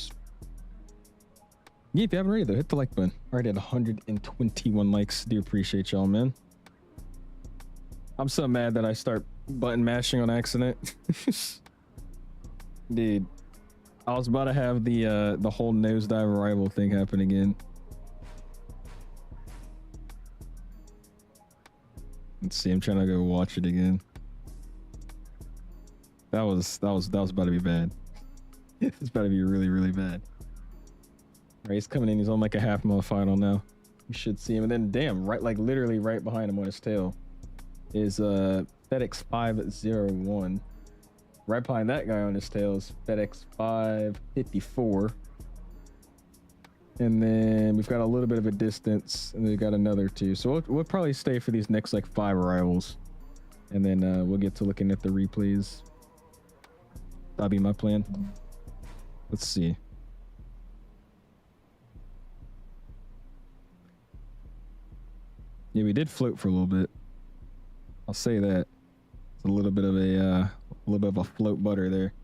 Yeah, if you haven't already, though, hit the like button. Already at 121 likes. Do appreciate y'all, man. I'm so mad that I start button mashing on accident. Dude, I was about to have the whole nosedive arrival thing happen again. Let's see, I'm trying to go watch it again. That was about to be bad. It's about to be really, really bad. All right, he's coming in. He's on like a half-mile final now. You should see him. And then, damn, right, like literally right behind him on his tail is FedEx 501. Right behind that guy on his tail is FedEx 554. And then we've got a little bit of a distance, and we've got another two. So we'll probably stay for these next like 5 arrivals, and then we'll get to looking at the replays. That'll be my plan. Let's see. Yeah, we did float for a little bit. I'll say that. It's a little bit of a float butter there.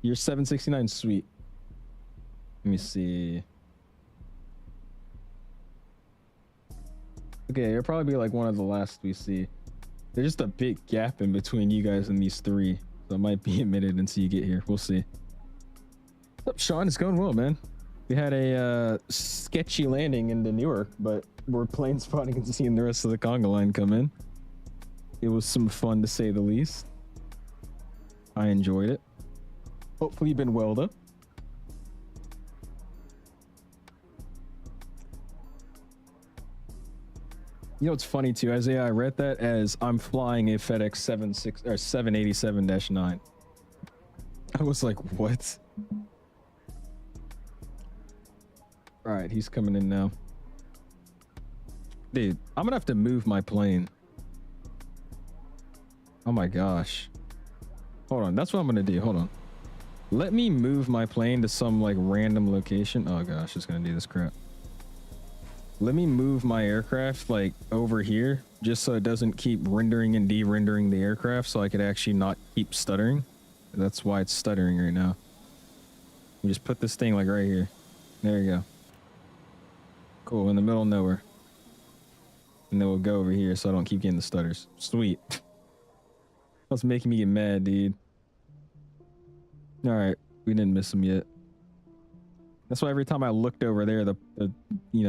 You're 769, sweet. Let me see. Okay, you'll probably be like one of the last we see. There's just a big gap in between you guys and these 3. So it might be a minute until you get here. We'll see. What's up, Sean? It's going well, man. We had a sketchy landing into Newark, but we're plane spotting and seeing the rest of the conga line come in. It was some fun, to say the least. I enjoyed it. Hopefully you've been well, though. You know what's funny too, Isaiah? I read that as I'm flying a FedEx 787-9. I was like, what? All right, he's coming in now. Dude, I'm gonna have to move my plane. Oh my gosh. Hold on, that's what I'm gonna do. Hold on. Let me move my plane to some like random location. Oh gosh, it's gonna do this crap. Let me move my aircraft like over here just so it doesn't keep rendering and de-rendering the aircraft, so I could actually not keep stuttering. That's why it's stuttering right now. You just put this thing like right here. There you go. Cool, in the middle of nowhere. And then we'll go over here so I don't keep getting the stutters. Sweet. That's making me get mad, dude. All right, we didn't miss him yet. That's why every time I looked over there, the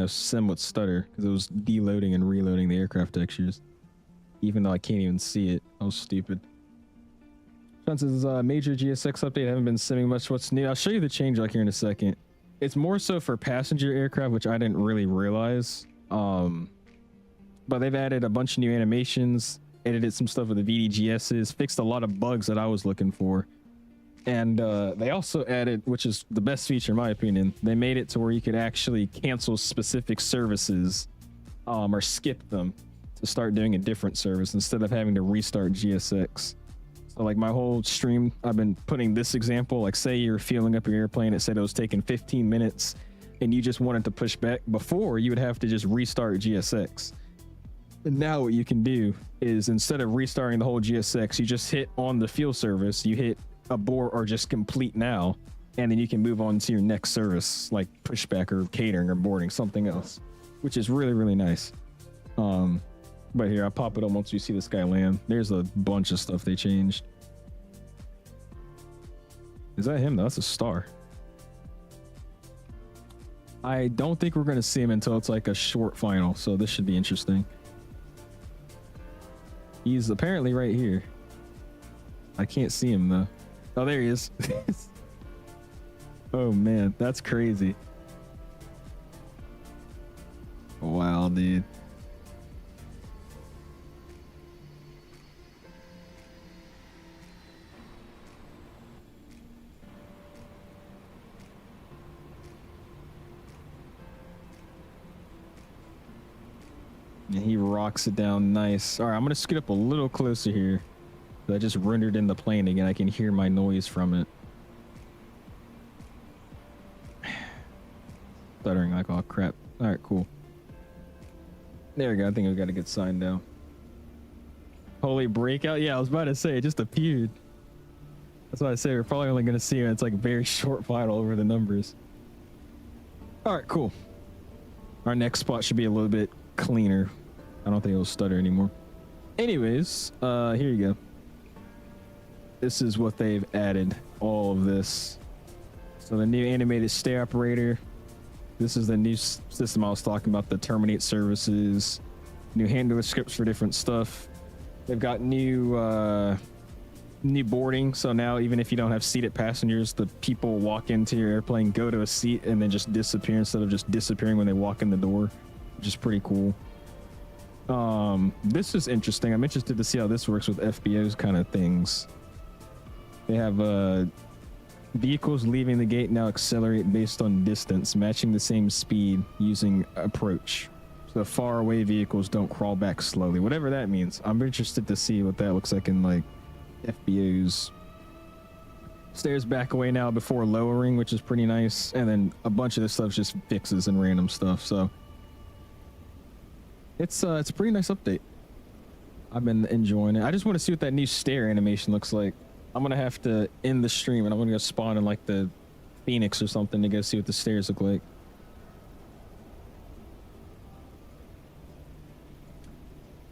sim would stutter because it was deloading and reloading the aircraft textures. Even though I can't even see it. I was stupid. Chances major GSX update. I haven't been simming much. What's new? I'll show you the changelog here in a second. It's more so for passenger aircraft, which I didn't really realize. But they've added a bunch of new animations, edited some stuff with the VDGSs, fixed a lot of bugs that I was looking for. And they also added, which is the best feature in my opinion, they made it to where you could actually cancel specific services or skip them to start doing a different service instead of having to restart GSX. So like my whole stream, I've been putting this example, like say you're fueling up your airplane, it said it was taking 15 minutes and you just wanted to push back. Before, you would have to just restart GSX. And now what you can do is instead of restarting the whole GSX, you just hit on the fuel service, you hit abort or just complete now, and then you can move on to your next service like pushback or catering or boarding, something else, which is really, really nice. But here, I'll pop it on once you see this guy land. There's a bunch of stuff they changed. Is that him? No, that's a star. I don't think we're going to see him until it's like a short final, so this should be interesting. He's apparently right here. I can't see him though. Oh, there he is. Oh man, that's crazy. Wow, dude. And he rocks it down nice. All right, I'm gonna scoot up a little closer here. I just rendered in the plane again. I can hear my noise from it. Stuttering like all crap. All right, cool. There we go. I think we got a good sign now. Holy breakout. Yeah, I was about to say it just appeared. That's why I say we're probably only going to see it. It's like very short final over the numbers. All right, cool. Our next spot should be a little bit cleaner. I don't think it'll stutter anymore. Anyways, here you go. This is what they've added, all of this. So the new animated stay operator. This is the new system I was talking about, the terminate services, new handler scripts for different stuff. They've got new boarding. So now even if you don't have seated passengers, the people walk into your airplane, go to a seat, and then just disappear instead of just disappearing when they walk in the door, which is pretty cool. This is interesting. I'm interested to see how this works with FBOs kind of things. They have vehicles leaving the gate now accelerate based on distance, matching the same speed using approach. So far away vehicles don't crawl back slowly, whatever that means. I'm interested to see what that looks like in like FBOs. Stairs back away now before lowering, which is pretty nice. And then a bunch of this stuff just fixes and random stuff. So it's a pretty nice update. I've been enjoying it. I just want to see what that new stair animation looks like. I'm gonna have to end the stream and I'm gonna go spawn in like the Phoenix or something to go see what the stairs look like.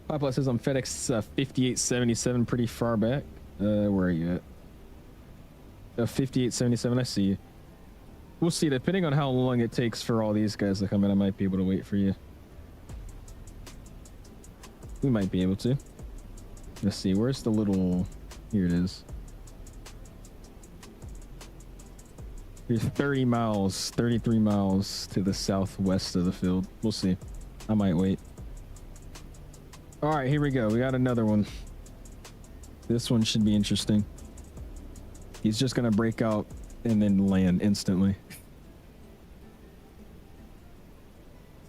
Poplar says I'm FedEx 5877, pretty far back. Where are you at? 5877, I see you. We'll see, depending on how long it takes for all these guys to come in, I might be able to wait for you. We might be able to. Let's see, where's the little... Here it is. Here's 30 miles, 33 miles to the southwest of the field. We'll see. I might wait. All right, here we go. We got another one. This one should be interesting. He's just going to break out and then land instantly.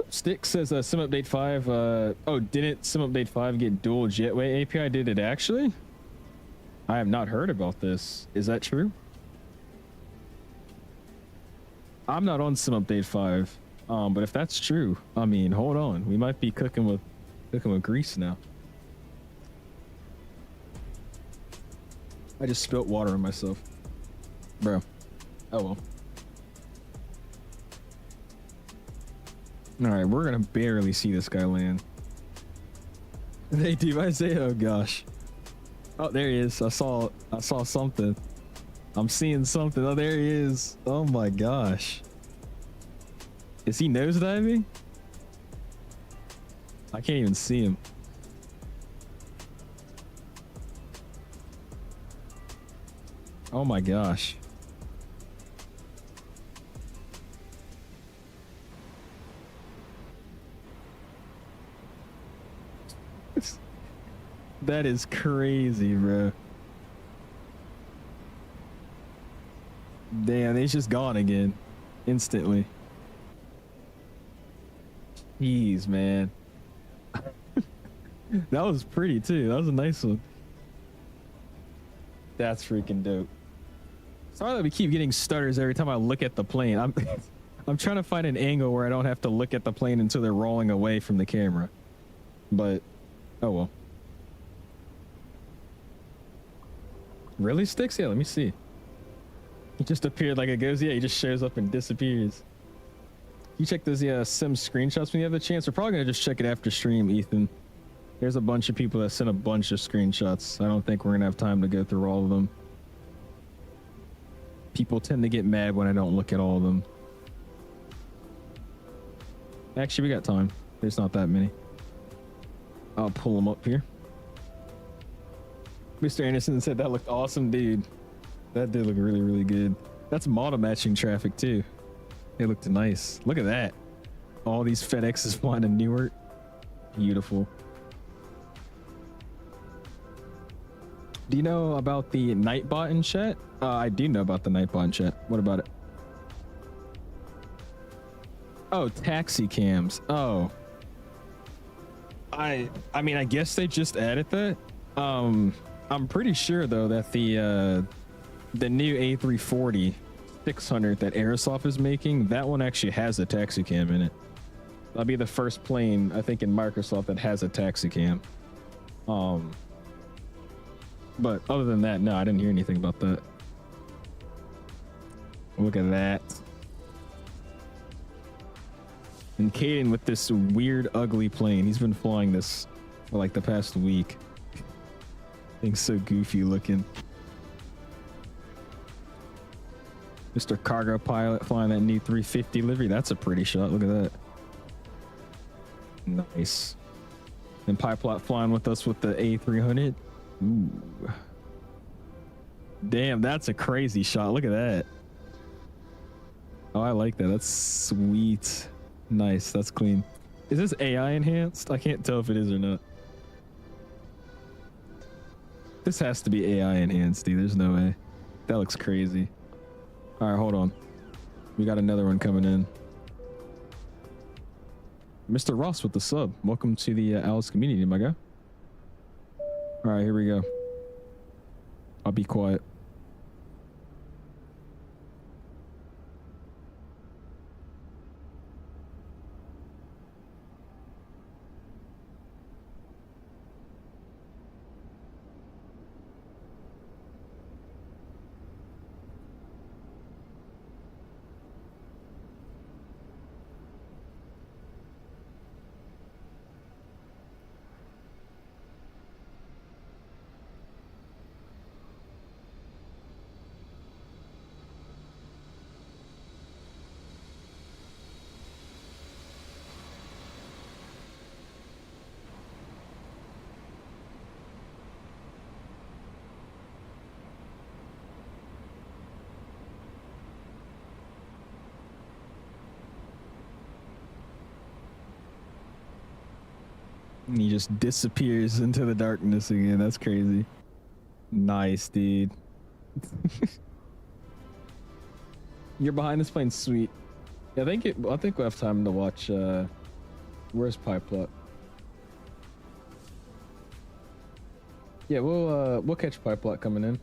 Stick says Sim Update 5. Oh, didn't Sim Update 5 get dual jetway API? Did it actually? I have not heard about this. Is that true? I'm not on Sim Update 5. But if that's true, I mean, hold on. We might be cooking with grease now. I just spilt water on myself. Bro. Oh well. Alright, we're gonna barely see this guy land. They do, Isaiah? Oh gosh. Oh, there he is. I saw something. I'm seeing something. Oh, there he is. Oh my gosh. Is he nosediving? I can't even see him. Oh my gosh. That is crazy, bro. Damn, he's just gone again. Instantly. Jeez, man. That was pretty too. That was a nice one. That's freaking dope. Sorry that we keep getting stutters every time I look at the plane. I'm trying to find an angle where I don't have to look at the plane until they're rolling away from the camera. But, oh well. Really, Sticks? Yeah, let me see. He just appeared like it goes. Yeah, he just shows up and disappears. You check those sim screenshots when you have the chance. We're probably gonna just check it after stream, Ethan. There's a bunch of people that sent a bunch of screenshots. I don't think we're gonna have time to go through all of them. People tend to get mad when I don't look at all of them. Actually, we got time. There's not that many. I'll pull them up here. Mr. Anderson said that looked awesome, dude. That did look really, really good. That's model matching traffic too. It looked nice. Look at that. All these FedExes flying to Newark. Beautiful. Do you know about the Nightbot in chat? I do know about the Nightbot in chat. What about it? Oh, taxi cams. Oh. I mean, I guess they just added that. I'm pretty sure though that the new A340 600 that Aerosoft is making, that one actually has a taxi cam in it. That'll be the first plane I think in Microsoft that has a taxi cam. But other than that, no, I didn't hear anything about that. Look at that. And Caden with this weird, ugly plane. He's been flying this for like the past week. Thing's so goofy looking. Mr. Cargo Pilot flying that new 350 livery. That's a pretty shot. Look at that. Nice. And Pipeplot flying with us with the A300. Ooh. Damn, that's a crazy shot. Look at that. Oh, I like that. That's sweet. Nice. That's clean. Is this AI enhanced? I can't tell if it is or not. This has to be AI enhanced, dude. There's no way. That looks crazy. All right, hold on. We got another one coming in. Mr. Ross with the sub. Welcome to the Alice community, my guy. All right, here we go. I'll be quiet. And he just disappears into the darkness again. That's crazy. Nice, dude. You're behind this plane, sweet. Yeah, I think we'll have time to watch. Where's Pipeplot? Yeah, we'll catch Pipeplot coming in.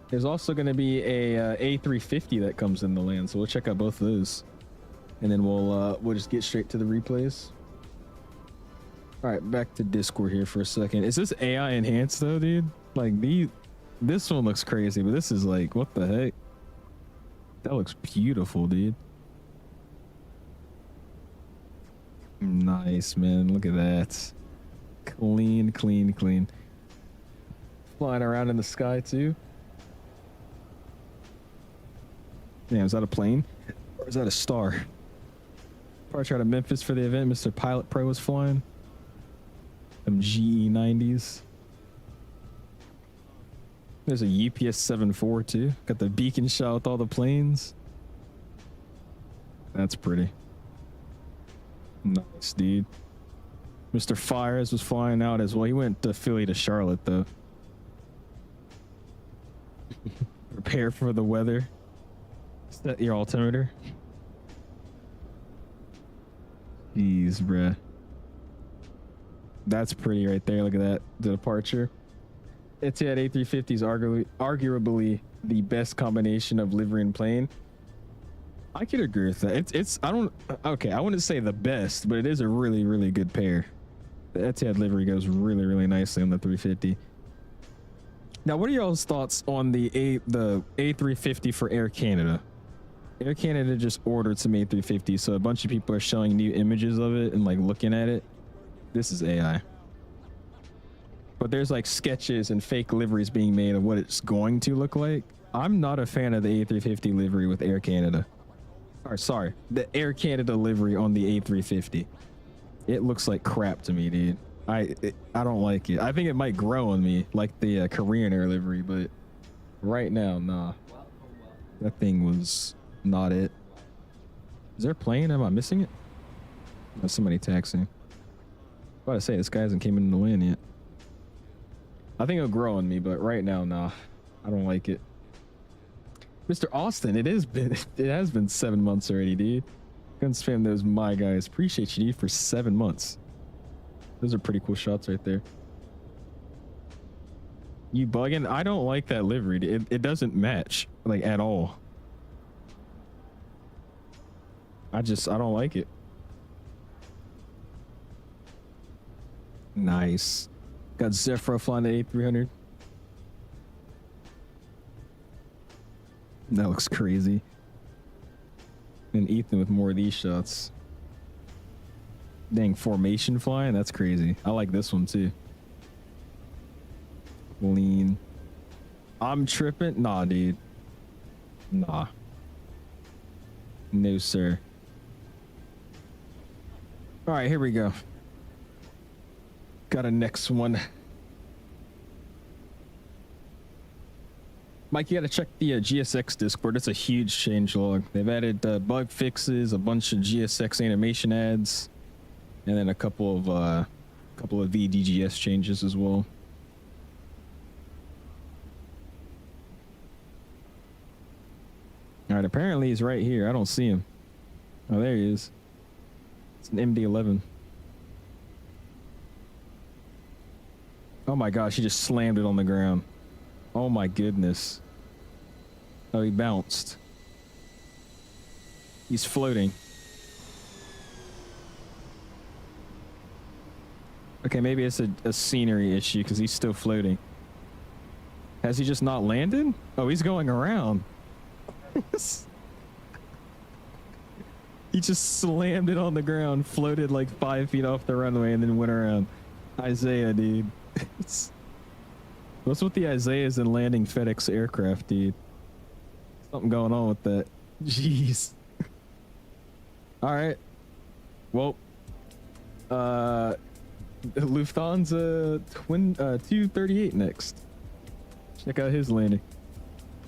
There's also going to be a A350 that comes in the land, so we'll check out both of those, and then we'll just get straight to the replays. All right, back to Discord here for a second. Is this AI enhanced though, dude? Like this one looks crazy, but this is like, what the heck? That looks beautiful, dude. Nice, man. Look at that. Clean, clean, clean. Flying around in the sky too. Damn, is that a plane? Or is that a star? Departure out of Memphis for the event. Mr. Pilot Pro was flying. Them GE90s. There's a UPS 74 too. Got the beacon shot with all the planes. That's pretty. Nice, dude. Mr. Fires was flying out as well. He went to Philly to Charlotte though. Prepare for the weather. Set your altimeter. Jeez, bruh. That's pretty right there. Look at that. The departure. Etihad A350 is arguably the best combination of livery and plane. I could agree with that. I wouldn't say the best, but it is a really, really good pair. The Etihad livery goes really, really nicely on the 350. Now, what are y'all's thoughts on the A350 for Air Canada? Air Canada just ordered some A350, so a bunch of people are showing new images of it and like looking at it. This is AI. But there's like sketches and fake liveries being made of what it's going to look like. I'm not a fan of the A350 livery with Air Canada. Or sorry, the Air Canada livery on the A350. It looks like crap to me, dude. I don't like it. I think it might grow on me like the Korean Air livery, but right now, nah. That thing was not it. Is there a plane? Am I missing it? Oh, somebody taxiing. About to say, this guy hasn't came in the wind yet. I think it'll grow on me, but right now, nah. I don't like it. Mr. Austin, it has been 7 months already, dude. Gun spam those my guys. Appreciate you, dude, for 7 months. Those are pretty cool shots right there. You bugging? I don't like that livery. It doesn't match like at all. I don't like it. Nice. Got 𝐓𝐸 flying the A300. That looks crazy. And Ethan with more of these shots. Dang, formation flying? That's crazy. I like this one too. Lean. I'm tripping? Nah, dude. Nah. No, sir. All right, here we go. Got a next one. Mike, you gotta check the GSX Discord. It's a huge changelog. They've added bug fixes, a bunch of GSX animation ads, and then a couple of VDGS changes as well. All right, apparently he's right here. I don't see him. Oh, there he is. It's an MD-11. Oh my gosh, he just slammed it on the ground. Oh my goodness. Oh, he bounced. He's floating. Okay, maybe it's a scenery issue because he's still floating. Has he just not landed? Oh, he's going around. He just slammed it on the ground, floated like 5 feet off the runway, and then went around. Isaiah, dude. What's with the Isaiahs and landing FedEx aircraft, dude? Something going on with that. Jeez. All right. Well, Lufthansa 238 next. Check out his landing.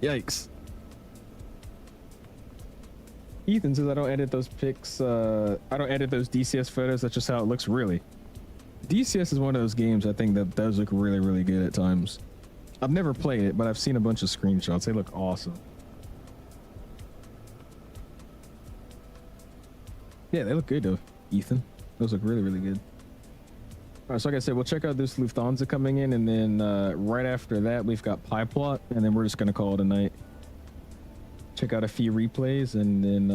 Yikes. Ethan says I don't edit those pics. I don't edit those DCS photos. That's just how it looks, really. DCS is one of those games I think that does look really, really good at times. I've never played it, but I've seen a bunch of screenshots. They look awesome. Yeah, they look good though, Ethan. Those look really, really good. All right, so like I said, we'll check out this Lufthansa coming in, and then right after that, we've got PyPlot, and then we're just gonna call it a night. Check out a few replays, and then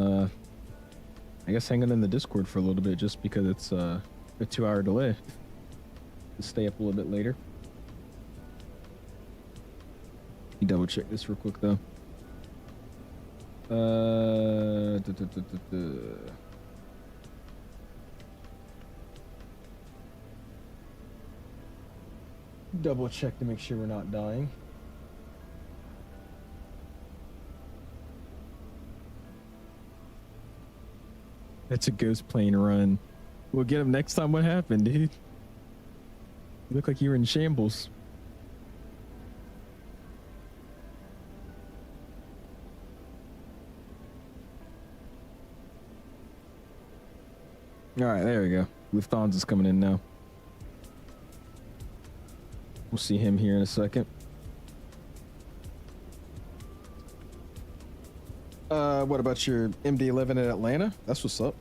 I guess hang on in the Discord for a little bit, just because it's a 2-hour delay. To stay up a little bit later. You double check this real quick though. Double check to make sure we're not dying. That's a ghost plane run. We'll get him next time. What happened, dude? You look like you were in shambles. All right, there we go. Lufthansa is coming in now. We'll see him here in a second. What about your MD-11 at Atlanta? That's what's up.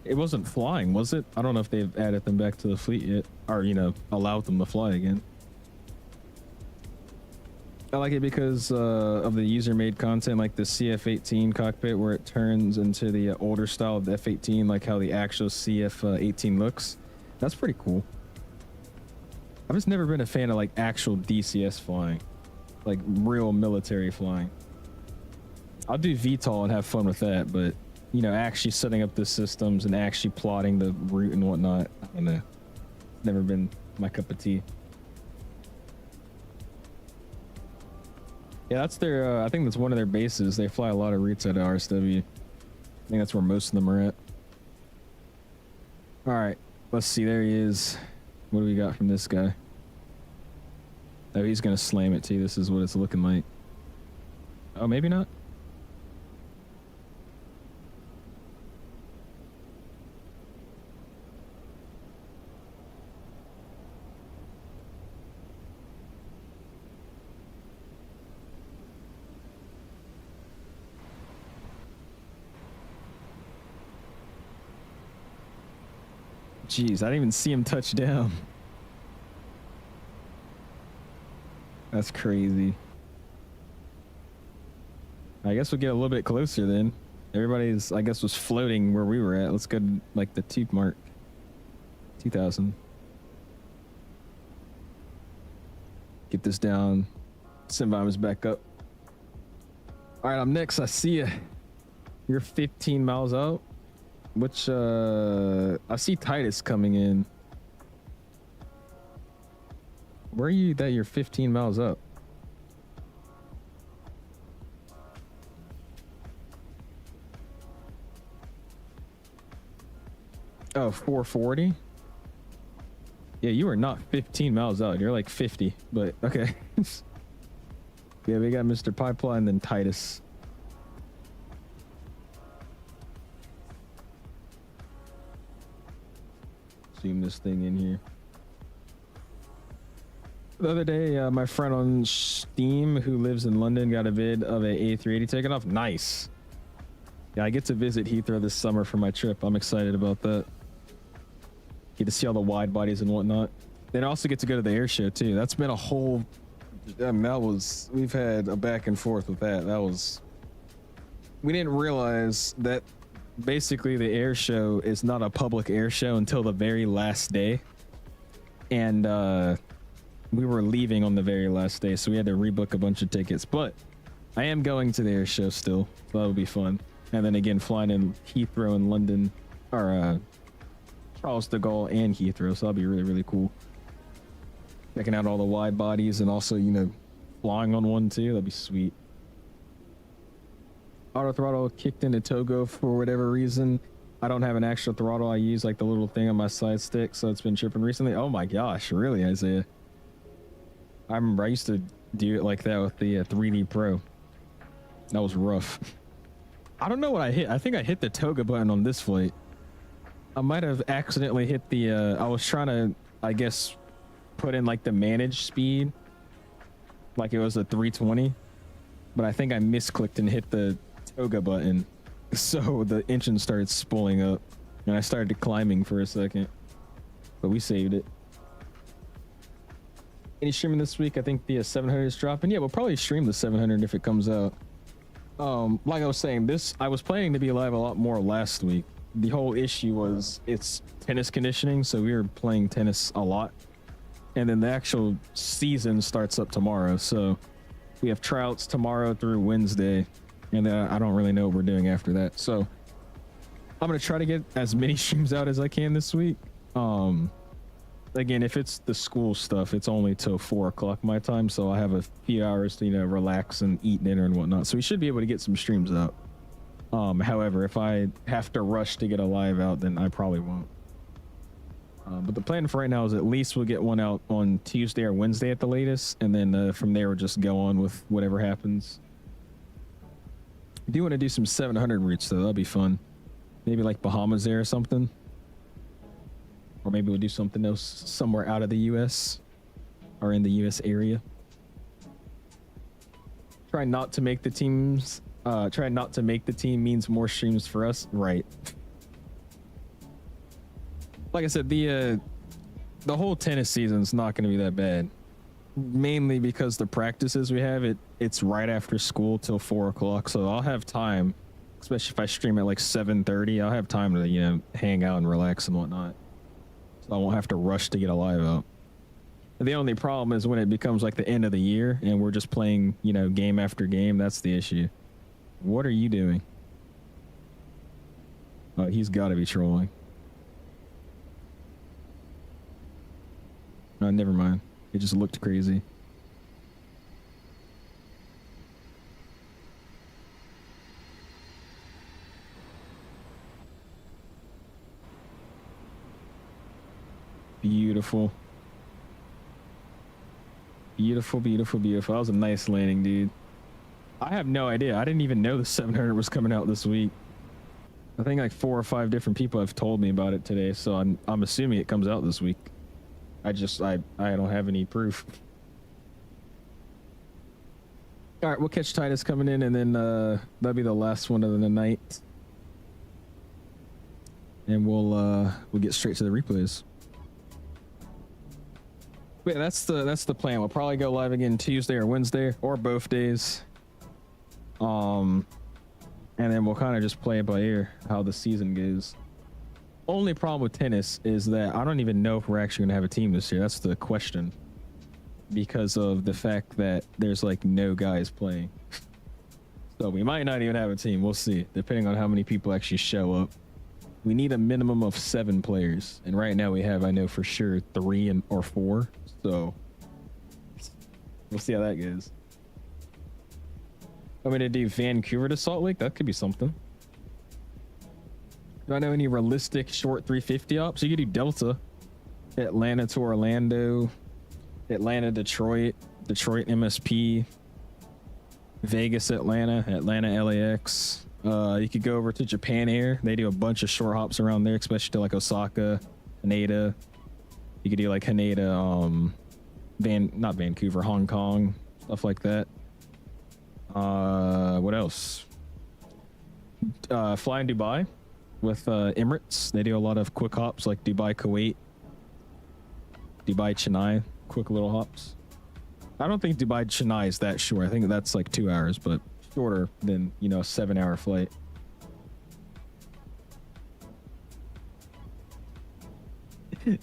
It wasn't flying, was it? I don't know if they've added them back to the fleet yet, or, you know, allowed them to fly again. I like it because of the user-made content, like the CF-18 cockpit, where it turns into the older style of the F-18, like how the actual CF-18 looks. That's pretty cool. I've just never been a fan of like actual DCS flying, like real military flying. I'll do VTOL and have fun with that, but you know, actually setting up the systems and actually plotting the route and whatnot, I don't know. Never been my cup of tea. Yeah, that's their, I think that's one of their bases. They fly a lot of routes out of RSW. I think that's where most of them are at. All right, let's see. There he is. What do we got from this guy? Oh, he's going to slam it too. This is what it's looking like. Oh, maybe not. Jeez, I didn't even see him touch down. That's crazy. I guess we'll get a little bit closer then. Everybody's, I guess, was floating where we were at. Let's go to, like, the tube mark. 2000. Get this down. Send is back up. All right, I'm next. I see you. You're 15 miles out. Which, I see Titus coming in. Where are you that you're 15 miles up? Oh, 440? Yeah, you are not 15 miles out. You're like 50, but okay. Yeah, we got Mr. Pipeline and then Titus. Zoom this thing in here. The other day, my friend on Steam who lives in London got a vid of a A380 taking off. Nice. Yeah, I get to visit Heathrow this summer for my trip. I'm excited about that. Get to see all the wide bodies and whatnot. Then I also get to go to the air show too. That's been a whole, I mean, that was, we've had a back and forth with that. That was, we didn't realize that basically the air show is not a public air show until the very last day. And we were leaving on the very last day, so we had to rebook a bunch of tickets. But I am going to the air show still, so that'll be fun. And then again, flying in Heathrow and London, or Charles de Gaulle and Heathrow, so that'll be really, really cool. Checking out all the wide bodies and also, you know, flying on one too. That'd be sweet. Auto throttle kicked into Togo for whatever reason. I don't have an actual throttle. I use like the little thing on my side stick, so it's been tripping recently. Oh my gosh, really, Isaiah? I remember I used to do it like that with the 3D Pro. That was rough. I don't know what I hit. I think I hit the toga button on this flight. I might have accidentally hit the, I was trying to, I guess, put in like the manage speed. Like it was a 320. But I think I misclicked and hit the toga button. So the engine started spooling up. And I started climbing for a second. But we saved it. Any streaming this week? I think the 700 is dropping. Yeah, we'll probably stream the 700 if it comes out. Like I was saying, I was planning to be live a lot more last week. The whole issue was it's tennis conditioning, so we were playing tennis a lot. And then the actual season starts up tomorrow, so we have tryouts tomorrow through Wednesday, and then I don't really know what we're doing after that. So I'm gonna try to get as many streams out as I can this week. Again, if it's the school stuff, it's only till 4 o'clock my time, so I have a few hours to, you know, relax and eat dinner and whatnot. So we should be able to get some streams out. However, if I have to rush to get a live out, then I probably won't. But the plan for right now is at least we'll get one out on Tuesday or Wednesday at the latest, and then from there we'll just go on with whatever happens. I do want to do some 700 routes though. That'll be fun. Maybe like Bahamas there or something, or maybe we'll do something else somewhere out of the U.S. or in the U.S. area. Try not to make the teams. Try not to make the team means more streams for us, right? Like I said, the whole tennis season's not going to be that bad, mainly because the practices we have, it's right after school till 4 o'clock, so I'll have time, especially if I stream at like 7:30. I'll have time to, you know, hang out and relax and whatnot, so I won't have to rush to get a live out. The only problem is when it becomes like the end of the year and we're just playing, you know, game after game. That's the issue. What are you doing? Oh, he's got to be trolling. No, never mind. It just looked crazy. Beautiful. Beautiful, beautiful, beautiful. That was a nice landing, dude. I have no idea. I didn't even know the 700 was coming out this week. I think like 4 or 5 different people have told me about it today, so I'm assuming it comes out this week. I don't have any proof. All right, we'll catch Titus coming in, and then that'll be the last one of the night, and we'll get straight to the replays. But yeah, that's the plan. We'll probably go live again Tuesday or Wednesday or both days. And then we'll kind of just play it by ear how the season goes. Only problem with tennis is that I don't even know if we're actually gonna have a team this year. That's the question, because of the fact that there's like no guys playing. So we might not even have a team. We'll see, depending on how many people actually show up. We need a minimum of 7 players, and right now we have, I know for sure, 3 or 4. So we'll see how that goes. I'm gonna do Vancouver to Salt Lake. That could be something. Do I know any realistic short 350 ops? You could do Delta, Atlanta to Orlando, Atlanta, Detroit, Detroit MSP, Vegas, Atlanta, Atlanta, LAX. You could go over to Japan Air. They do a bunch of short hops around there, especially to like Osaka, Haneda. You could do like Haneda, not Vancouver, Hong Kong, stuff like that. What else? Fly in Dubai with Emirates. They do a lot of quick hops like Dubai, Kuwait, Dubai, Chennai, quick little hops. I don't think Dubai, Chennai is that short. I think that's like 2 hours, but shorter than, you know, a 7-hour flight.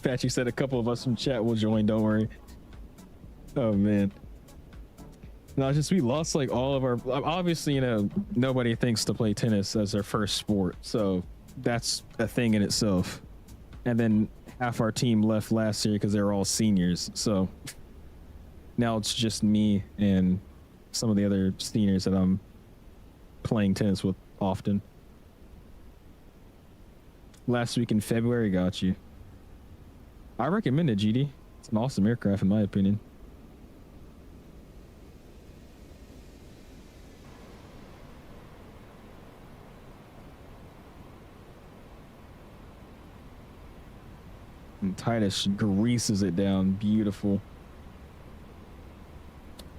Patchy said a couple of us from chat will join, don't worry. Oh man. No, it's just we lost like all of our, obviously, you know, nobody thinks to play tennis as their first sport, so that's a thing in itself. And then half our team left last year because they were all seniors, so now it's just me and some of the other seniors that I'm playing tennis with often. Last week in February, got you. I recommend it, GD. It's an awesome aircraft in my opinion. And Titus greases it down. Beautiful.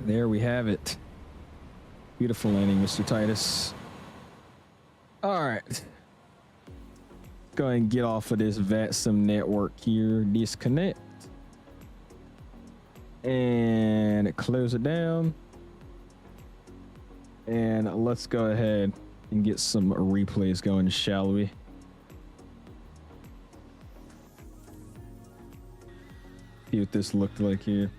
There we have it. Beautiful landing, Mr. Titus. All right. Go ahead and get off of this VATSIM network here. Disconnect. And close it down. And let's go ahead and get some replays going, shall we? See what this looked like here.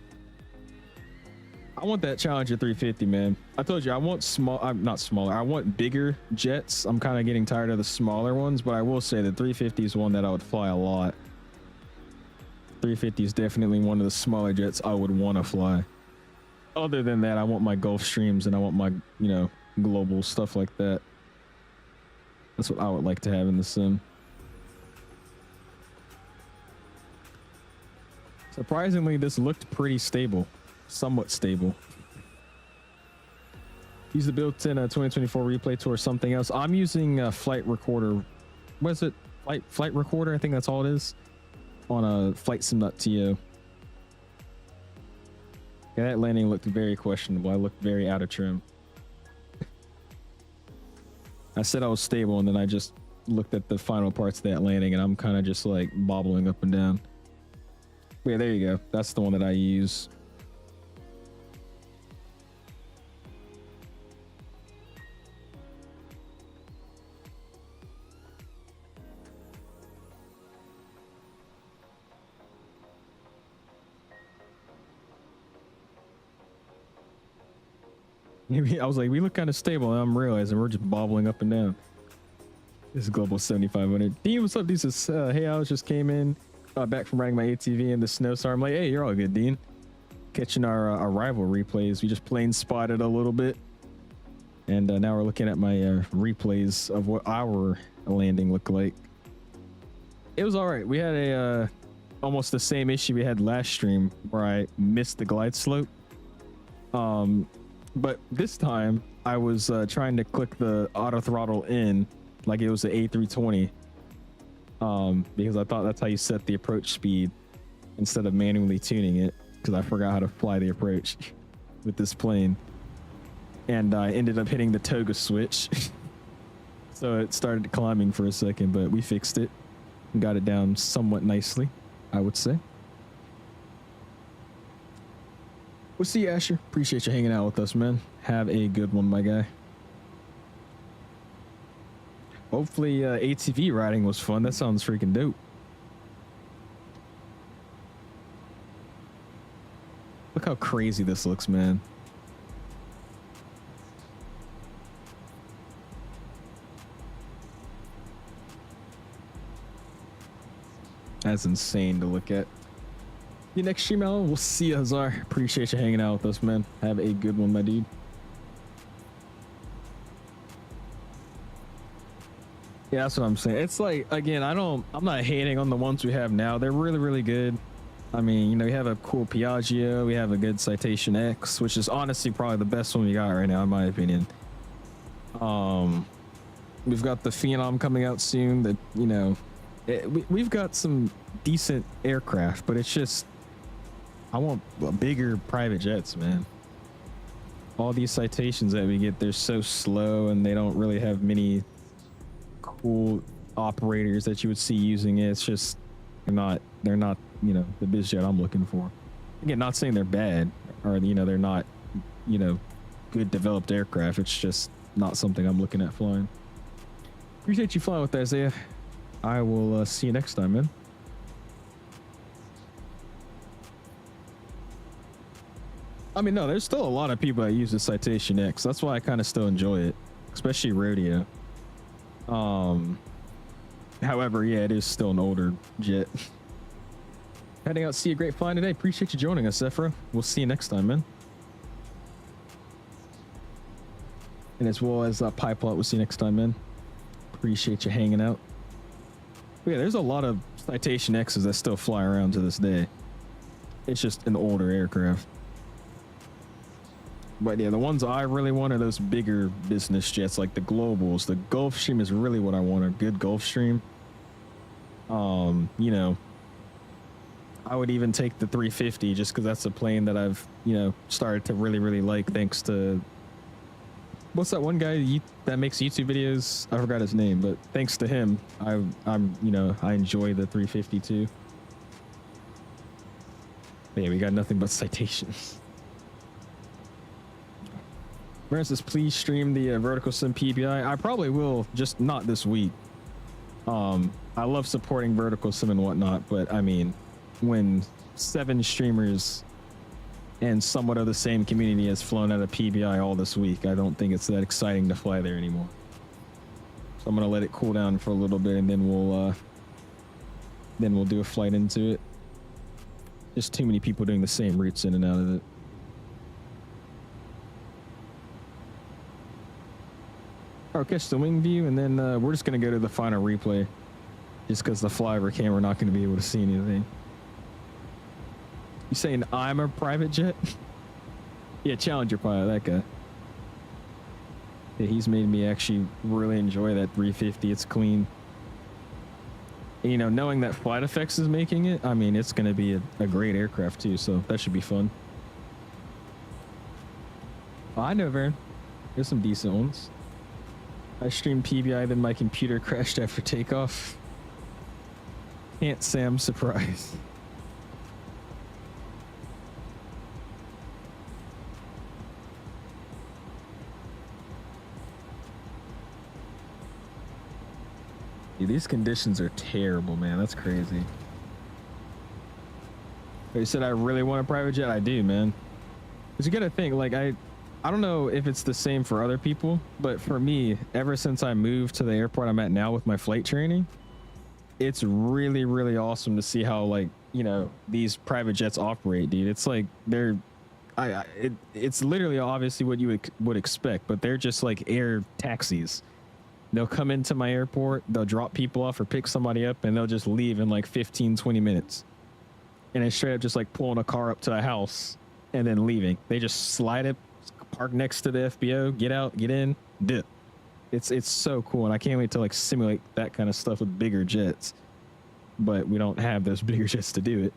I want that Challenger 350, man. I told you I want not smaller. I want bigger jets. I'm kind of getting tired of the smaller ones, but I will say the 350 is one that I would fly a lot. 350 is definitely one of the smaller jets I would want to fly. Other than that, I want my Gulfstreams and I want my, you know, global stuff like that. That's what I would like to have in the sim. Surprisingly, this looked pretty stable, somewhat stable. Use the built-in 2024 replay tool or something else. I'm using flight recorder. What is it? Flight recorder. I think that's all it is on a FlightSim.to. Yeah, that landing looked very questionable. I looked very out of trim. I said I was stable, and then I just looked at the final parts of that landing, and I'm kind of just like bobbling up and down. But yeah, there you go. That's the one that I use. I was like, we look kind of stable, and I'm realizing we're just bobbling up and down. This is Global 7500. Dean, what's up? Dean says, hey, I just came in back from riding my ATV in the snowstorm. I'm like, hey, you're all good, Dean. Catching our arrival replays. We just plane spotted a little bit. And now we're looking at my replays of what our landing looked like. It was all right. We had a almost the same issue we had last stream where I missed the glide slope. But this time I was trying to click the auto throttle in like it was the A320 because I thought that's how you set the approach speed instead of manually tuning it, because I forgot how to fly the approach with this plane, and I ended up hitting the toga switch. So it started climbing for a second, but we fixed it and got it down somewhat nicely, I would say. We'll see you, Asher. Appreciate you hanging out with us, man. Have a good one, my guy. Hopefully ATV riding was fun. That sounds freaking dope. Look how crazy this looks, man. That's insane to look at. The next stream, Alan, we'll see you, Hazar. Appreciate you hanging out with us, man. Have a good one, my dude. Yeah, that's what I'm saying. It's like, again, I'm not hating on the ones we have now. They're really, really good. I mean, you know, we have a cool Piaggio. We have a good Citation X, which is honestly probably the best one we got right now, in my opinion. We've got the Phenom coming out soon. That, you know, we've got some decent aircraft, but it's just, I want bigger private jets, man. All these Citations that we get, they're so slow, and they don't really have many cool operators that you would see using it. It's just they're not, you know, the biz jet I'm looking for. Again, not saying they're bad, or, you know, they're not, you know, good developed aircraft. It's just not something I'm looking at flying. Appreciate you flying with that, Isaiah. I will see you next time, man. I mean, no, there's still a lot of people that use the Citation X. That's why I kind of still enjoy it, especially rodeo. However, yeah, it is still an older jet. Heading out, see you, great flying today. Appreciate you joining us, 𝐓𝐨. We'll see you next time, man. And as well as Pipeline, we'll see you next time, man. Appreciate you hanging out. But yeah, there's a lot of Citation X's that still fly around to this day. It's just an older aircraft. But yeah, the ones I really want are those bigger business jets, like the Globals. The Gulfstream is really what I want, a good Gulfstream. You know, I would even take the 350 just because that's a plane that I've, you know, started to really, really like, thanks to, what's that one guy that makes YouTube videos? I forgot his name, but thanks to him, I'm, you know, I enjoy the 350 too. But yeah, we got nothing but Citations. Francis, please stream the Vertical Sim PBI. I probably will, just not this week. I love supporting Vertical Sim and whatnot, but I mean, when 7 streamers and somewhat of the same community has flown out of PBI all this week, I don't think it's that exciting to fly there anymore. So I'm gonna let it cool down for a little bit, and then we'll do a flight into it. Just too many people doing the same routes in and out of it. I'll catch the wing view, and then we're just gonna go to the final replay, just because the flyover camera we're not gonna be able to see anything. You saying I'm a private jet? Yeah, Challenger pilot, that guy. Yeah, he's made me actually really enjoy that 350. It's clean. And, you know, knowing that Flight Effects is making it, I mean, it's gonna be a great aircraft too, so that should be fun. Oh, I know, Varen. There's some decent ones. I streamed PBI, then my computer crashed after takeoff. Can't say I'm surprised. Dude, these conditions are terrible, man. That's crazy. You said I really want a private jet? I do, man. But you gotta think, like, I don't know if it's the same for other people, but for me, ever since I moved to the airport I'm at now with my flight training, it's really, really awesome to see how, like, you know, these private jets operate, dude. It's like it's literally obviously what you would expect, but they're just like air taxis. They'll come into my airport, they'll drop people off or pick somebody up, and they'll just leave in like 15, 20 minutes. And it's straight up just like pulling a car up to a house and then leaving. They just slide it, park next to the FBO, get out, get in, dip. It's so cool, and I can't wait to like simulate that kind of stuff with bigger jets. But we don't have those bigger jets to do it.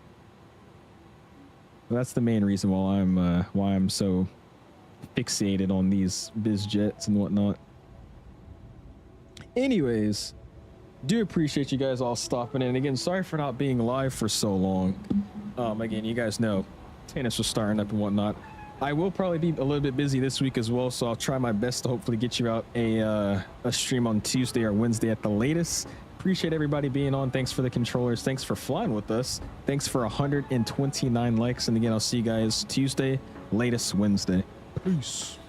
That's the main reason why I'm so fixated on these biz jets and whatnot. Anyways, do appreciate you guys all stopping in. Again, sorry for not being live for so long. Again, you guys know tennis was starting up and whatnot. I will probably be a little bit busy this week as well, so I'll try my best to hopefully get you out a stream on Tuesday or Wednesday at the latest. Appreciate everybody being on. Thanks for the controllers. Thanks for flying with us. Thanks for 129 likes. And again, I'll see you guys Tuesday, latest Wednesday. Peace.